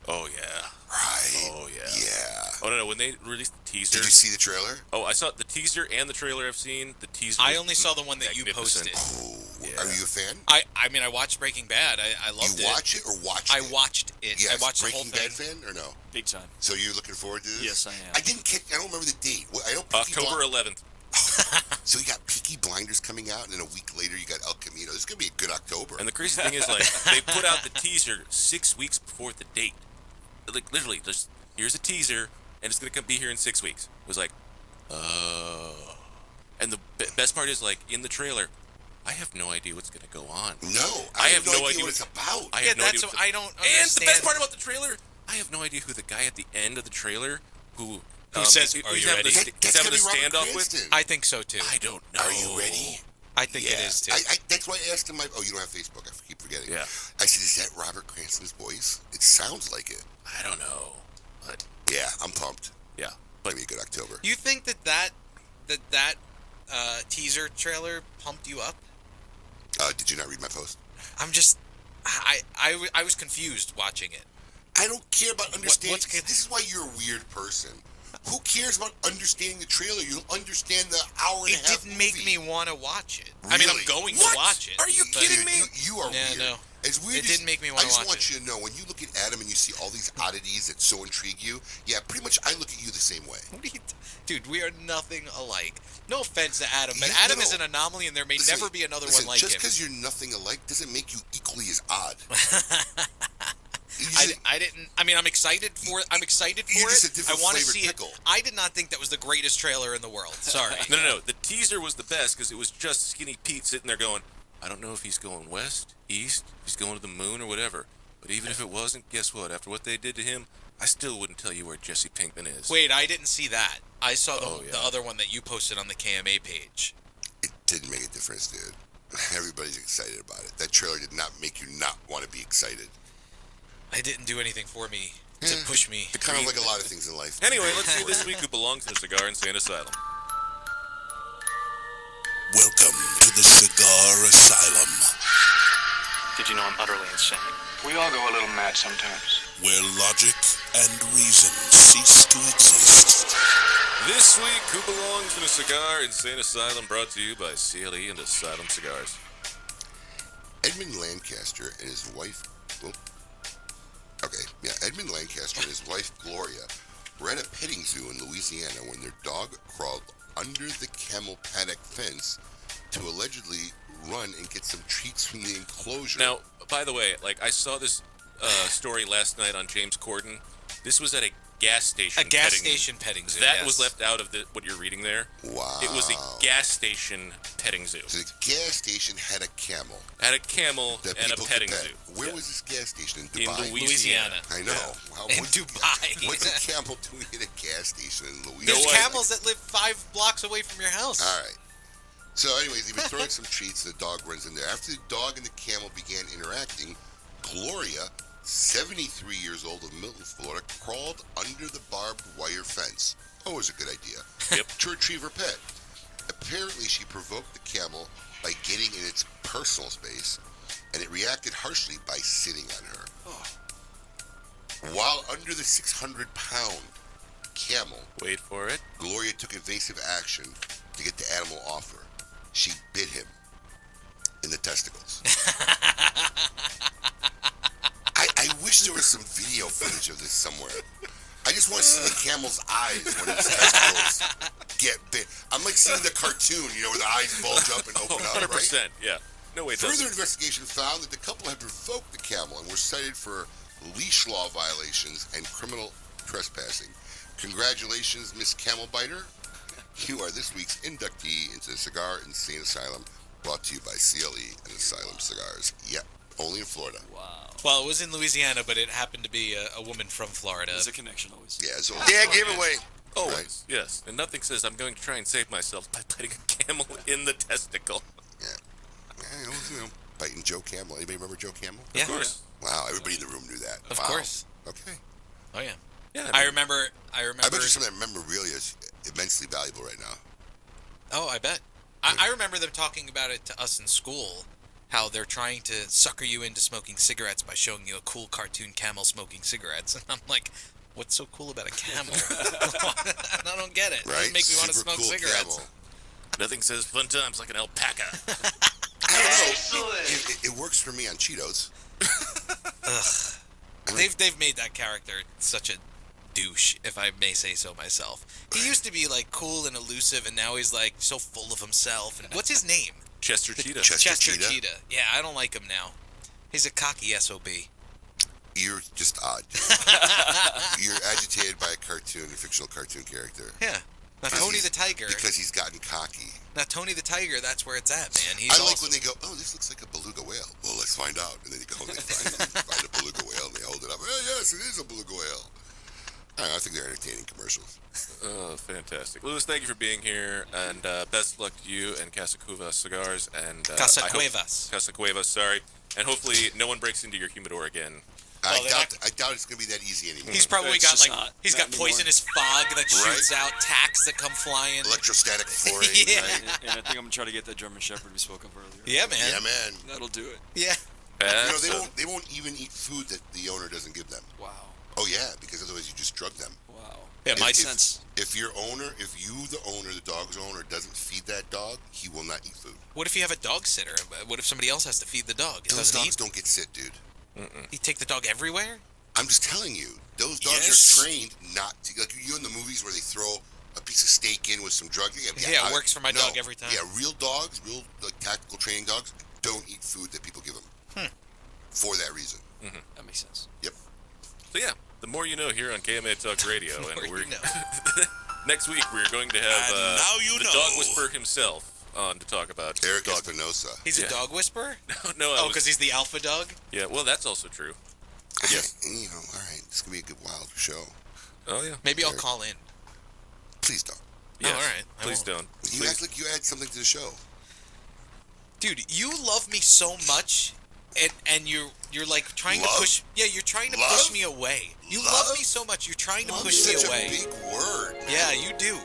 Oh, yeah. Right. Oh, yeah. Yeah. Oh, no, when they released the teaser. Did you see the trailer? Oh, I saw the teaser and the trailer I've seen. The teaser. I only saw the one that you posted. Oh, are you a fan? I mean, I watched Breaking Bad. I loved it. You watch it or watched it? I watched it. Yes. I watched Breaking the whole thing. Bad fan or no? Big time. So you're looking forward to this? Yes, I am. I don't remember the date. I don't. October 11th. So you got Peaky Blinders coming out, and then a week later you got El Camino. This is gonna be a good October. And the crazy thing is, like, they put out the teaser 6 weeks before the date. Like, literally, just here's a teaser, and it's gonna be here in 6 weeks. It was like, oh. And the best part is, like, in the trailer, I have no idea what's gonna go on. No, I have no idea what it's about. I have no idea. I don't understand. And the best part about the trailer, I have no idea who the guy at the end of the trailer who says, he's "Are you having ready?" He's having a standoff with. I think so too. I don't know. Are you ready? I think it is too. That's why I asked him. Oh, you don't have Facebook. I keep forgetting. Yeah. I said, is that Robert Cranston's voice? It sounds like it. I don't know. But yeah, I'm pumped. Yeah, but maybe a good October. You think that teaser trailer pumped you up? Did you not read my post? I'm just, I was confused watching it. I don't care about understanding. This is why you're a weird person. Who cares about understanding the trailer? You'll understand the hour and a half. It didn't make me want to watch it. Really? I mean, I'm going to watch it. Are you kidding me? You are weird. No. As weird it didn't make me want to watch it. I just want you to know, when you look at Adam and you see all these oddities that so intrigue you, yeah, pretty much I look at you the same way. Dude, we are nothing alike. No offense to Adam, but Adam is an anomaly, and there may never be another one like just him. Just because you're nothing alike doesn't make you equally as odd. I didn't. I mean, I'm excited for it. I'm excited for it. I want to see it. I did not think that was the greatest trailer in the world. Sorry. No. The teaser was the best because it was just Skinny Pete sitting there going, I don't know if he's going west, east, if he's going to the moon or whatever. But even if it wasn't, guess what? After what they did to him, I still wouldn't tell you where Jesse Pinkman is. Wait, I didn't see that. I saw the other one that you posted on the KMA page. It didn't make a difference, dude. Everybody's excited about it. That trailer did not make you not want to be excited. It didn't do anything for me to push me. Kind of like a lot of things in life. Anyway, let's see this week who belongs in a Cigar Insane Asylum. Welcome to the Cigar Asylum. Did you know I'm utterly insane? We all go a little mad sometimes. Where logic and reason cease to exist. This week, who belongs in a Cigar Insane Asylum, brought to you by CLE and Asylum Cigars. Edmund Lancaster and his wife... Edmund Lancaster and his wife, Gloria, were at a petting zoo in Louisiana when their dog crawled under the camel paddock fence to allegedly run and get some treats from the enclosure. Now, by the way, I saw this story last night on James Corden. This was at a gas station. Petting zoo. That was left out of what you're reading there. Wow. It was a gas station petting zoo. So the gas station had a camel. Had a camel and a petting zoo. Where was this gas station? In Dubai? In Louisiana. I know. Yeah. In Dubai. What's a camel doing at a gas station in Louisiana? There's camels that live 5 blocks away from your house. All right. So anyways, he was throwing some treats, and the dog runs in there. After the dog and the camel began interacting, Gloria, 73 years old of Milton, Florida, crawled under the barbed wire fence. Always a good idea. Yep. To retrieve her pet. Apparently, she provoked the camel by getting in its personal space, and it reacted harshly by sitting on her. While under the 600-pound camel, wait for it, Gloria took evasive action to get the animal off her. She bit him in the testicles. I wish there was some video footage of this somewhere. I just want to see the camel's eyes when its testicles get bit. I'm like seeing the cartoon, where the eyes bulge up and open up, 100%, right? yeah. No way. Further investigation found that the couple had provoked the camel and were cited for leash law violations and criminal trespassing. Congratulations, Miss Camel Biter. You are this week's inductee into the Cigar Insane Asylum, brought to you by CLE and Asylum Cigars. Yep, only in Florida. Wow. Well, it was in Louisiana, but it happened to be a woman from Florida. There's a connection always. Yeah, it's giveaway. Always, right. Yes. And nothing says I'm going to try and save myself by biting a camel in the testicle. Yeah, biting Joe Camel. Anybody remember Joe Camel? Yeah. Of course. Wow, everybody in the room knew that. Of wow. course. Okay. Oh, yeah. Yeah. I remember. I bet you some of that memorabilia is immensely valuable right now. Oh, I bet. I remember them talking about it to us in school, how they're trying to sucker you into smoking cigarettes by showing you a cool cartoon camel smoking cigarettes. And I'm like, what's so cool about a camel? I don't get it. Right? It doesn't make me want to Super smoke cool cigarettes. Camel. Nothing says fun times like an alpaca. I don't know. It works for me on Cheetos. Ugh. They've made that character such a douche, if I may say so myself. He used to be like cool and elusive, and now he's like so full of himself. And what's his name? Chester Cheetah. Chester Cheetah? Yeah, I don't like him now. He's a cocky SOB. You're just odd. You're agitated by a fictional cartoon character. Yeah. Now Tony the Tiger. Because he's gotten cocky. Now Tony the Tiger, that's where it's at, man. I like when they go, oh, this looks like a beluga whale. Well, let's find out. And then you go and they find a beluga whale and they hold it up. Oh, yes, it is a beluga whale. I think they're entertaining commercials. Oh, fantastic. Louis, thank you for being here, and best of luck to you and Casa Cuevas Cigars. And Casa Cuevas. Casa Cuevas, sorry. And hopefully no one breaks into your humidor again. I doubt it's going to be that easy anymore. He's probably got poisonous fog that shoots out, tacks that come flying. Electrostatic flooring. Yeah. Right? And I think I'm going to try to get that German Shepherd we spoke of earlier. Yeah, man. Yeah, man. That'll do it. Yeah. They won't even eat food that the owner doesn't give them. Wow. Oh, yeah, because otherwise you just drug them. Wow. Yeah, my sense. If the dog's owner, doesn't feed that dog, he will not eat food. What if you have a dog sitter? What if somebody else has to feed the dog? Those dogs don't get sick, dude. You take the dog everywhere? I'm just telling you, those dogs are trained not to. Like you in the movies where they throw a piece of steak in with some drug. Yeah, it works for my dog every time. Yeah, real dogs, like tactical training dogs, don't eat food that people give them. For that reason. Mm-hmm. That makes sense. Yep. So yeah, the more you know here on KMA Talk Radio, and we're next week we're going to have the dog whisperer himself on to talk about Eric Espinosa. He's a dog whisperer? No. Oh, because he's the alpha dog? Yeah, well, that's also true. Yes. All right, this could be a good wild show. Oh yeah. Maybe I'll call in. Please don't. Yes. Oh, all right. Please don't. You act like you add something to the show. Dude, you love me so much, and you're like trying to push. Yeah, you're trying to push me away. You love me so much. You're trying to push me away. Such a big word. Yeah, you do.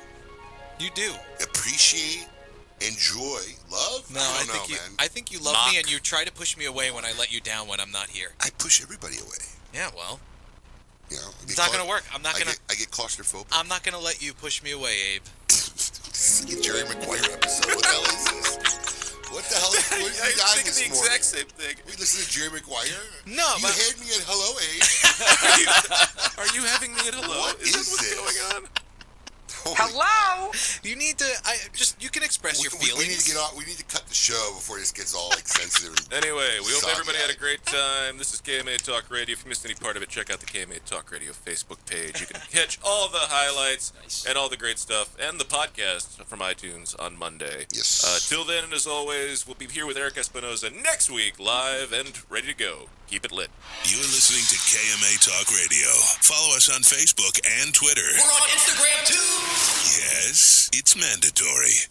You do. Appreciate, enjoy, love. No, I think you love me, and you try to push me away when I let you down when I'm not here. I push everybody away. Yeah, well. It's not gonna work. I get claustrophobic. I'm not gonna let you push me away, Abe. This is like a Jerry Maguire episode. What the hell is this? What the hell is what are you I'm thinking the exact same thing. We listen to Jerry Maguire? No, you had me at hello, Abe. Are you having me at hello? What is what's this? going on? Hello. You need to. You can express your feelings. We need to get off. We need to cut the show before this gets all sensitive. Anyway, we hope everybody had a great time. This is KMA Talk Radio. If you missed any part of it, check out the KMA Talk Radio Facebook page. You can catch all the highlights and all the great stuff and the podcast from iTunes on Monday. Yes. Till then, and as always, we'll be here with Eric Espinosa next week, live and ready to go. Keep it lit. You're listening to KMA Talk Radio. Follow us on Facebook and Twitter. We're on Instagram too. Yes, it's mandatory.